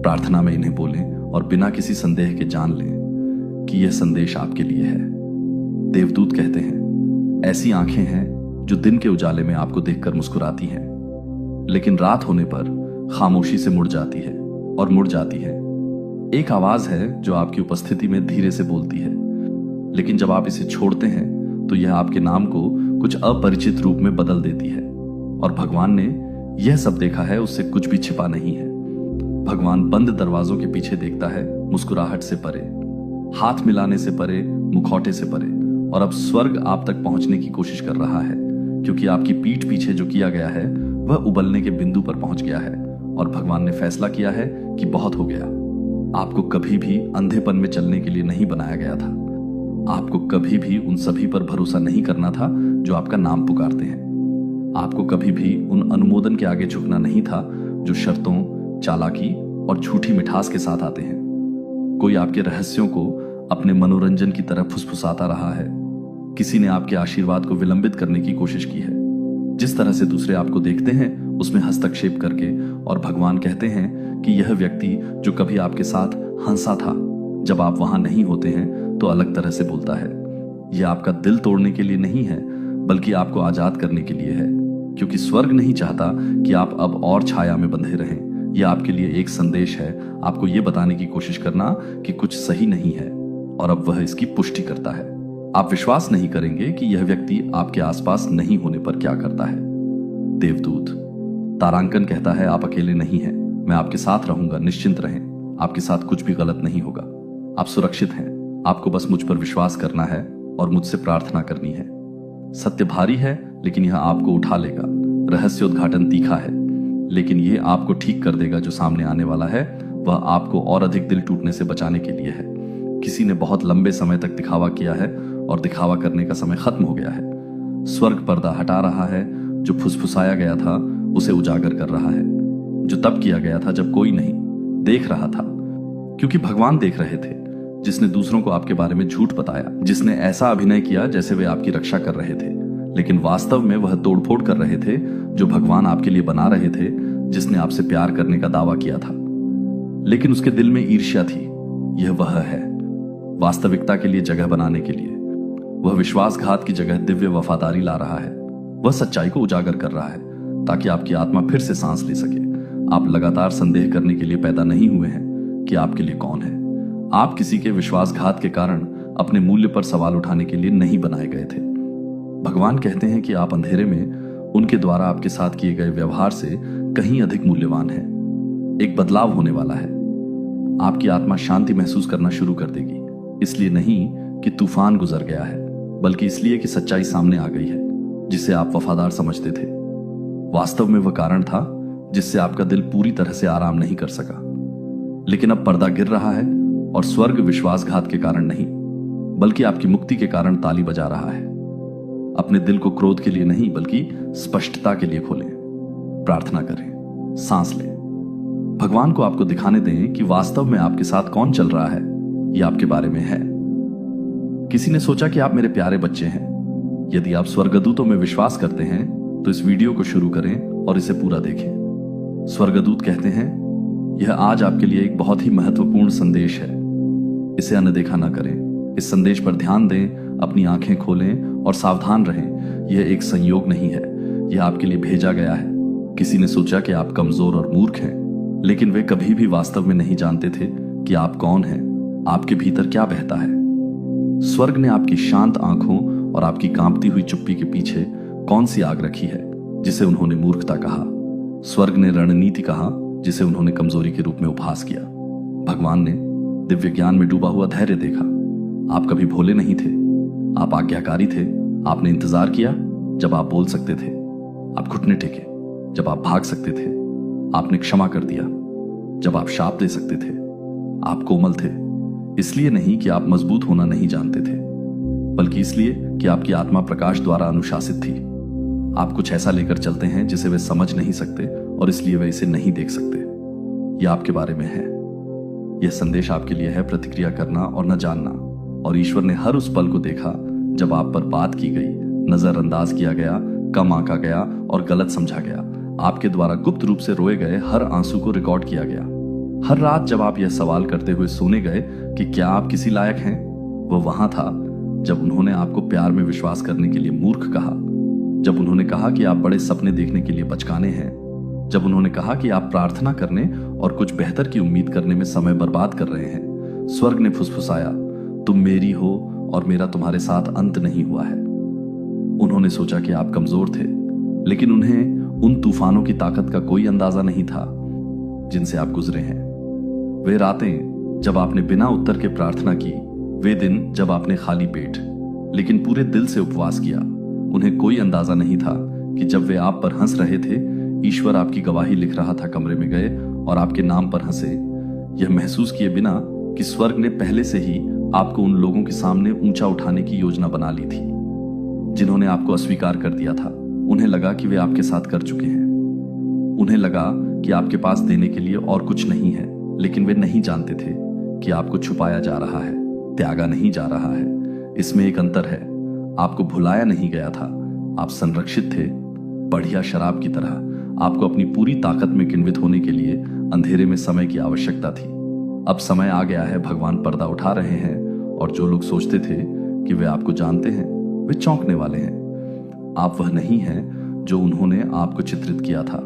प्रार्थना में इन्हें बोलें और बिना किसी संदेह के जान लें कि यह संदेश आपके लिए है। देवदूत कहते हैं, ऐसी आंखें हैं जो दिन के उजाले में आपको देखकर मुस्कुराती हैं, लेकिन रात होने पर खामोशी से मुड़ जाती है और मुड़ जाती है। एक आवाज है जो आपकी उपस्थिति में धीरे से बोलती है, लेकिन जब आप इसे छोड़ते हैं तो यह आपके नाम को कुछ अपरिचित रूप में बदल देती है। और भगवान ने यह सब देखा है, उससे कुछ भी छिपा नहीं है। भगवान बंद दरवाजों के पीछे देखता है, मुस्कुराहट से परे, हाथ मिलाने से परे, मुखौटे से परे। और अब स्वर्ग आप तक पहुंचने की कोशिश कर रहा है, क्योंकि आपकी पीठ पीछे जो किया गया है वह उबलने के बिंदु पर पहुंच गया है और भगवान ने फैसला किया है कि बहुत हो गया। आपको कभी भी अंधेपन में चलने के लिए नहीं बनाया गया था। आपको कभी भी उन सभी पर भरोसा नहीं करना था जो आपका नाम पुकारते हैं। आपको कभी भी उन अनुमोदन के आगे झुकना नहीं था जो शर्तों, चालाकी और झूठी मिठास के साथ आते हैं। कोई आपके रहस्यों को अपने मनोरंजन की तरह फुसफुसाता रहा है। किसी ने आपके आशीर्वाद को विलंबित करने की कोशिश की है। जिस तरह से दूसरे आपको देखते हैं उसमें हस्तक्षेप करके। और भगवान कहते हैं कि यह व्यक्ति जो कभी आपके साथ हंसा था, जब आप वहां नहीं होते हैं तो अलग तरह से बोलता है। यह आपका दिल तोड़ने के लिए नहीं है, बल्कि आपको आजाद करने के लिए है, क्योंकि स्वर्ग नहीं चाहता कि आप अब और छाया में बंधे रहें। यह आपके लिए एक संदेश है, आपको यह बताने की कोशिश करना कि कुछ सही नहीं है, और अब वह इसकी पुष्टि करता है। आप विश्वास नहीं करेंगे कि यह व्यक्ति आपके आसपास नहीं होने पर क्या करता है। देवदूत तारांकन कहता है, आप अकेले नहीं हैं, मैं आपके साथ रहूंगा, निश्चिंत रहें, आपके साथ कुछ भी गलत नहीं होगा, आप सुरक्षित हैं। आपको बस मुझ पर विश्वास करना है और मुझसे प्रार्थना करनी है। सत्य भारी है, लेकिन यह आपको उठा लेगा। रहस्योद्घाटन तीखा है, लेकिन यह आपको ठीक कर देगा। जो सामने आने वाला है वह आपको और अधिक दिल टूटने से बचाने के लिए है। किसी ने बहुत लंबे समय तक दिखावा किया है और दिखावा करने का समय खत्म हो गया है। स्वर्ग पर्दा हटा रहा है, जो फुसफुसाया गया था उसे उजागर कर रहा है, जो तब किया गया था जब कोई नहीं देख रहा था, क्योंकि भगवान देख रहे थे। जिसने दूसरों को आपके बारे में झूठ बताया, जिसने ऐसा अभिनय किया जैसे वे आपकी रक्षा कर रहे थे, लेकिन वास्तव में वह तोड़फोड़ कर रहे थे जो भगवान आपके लिए बना रहे थे। जिसने आपसे प्यार करने का दावा किया था, लेकिन उसके दिल में ईर्ष्या थी। यह वह है, वास्तविकता के लिए जगह बनाने के लिए। वह विश्वासघात की जगह दिव्य वफादारी ला रहा है। वह सच्चाई को उजागर कर रहा है ताकि आपकी आत्मा फिर से सांस ले सके। आप लगातार संदेह करने के लिए पैदा नहीं हुए हैं कि आपके लिए कौन है। आप किसी के विश्वासघात के कारण अपने मूल्य पर सवाल उठाने के लिए नहीं बनाए गए थे। भगवान कहते हैं कि आप अंधेरे में उनके द्वारा आपके साथ किए गए व्यवहार से कहीं अधिक मूल्यवान हैं। एक बदलाव होने वाला है। आपकी आत्मा शांति महसूस करना शुरू कर देगी, इसलिए नहीं कि तूफान गुजर गया है, बल्कि इसलिए कि सच्चाई सामने आ गई है जिसे आप वफादार समझते थे। वास्तव में वह कारण था जिससे आपका दिल पूरी तरह से आराम नहीं कर सका। लेकिन अब पर्दा गिर रहा है और स्वर्ग विश्वासघात के कारण नहीं, बल्कि आपकी मुक्ति के कारण ताली बजा रहा है। अपने दिल को क्रोध के लिए नहीं, बल्कि स्पष्टता के लिए खोलें। प्रार्थना करें, सांस लें, भगवान को आपको दिखाने दें कि वास्तव में आपके साथ कौन चल रहा है। यह आपके बारे में है। किसी ने सोचा कि आप मेरे प्यारे बच्चे हैं। यदि आप स्वर्गदूतों में विश्वास करते हैं तो इस वीडियो को शुरू करें और इसे पूरा देखें। स्वर्गदूत कहते हैं, यह आज आपके लिए एक बहुत ही महत्वपूर्ण संदेश है। इसे अनदेखा ना करें। इस संदेश पर ध्यान दें, अपनी आंखें खोलें और सावधान रहें। यह एक संयोग नहीं है, यह आपके लिए भेजा गया है। किसी ने सोचा कि आप कमजोर और मूर्ख हैं, लेकिन वे कभी भी वास्तव में नहीं जानते थे कि आप कौन हैं, आपके भीतर क्या बहता है। स्वर्ग ने आपकी शांत आंखों और आपकी कांपती हुई चुप्पी के पीछे कौन सी आग रखी है जिसे उन्होंने मूर्खता कहा। स्वर्ग ने रणनीति कहा जिसे उन्होंने कमजोरी के रूप में उपहास किया। भगवान ने दिव्य ज्ञान में डूबा हुआ धैर्य देखा। आप कभी भोले नहीं थे, आप आज्ञाकारी थे। आपने इंतजार किया जब आप बोल सकते थे, आप घुटने टेके जब आप भाग सकते थे, आपने क्षमा कर दिया जब आप शाप दे सकते थे। आप कोमल थे, इसलिए नहीं कि आप मजबूत होना नहीं जानते थे, बल्कि इसलिए कि आपकी आत्मा प्रकाश द्वारा अनुशासित थी। आप कुछ ऐसा लेकर चलते हैं जिसे वे समझ नहीं सकते और इसलिए वे इसे नहीं देख सकते। यह आपके बारे में है। यह संदेश आपके लिए है प्रतिक्रिया करना और न जानना। और ईश्वर ने हर उस पल को देखा जब आप पर बात की गई, नजरअंदाज किया गया, कम आंका गया और गलत समझा गया। आपके द्वारा गुप्त रूप से रोए गए हर आंसू को रिकॉर्ड किया गया। हर रात जब आप यह सवाल करते हुए सोने गए कि क्या आप किसी लायक हैं, वह वहां था जब उन्होंने आपको प्यार में विश्वास करने के लिए मूर्ख कहा, जब उन्होंने कहा कि आप बड़े सपने देखने के लिए बचकाने हैं, जब उन्होंने कहा कि आप प्रार्थना करने और कुछ बेहतर की उम्मीद करने में समय बर्बाद कर रहे हैं। स्वर्ग ने फुसफुसाया, तुम मेरी हो और मेरा तुम्हारे साथ अंत नहीं हुआ है। उन्होंने सोचा कि आप कमजोर थे, लेकिन उन्हें उन तूफानों की ताकत का कोई अंदाजा नहीं था जिनसे आप गुजरे हैं। वे रातें जब आपने बिना उत्तर के प्रार्थना की, वे दिन जब आपने खाली पेट लेकिन पूरे दिल से उपवास किया। उन्हें कोई अंदाजा नहीं था कि जब वे आप पर हंस रहे थे, ईश्वर आपकी गवाही लिख रहा था। कमरे में गए और आपके नाम पर हंसे, यह महसूस किए बिना कि स्वर्ग ने पहले से ही आपको उन लोगों के सामने ऊंचा उठाने की योजना बना ली थी जिन्होंने आपको अस्वीकार कर दिया था। उन्हें लगा कि वे आपके साथ कर चुके हैं। उन्हें लगा कि आपके पास देने के लिए और कुछ नहीं है, लेकिन वे नहीं जानते थे कि आपको छुपाया जा रहा है, त्यागा नहीं जा रहा है। इसमें एक अंतर है। आपको भुलाया नहीं गया था, आप संरक्षित थे। बढ़िया शराब की तरह आपको अपनी पूरी ताकत में किण्वित होने के लिए अंधेरे में समय की आवश्यकता थी। अब समय आ गया है, भगवान पर्दा उठा रहे हैं और जो लोग सोचते थे कि वे आपको जानते हैं, वे चौंकने वाले हैं। आप वह नहीं हैं जो उन्होंने आपको चित्रित किया था।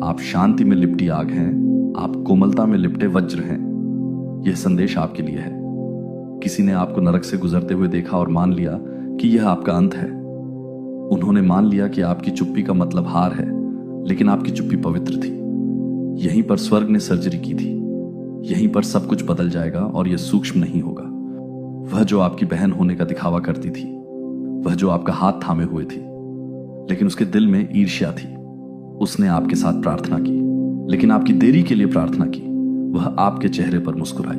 आप शांति में लिपटी आग हैं, आप कोमलता में लिपटे वज्र हैं। यह संदेश आपके लिए है। किसी ने आपको नरक से गुजरते हुए देखा और मान लिया कि यह आपका अंत है। उन्होंने मान लिया कि आपकी चुप्पी का मतलब हार है, लेकिन आपकी चुप्पी पवित्र थी। यहीं पर स्वर्ग ने सर्जरी की थी। यहीं पर सब कुछ बदल जाएगा और यह सूक्ष्म नहीं होगा। वह जो आपकी बहन होने का दिखावा करती थी, वह जो आपका हाथ थामे हुए थी, लेकिन उसके दिल में ईर्ष्या थी। उसने आपके साथ प्रार्थना की, लेकिन आपकी देरी के लिए प्रार्थना की। वह आपके चेहरे पर मुस्कुराई,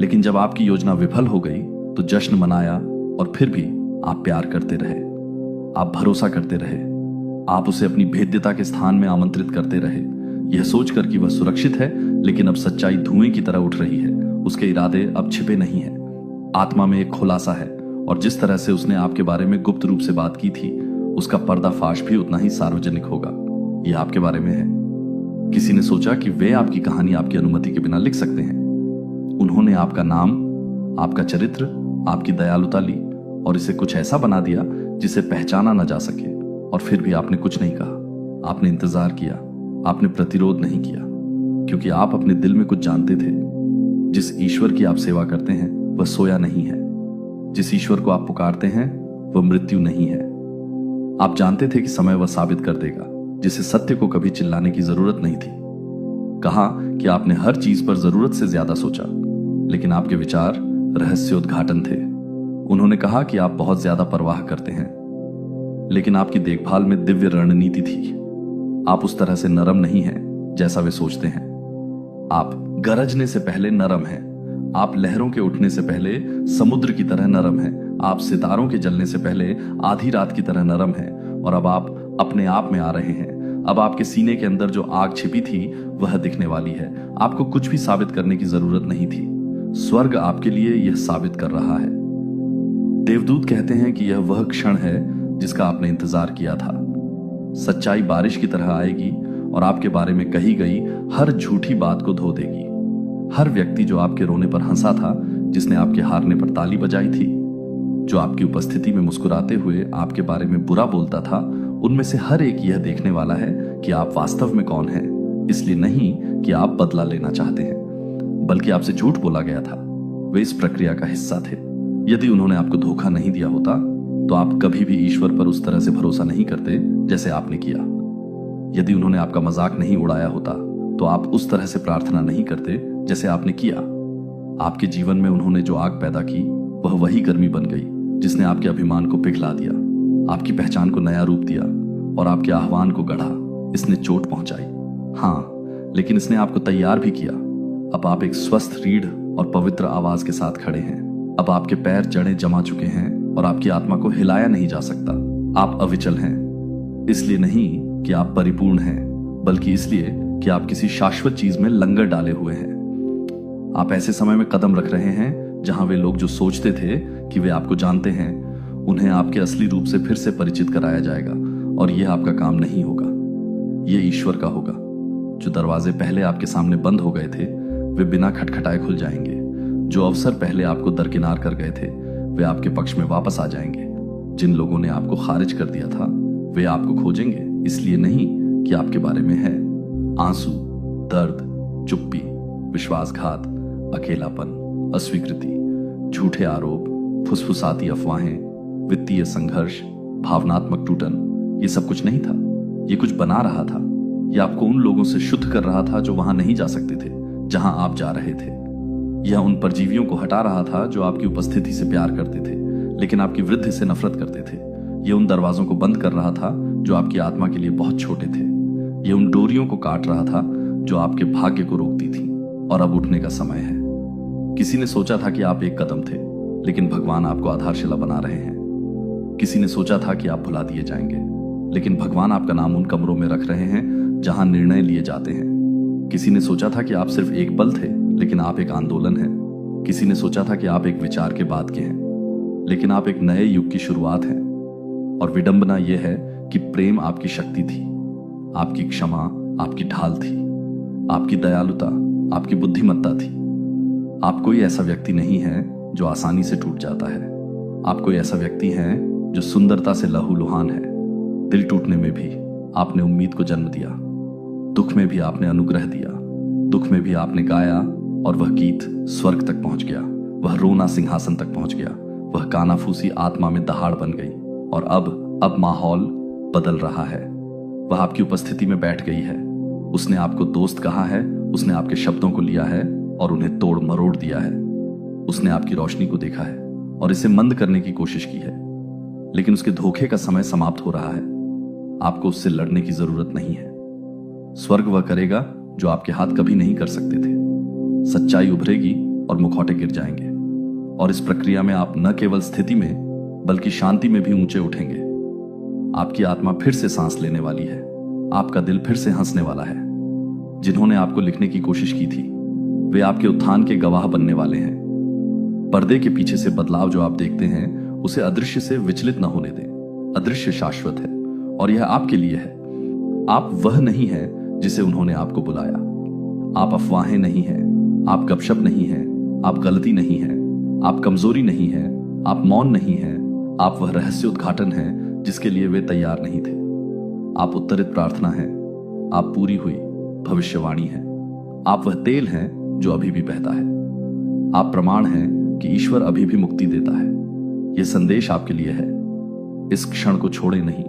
लेकिन जब आपकी योजना विफल हो गई तो जश्न मनाया। और फिर भी आप प्यार करते रहे, आप भरोसा करते रहे, आप उसे अपनी भेद्यता के स्थान में आमंत्रित करते रहे, यह सोचकर कि वह सुरक्षित है। लेकिन अब सच्चाई धुएं की तरह उठ रही है। उसके इरादे अब छिपे नहीं हैं। आत्मा में एक खुलासा है, और जिस तरह से उसने आपके बारे में गुप्त रूप से बात की थी, उसका पर्दाफाश भी उतना ही सार्वजनिक होगा। यह आपके बारे में है। किसी ने सोचा कि वे आपकी कहानी आपकी अनुमति के बिना लिख सकते हैं। उन्होंने आपका नाम, आपका चरित्र, आपकी दयालुता ली और इसे कुछ ऐसा बना दिया जिसे पहचाना न जा सके। और फिर भी आपने कुछ नहीं कहा। आपने इंतजार किया, आपने प्रतिरोध नहीं किया, क्योंकि आप अपने दिल में कुछ जानते थे। जिस ईश्वर की आप सेवा करते हैं वह सोया नहीं है। जिस ईश्वर को आप पुकारते हैं वह मृत्यु नहीं है। आप जानते थे कि समय वह साबित कर देगा जिसे सत्य को कभी चिल्लाने की जरूरत नहीं थी। कहा कि आपने हर चीज पर जरूरत से ज्यादा सोचा, लेकिन आपके विचार रहस्योद्घाटन थे। उन्होंने कहा कि आप बहुत ज्यादा परवाह करते हैं, लेकिन आपकी देखभाल में दिव्य रणनीति थी। आप उस तरह से नरम नहीं हैं जैसा वे सोचते हैं। आप गरजने से पहले नरम हैं। आप लहरों के उठने से पहले समुद्र की तरह नरम हैं। आप सितारों के जलने से पहले आधी रात की तरह नरम हैं। और अब आप अपने आप में आ रहे हैं। अब आपके सीने के अंदर जो आग छिपी थी वह दिखने वाली है। आपको कुछ भी साबित करने की जरूरत नहीं थी। स्वर्ग आपके लिए यह साबित कर रहा है। देवदूत कहते हैं कि यह वह क्षण है जिसका आपने इंतजार किया था। सच्चाई बारिश की तरह आएगी और आपके बारे में कही गई हर झूठी बात को धो देगी। हर व्यक्ति जो आपके रोने पर हंसा था, जिसने आपके हारने पर ताली बजाई थी, जो आपकी उपस्थिति में मुस्कुराते हुए आपके बारे में बुरा बोलता था, उनमें से हर एक यह देखने वाला है कि आप वास्तव में कौन हैं। इसलिए नहीं कि आप बदला लेना चाहते हैं, बल्कि आपसे झूठ बोला गया था। वे इस प्रक्रिया का हिस्सा थे। यदि उन्होंने आपको धोखा नहीं दिया होता तो आप कभी भी ईश्वर पर उस तरह से भरोसा नहीं करते जैसे आपने किया। यदि उन्होंने आपका मजाक नहीं उड़ाया होता तो आप उस तरह से प्रार्थना नहीं करते जैसे आपने किया। आपके जीवन में उन्होंने जो आग पैदा की वह वही गर्मी बन गई जिसने आपके अभिमान को पिघला दिया, आपकी पहचान को नया रूप दिया और आपके आह्वान को गढ़ा। इसने चोट पहुंचाई, हाँ, लेकिन इसने आपको तैयार भी किया। अब आप एक स्वस्थ रीढ़ और पवित्र आवाज के साथ खड़े हैं। अब आपके पैर जड़ें जमा चुके हैं और आपकी आत्मा को हिलाया नहीं जा सकता। आप अविचल हैं, इसलिए नहीं कि आप परिपूर्ण हैं, बल्कि इसलिए कि आप किसी शाश्वत चीज में लंगर डाले हुए हैं। आप ऐसे समय में कदम रख रहे हैं जहां वे लोग जो सोचते थे कि वे आपको जानते हैं, उन्हें आपके असली रूप से फिर से परिचित कराया जाएगा। और यह आपका काम नहीं होगा, यह ईश्वर का होगा। जो दरवाजे पहले आपके सामने बंद हो गए थे वे बिना खटखटाए खुल जाएंगे। जो अवसर पहले आपको दरकिनार कर गए थे वे आपके पक्ष में वापस आ जाएंगे। जिन लोगों ने आपको खारिज कर दिया था वे आपको खोजेंगे, इसलिए नहीं कि आपके बारे में है। आंसू, दर्द, चुप्पी, विश्वासघात, अकेलापन, अस्वीकृति, झूठे आरोप, फुसफुसाती अफवाहें, वित्तीय संघर्ष, भावनात्मक टूटन, ये सब कुछ नहीं था। ये कुछ बना रहा था। यह आपको उन लोगों से शुद्ध कर रहा था जो वहां नहीं जा सकते थे जहां आप जा रहे थे। यह उन परजीवियों को हटा रहा था जो आपकी उपस्थिति से प्यार करते थे लेकिन आपकी वृद्धि से नफरत करते थे। यह उन दरवाजों को बंद कर रहा था जो आपकी आत्मा के लिए बहुत छोटे थे। यह उन डोरियों को काट रहा था जो आपके भाग्य को रोकती थी। और अब उठने का समय है। किसी ने सोचा था कि आप एक कदम थे, लेकिन भगवान आपको आधारशिला बना रहे हैं। किसी ने सोचा था कि आप भुला दिए जाएंगे, लेकिन भगवान आपका नाम उन कमरों में रख रहे हैं जहां निर्णय लिए जाते हैं। किसी ने सोचा था कि आप सिर्फ एक बल थे, लेकिन आप एक आंदोलन हैं। किसी ने सोचा था कि आप एक विचार के बाद के हैं, लेकिन आप एक नए युग की शुरुआत हैं। और विडंबना यह है कि प्रेम आपकी शक्ति थी, आपकी क्षमा आपकी ढाल थी, आपकी दयालुता आपकी बुद्धिमत्ता थी। आप कोई ऐसा व्यक्ति नहीं है जो आसानी से टूट जाता है। आप कोई ऐसा व्यक्ति है जो सुंदरता से लहूलुहान है। दिल टूटने में भी आपने उम्मीद को जन्म दिया, दुख में भी आपने अनुग्रह दिया। दुख में भी आपने गाया और वह गीत स्वर्ग तक पहुंच गया। वह रोना सिंहासन तक पहुंच गया। वह कानाफूसी आत्मा में दहाड़ बन गई। और अब माहौल बदल रहा है। वह आपकी उपस्थिति में बैठ गई है। उसने आपको दोस्त कहा है। उसने आपके शब्दों को लिया है और उन्हें तोड़ मरोड़ दिया है। उसने आपकी रोशनी को देखा है और इसे मंद करने की कोशिश की है, लेकिन उसके धोखे का समय समाप्त हो रहा है। आपको उससे लड़ने की जरूरत नहीं है। स्वर्ग वह करेगा जो आपके हाथ कभी नहीं कर सकते थे। सच्चाई उभरेगी और मुखौटे गिर जाएंगे। और इस प्रक्रिया में आप न केवल स्थिति में बल्कि शांति में भी ऊंचे उठेंगे। आपकी आत्मा फिर से सांस लेने वाली है। आपका दिल फिर से हंसने वाला है। जिन्होंने आपको लिखने की कोशिश की थी वे आपके उत्थान के गवाह बनने वाले हैं। पर्दे के पीछे से बदलाव जो आप देखते हैं उसे अदृश्य से विचलित न होने दें। अदृश्य शाश्वत है और यह आपके लिए है। आप वह नहीं है जिसे उन्होंने आपको बुलाया। आप अफवाहें नहीं हैं, आप गपशप नहीं हैं, आप गलती नहीं हैं, आप कमजोरी नहीं हैं, आप मौन नहीं हैं, आप वह रहस्योद्घाटन हैं जिसके लिए वे तैयार नहीं थे। आप उत्तरित प्रार्थना हैं, आप पूरी हुई भविष्यवाणी हैं, आप वह तेल हैं जो अभी भी बहता है। आप प्रमाण हैं कि ईश्वर अभी भी मुक्ति देता है। यह संदेश आपके लिए है। इस क्षण को छोड़े नहीं।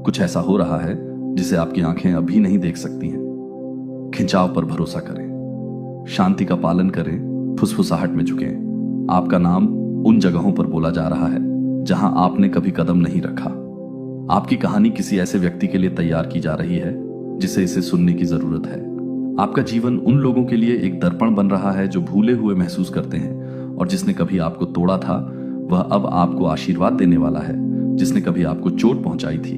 कुछ ऐसा हो रहा है जिसे आपकी आंखें अभी नहीं देख सकती हैं। खिंचाव पर भरोसा करें, शांति का पालन करें, फुसफुसाहट में झुकें। आपका नाम उन जगहों पर बोला जा रहा है जहां आपने कभी कदम नहीं रखा। आपकी कहानी किसी ऐसे व्यक्ति के लिए तैयार की जा रही है जिसे इसे सुनने की जरूरत है। आपका जीवन उन लोगों के लिए एक दर्पण बन रहा है जो भूले हुए महसूस करते हैं, और जिसने कभी आपको तोड़ा था वह अब आपको आशीर्वाद देने वाला है। जिसने कभी आपको चोट पहुंचाई थी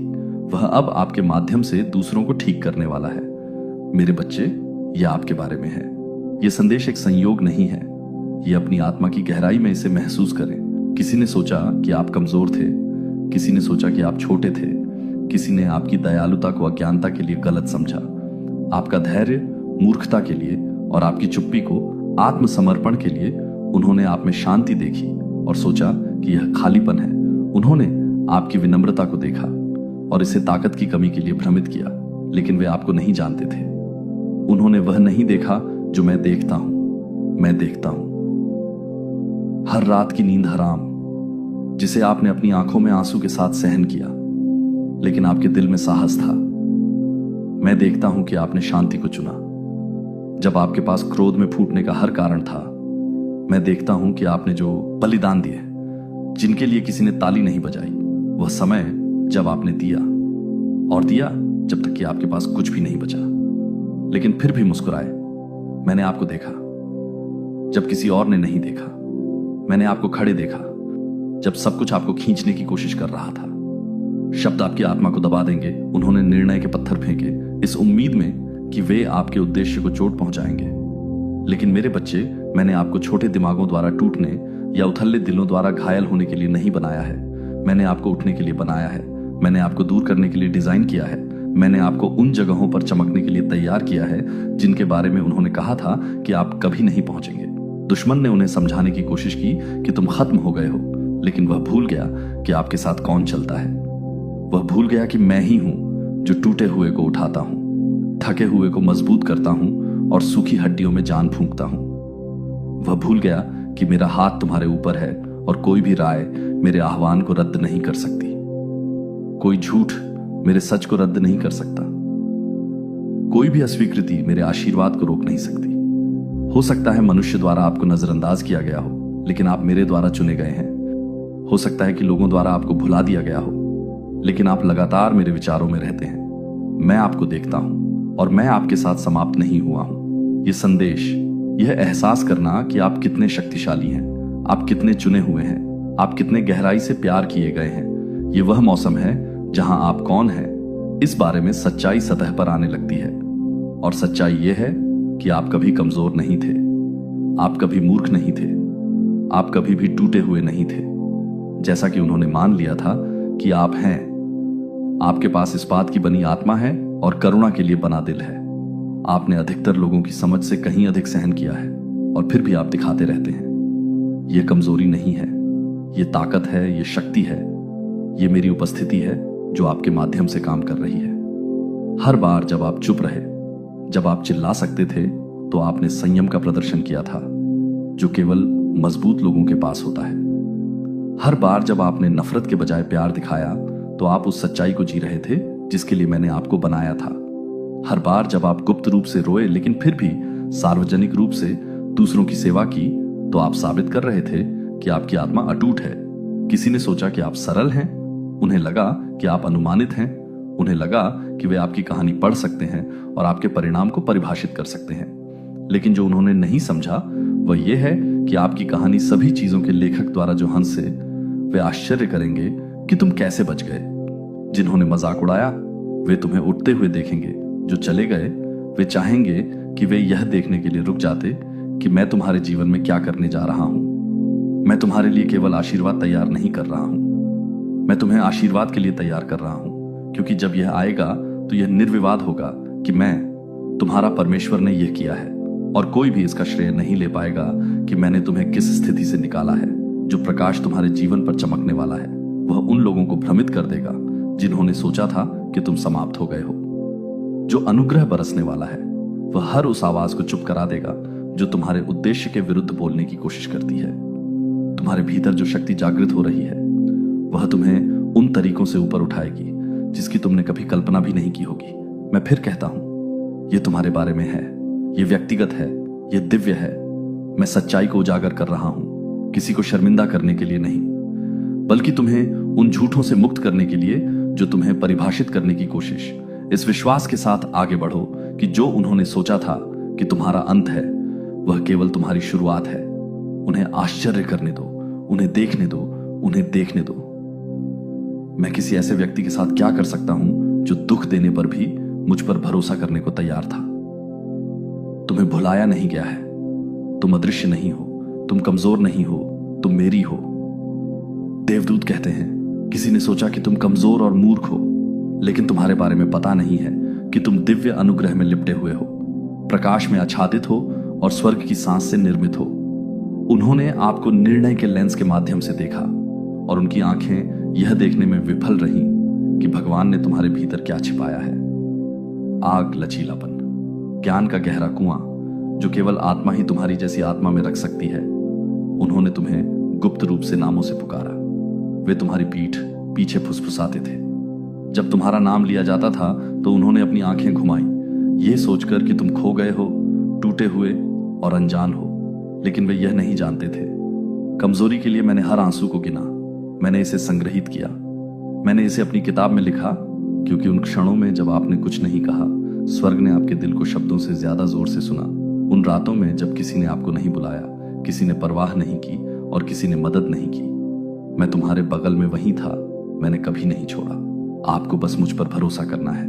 वह अब आपके माध्यम से दूसरों को ठीक करने वाला है। मेरे बच्चे, यह आपके बारे में है। यह संदेश एक संयोग नहीं है। ये अपनी आत्मा की गहराई में इसे महसूस करें। किसी ने सोचा कि आप कमजोर थे, किसी ने सोचा कि आप छोटे थे, किसी ने आपकी दयालुता को अज्ञानता के लिए गलत समझा, आपका धैर्य मूर्खता के लिए और आपकी चुप्पी को आत्मसमर्पण के लिए। उन्होंने आप में शांति देखी और सोचा कि यह खालीपन है। उन्होंने आपकी विनम्रता को देखा और इसे ताकत की कमी के लिए भ्रमित किया, लेकिन वे आपको नहीं जानते थे। उन्होंने वह नहीं देखा जो मैं देखता हूं। मैं देखता हूं हर रात की नींद हराम, जिसे आपने अपनी आंखों में आंसू के साथ सहन किया, लेकिन आपके दिल में साहस था। मैं देखता हूं कि आपने शांति को चुना जब आपके पास क्रोध में फूटने का हर कारण था। मैं देखता हूं कि आपने जो बलिदान दिए, जिनके लिए किसी ने ताली नहीं बजाई, वह समय जब आपने दिया और दिया जब तक कि आपके पास कुछ भी नहीं बचा, लेकिन फिर भी मुस्कुराए। मैंने आपको देखा जब किसी और ने नहीं देखा। मैंने आपको खड़े देखा जब सब कुछ आपको खींचने की कोशिश कर रहा था। शब्द आपकी आत्मा को दबा देंगे। उन्होंने निर्णय के पत्थर फेंके इस उम्मीद में कि वे आपके उद्देश्य को चोट पहुंचाएंगे, लेकिन मेरे बच्चे, मैंने आपको छोटे दिमागों द्वारा टूटने या उथल्ले दिलों द्वारा घायल होने के लिए नहीं बनाया है। मैंने आपको उठने के लिए बनाया है। मैंने आपको दूर करने के लिए डिजाइन किया है। मैंने आपको उन जगहों पर चमकने के लिए तैयार किया है जिनके बारे में उन्होंने कहा था कि आप कभी नहीं पहुंचेंगे। दुश्मन ने उन्हें समझाने की कोशिश की कि तुम खत्म हो गए हो, लेकिन वह भूल गया कि आपके साथ कौन चलता है। वह भूल गया कि मैं ही हूं जो टूटे हुए को उठाता हूं, थके हुए को मजबूत करता हूं और सूखी हड्डियों में जान फूंकता हूं। वह भूल गया कि मेरा हाथ तुम्हारे ऊपर है और कोई भी राय मेरे आह्वान को रद्द नहीं कर सकती। कोई झूठ मेरे सच को रद्द नहीं कर सकता। कोई भी अस्वीकृति मेरे आशीर्वाद को रोक नहीं सकती। हो सकता है मनुष्य द्वारा आपको नजरअंदाज किया गया हो, लेकिन आप मेरे द्वारा चुने गए हैं। हो सकता है कि लोगों द्वारा आपको भुला दिया गया हो, लेकिन आप लगातार मेरे विचारों में रहते हैं। मैं आपको देखता हूं और मैं आपके साथ समाप्त नहीं हुआ हूं। यह संदेश, यह एहसास करना कि आप कितने शक्तिशाली हैं, आप कितने चुने हुए हैं, आप कितने गहराई से प्यार किए गए हैं। यह वह मौसम है जहां आप कौन हैं इस बारे में सच्चाई सतह पर आने लगती है। और सच्चाई यह है कि आप कभी कमजोर नहीं थे, आप कभी मूर्ख नहीं थे, आप कभी भी टूटे हुए नहीं थे, जैसा कि उन्होंने मान लिया था कि आप हैं। आपके पास इस्पात की बनी आत्मा है और करुणा के लिए बना दिल है। आपने अधिकतर लोगों की समझ से कहीं अधिक सहन किया है और फिर भी आप दिखाते रहते हैं। यह कमजोरी नहीं है, यह ताकत है, यह शक्ति है, यह मेरी उपस्थिति है जो आपके माध्यम से काम कर रही है। हर बार जब आप चुप रहे, जब आप चिल्ला सकते थे, तो आपने संयम का प्रदर्शन किया था जो केवल मजबूत लोगों के पास होता है। हर बार जब आपने नफरत के बजाय प्यार दिखाया, तो आप उस सच्चाई को जी रहे थे जिसके लिए मैंने आपको बनाया था। हर बार जब आप गुप्त रूप से रोए लेकिन फिर भी सार्वजनिक रूप से दूसरों की सेवा की, तो आप साबित कर रहे थे कि आपकी आत्मा अटूट है। किसी ने सोचा कि आप सरल हैं, उन्हें लगा कि आप अनुमानित हैं, उन्हें लगा कि वे आपकी कहानी पढ़ सकते हैं और आपके परिणाम को परिभाषित कर सकते हैं। लेकिन जो उन्होंने नहीं समझा वह यह है कि आपकी कहानी सभी चीजों के लेखक द्वारा जो हंसे, वे आश्चर्य करेंगे कि तुम कैसे बच गए। जिन्होंने मजाक उड़ाया वे तुम्हें उठते हुए देखेंगे, जो चले गए वे चाहेंगे कि वे यह देखने के लिए रुक जाते कि मैं तुम्हारे जीवन में क्या करने जा रहा हूं। मैं तुम्हारे लिए केवल आशीर्वाद तैयार नहीं कर रहा हूं, मैं तुम्हें आशीर्वाद के लिए तैयार कर रहा हूं, क्योंकि जब यह आएगा तो यह निर्विवाद होगा कि मैं, तुम्हारा परमेश्वर, ने यह किया है और कोई भी इसका श्रेय नहीं ले पाएगा कि मैंने तुम्हें किस स्थिति से निकाला है। जो प्रकाश तुम्हारे जीवन पर चमकने वाला है वह उन लोगों को भ्रमित कर देगा जिन्होंने सोचा था कि तुम समाप्त हो गए हो। जो अनुग्रह बरसने वाला है वह हर उस आवाज को चुप करा देगा जो तुम्हारे उद्देश्य के विरुद्ध बोलने की कोशिश करती है। तुम्हारे भीतर जो शक्ति जागृत हो रही है वह तुम्हें उन तरीकों से ऊपर उठाएगी जिसकी तुमने कभी कल्पना भी नहीं की होगी। मैं फिर कहता हूं, ये तुम्हारे बारे में है, ये व्यक्तिगत है, ये दिव्य है। मैं सच्चाई को उजागर कर रहा हूं, किसी को शर्मिंदा करने के लिए नहीं, बल्कि तुम्हें उन झूठों से मुक्त करने के लिए जो तुम्हें परिभाषित करने की कोशिश। इस विश्वास के साथ आगे बढ़ो कि जो उन्होंने सोचा था कि तुम्हारा अंत है, वह केवल तुम्हारी शुरुआत है। उन्हें आश्चर्य करने दो, उन्हें देखने दो, उन्हें देखने दो। मैं किसी ऐसे व्यक्ति के साथ क्या कर सकता हूं जो दुख देने पर भी मुझ पर भरोसा करने को तैयार था। तुम्हें भुलाया नहीं गया है, तुम अदृश्य नहीं हो, तुम कमजोर नहीं हो, तुम मेरी हो। देवदूत कहते हैं, किसी ने सोचा कि तुम कमजोर और मूर्ख हो, लेकिन तुम्हारे बारे में पता नहीं है कि तुम दिव्य अनुग्रह में लिपटे हुए हो, प्रकाश में आच्छादित हो और स्वर्ग की सांस से निर्मित हो। उन्होंने आपको निर्णय के लेंस के माध्यम से देखा और उनकी आंखें यह देखने में विफल रहीं कि भगवान ने तुम्हारे भीतर क्या छिपाया है। आग, लचीलापन, ज्ञान का गहरा कुआं जो केवल आत्मा ही तुम्हारी जैसी आत्मा में रख सकती है। उन्होंने तुम्हें गुप्त रूप से नामों से पुकारा। वे तुम्हारी पीठ पीछे फुसफुसाते थे। जब तुम्हारा नाम लिया जाता था तो उन्होंने अपनी आंखें घुमाई, ये सोचकर कि तुम खो गए हो, टूटे हुए और अनजान हो, लेकिन वे यह नहीं जानते थे। कमजोरी के लिए मैंने हर आंसू को गिना, मैंने इसे संग्रहित किया, मैंने इसे अपनी किताब में लिखा, क्योंकि उन क्षणों में जब आपने कुछ नहीं कहा, स्वर्ग ने आपके दिल को शब्दों से ज्यादा जोर से सुना। उन रातों में जब किसी ने आपको नहीं बुलाया, किसी ने परवाह नहीं की और किसी ने मदद नहीं की, मैं तुम्हारे बगल में वहीं था। मैंने कभी नहीं छोड़ा। आपको बस मुझ पर भरोसा करना है,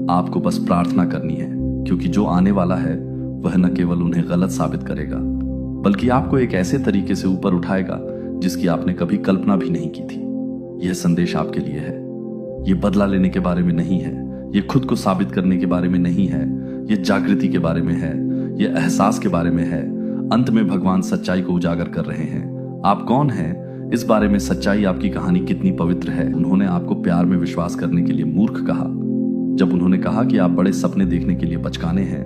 आपको बस प्रार्थना करनी है, क्योंकि जो आने वाला है वह न केवल उन्हें गलत साबित करेगा, बल्कि आपको एक ऐसे तरीके से ऊपर उठाएगा जिसकी आपने कभी कल्पना भी नहीं की थी। यह संदेश आपके लिए है। यह बदला लेने के बारे में नहीं है, यह खुद को साबित करने के बारे में नहीं है, यह जागृति के बारे में है, यह एहसास के बारे में है। अंत में भगवान सच्चाई को उजागर कर रहे हैं। आप कौन हैं, इस बारे में सच्चाई आपकी कहानी कितनी पवित्र है। उन्होंने आपको प्यार में विश्वास करने के लिए मूर्ख कहा, जब उन्होंने कहा कि आप बड़े सपने देखने के लिए बचकाने हैं,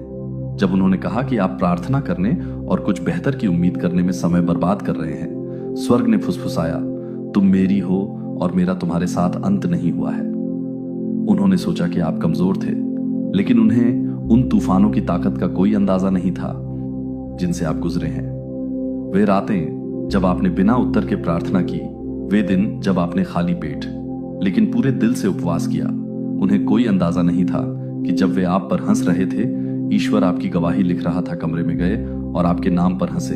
जब उन्होंने कहा कि आप प्रार्थना करने और कुछ बेहतर की उम्मीद करने में समय बर्बाद कर रहे हैं। स्वर्ग ने फुसफुसाया, तुम मेरी हो और मेरा तुम्हारे साथ अंत नहीं हुआ है। उन्होंने सोचा कि आप कमजोर थे, लेकिन उन्हें उन तूफानों की ताकत का कोई अंदाजा नहीं था जिनसे आप गुजरे हैं। वे रातें जब आपने बिना उत्तर के प्रार्थना की, वे दिन जब आपने खाली पेट लेकिन पूरे दिल से उपवास किया, उन्हें कोई अंदाजा नहीं था कि जब वे आप पर हंस रहे थे, ईश्वर आपकी गवाही लिख रहा था। कमरे में गए और आपके नाम पर हंसे,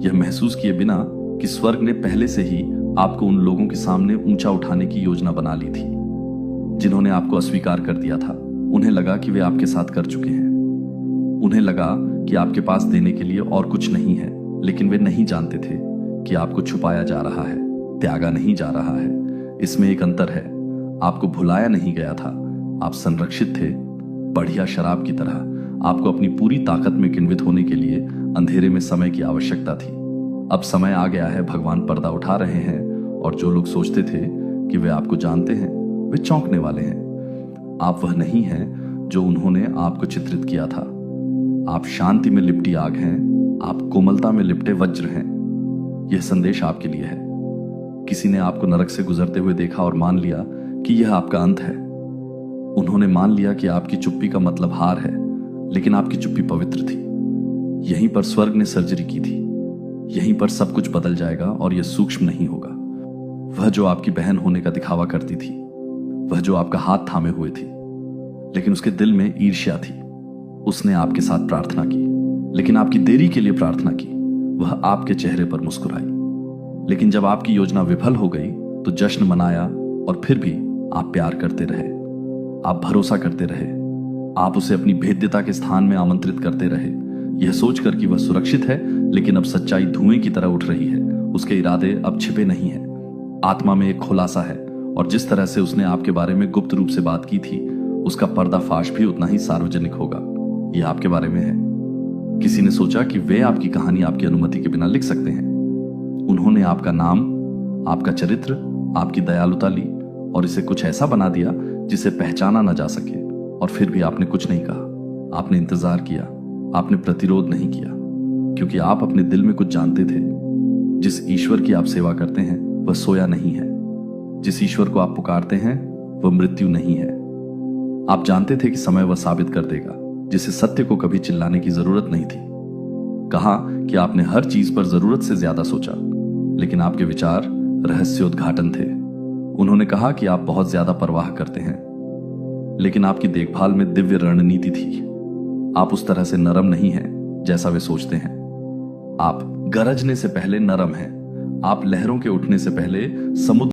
यह महसूस किए बिना कि स्वर्ग ने पहले से ही आपको उन लोगों के सामने ऊंचा उठाने की योजना बना ली थी जिन्होंने आपको अस्वीकार कर दिया था। उन्हें लगा कि वे आपके साथ कर चुके हैं। उन्हें लगा कि आपके पास देने के लिए और कुछ नहीं है, लेकिन वे नहीं जानते थे कि आपको छुपाया जा रहा है, त्यागा नहीं जा रहा है। इसमें एक अंतर है, आपको भुलाया नहीं गया था, आप संरक्षित थे। बढ़िया शराब की तरह आपको अपनी पूरी ताकत में किन्वित होने के लिए अंधेरे में समय की आवश्यकता थी। अब समय आ गया है, भगवान पर्दा उठा रहे हैं और जो लोग सोचते थे कि वे आपको जानते हैं, वे चौंकने वाले हैं। आप वह नहीं हैं जो उन्होंने आपको चित्रित किया था। आप शांति में लिपटी आग हैं, आप कोमलता में लिपटे वज्र हैं। यह संदेश आपके लिए है। किसी ने आपको नरक से गुजरते हुए देखा और मान लिया कि यह आपका अंत है। उन्होंने मान लिया कि आपकी चुप्पी का मतलब हार है, लेकिन आपकी चुप्पी पवित्र थी। यहीं पर स्वर्ग ने सर्जरी की थी। यहीं पर सब कुछ बदल जाएगा और यह सूक्ष्म नहीं होगा। वह जो आपकी बहन होने का दिखावा करती थी, वह जो आपका हाथ थामे हुए थी, लेकिन उसके दिल में ईर्ष्या थी, उसने आपके साथ प्रार्थना की, लेकिन आपकी देरी के लिए प्रार्थना की। वह आपके चेहरे पर मुस्कुराई, लेकिन जब आपकी योजना विफल हो गई तो जश्न मनाया। और फिर भी आप प्यार करते रहे, आप भरोसा करते रहे, आप उसे अपनी भेद्यता के स्थान में आमंत्रित करते रहे, यह सोचकर कि वह सुरक्षित है। लेकिन अब सच्चाई धुएं की तरह उठ रही है। उसके इरादे अब छिपे नहीं हैं, आत्मा में एक खुलासा है। और जिस तरह से उसने आपके बारे में गुप्त रूप से बात की थी, उसका पर्दाफाश भी उतना ही सार्वजनिक होगा। यह आपके बारे में है। किसी ने सोचा कि वे आपकी कहानी आपकी अनुमति के बिना लिख सकते हैं। उन्होंने आपका नाम, आपका चरित्र, आपकी दयालुता ली और इसे कुछ ऐसा बना दिया जिसे पहचाना न जा सके। और फिर भी आपने कुछ नहीं कहा। आपने इंतजार किया, आपने प्रतिरोध नहीं किया, क्योंकि आप अपने दिल में कुछ जानते थे। जिस ईश्वर की आप सेवा करते हैं वह सोया नहीं है। जिस ईश्वर को आप पुकारते हैं वह मृत्यु नहीं है। आप जानते थे कि समय वह साबित कर देगा जिसे सत्य को कभी चिल्लाने की जरूरत नहीं थी। कहा कि आपने हर चीज पर जरूरत से ज्यादा सोचा, लेकिन आपके विचार रहस्योद्घाटन थे। उन्होंने कहा कि आप बहुत ज्यादा परवाह करते हैं, लेकिन आपकी देखभाल में दिव्य रणनीति थी। आप उस तरह से नरम नहीं हैं जैसा वे सोचते हैं। आप गरजने से पहले नरम हैं। आप लहरों के उठने से पहले समुद्र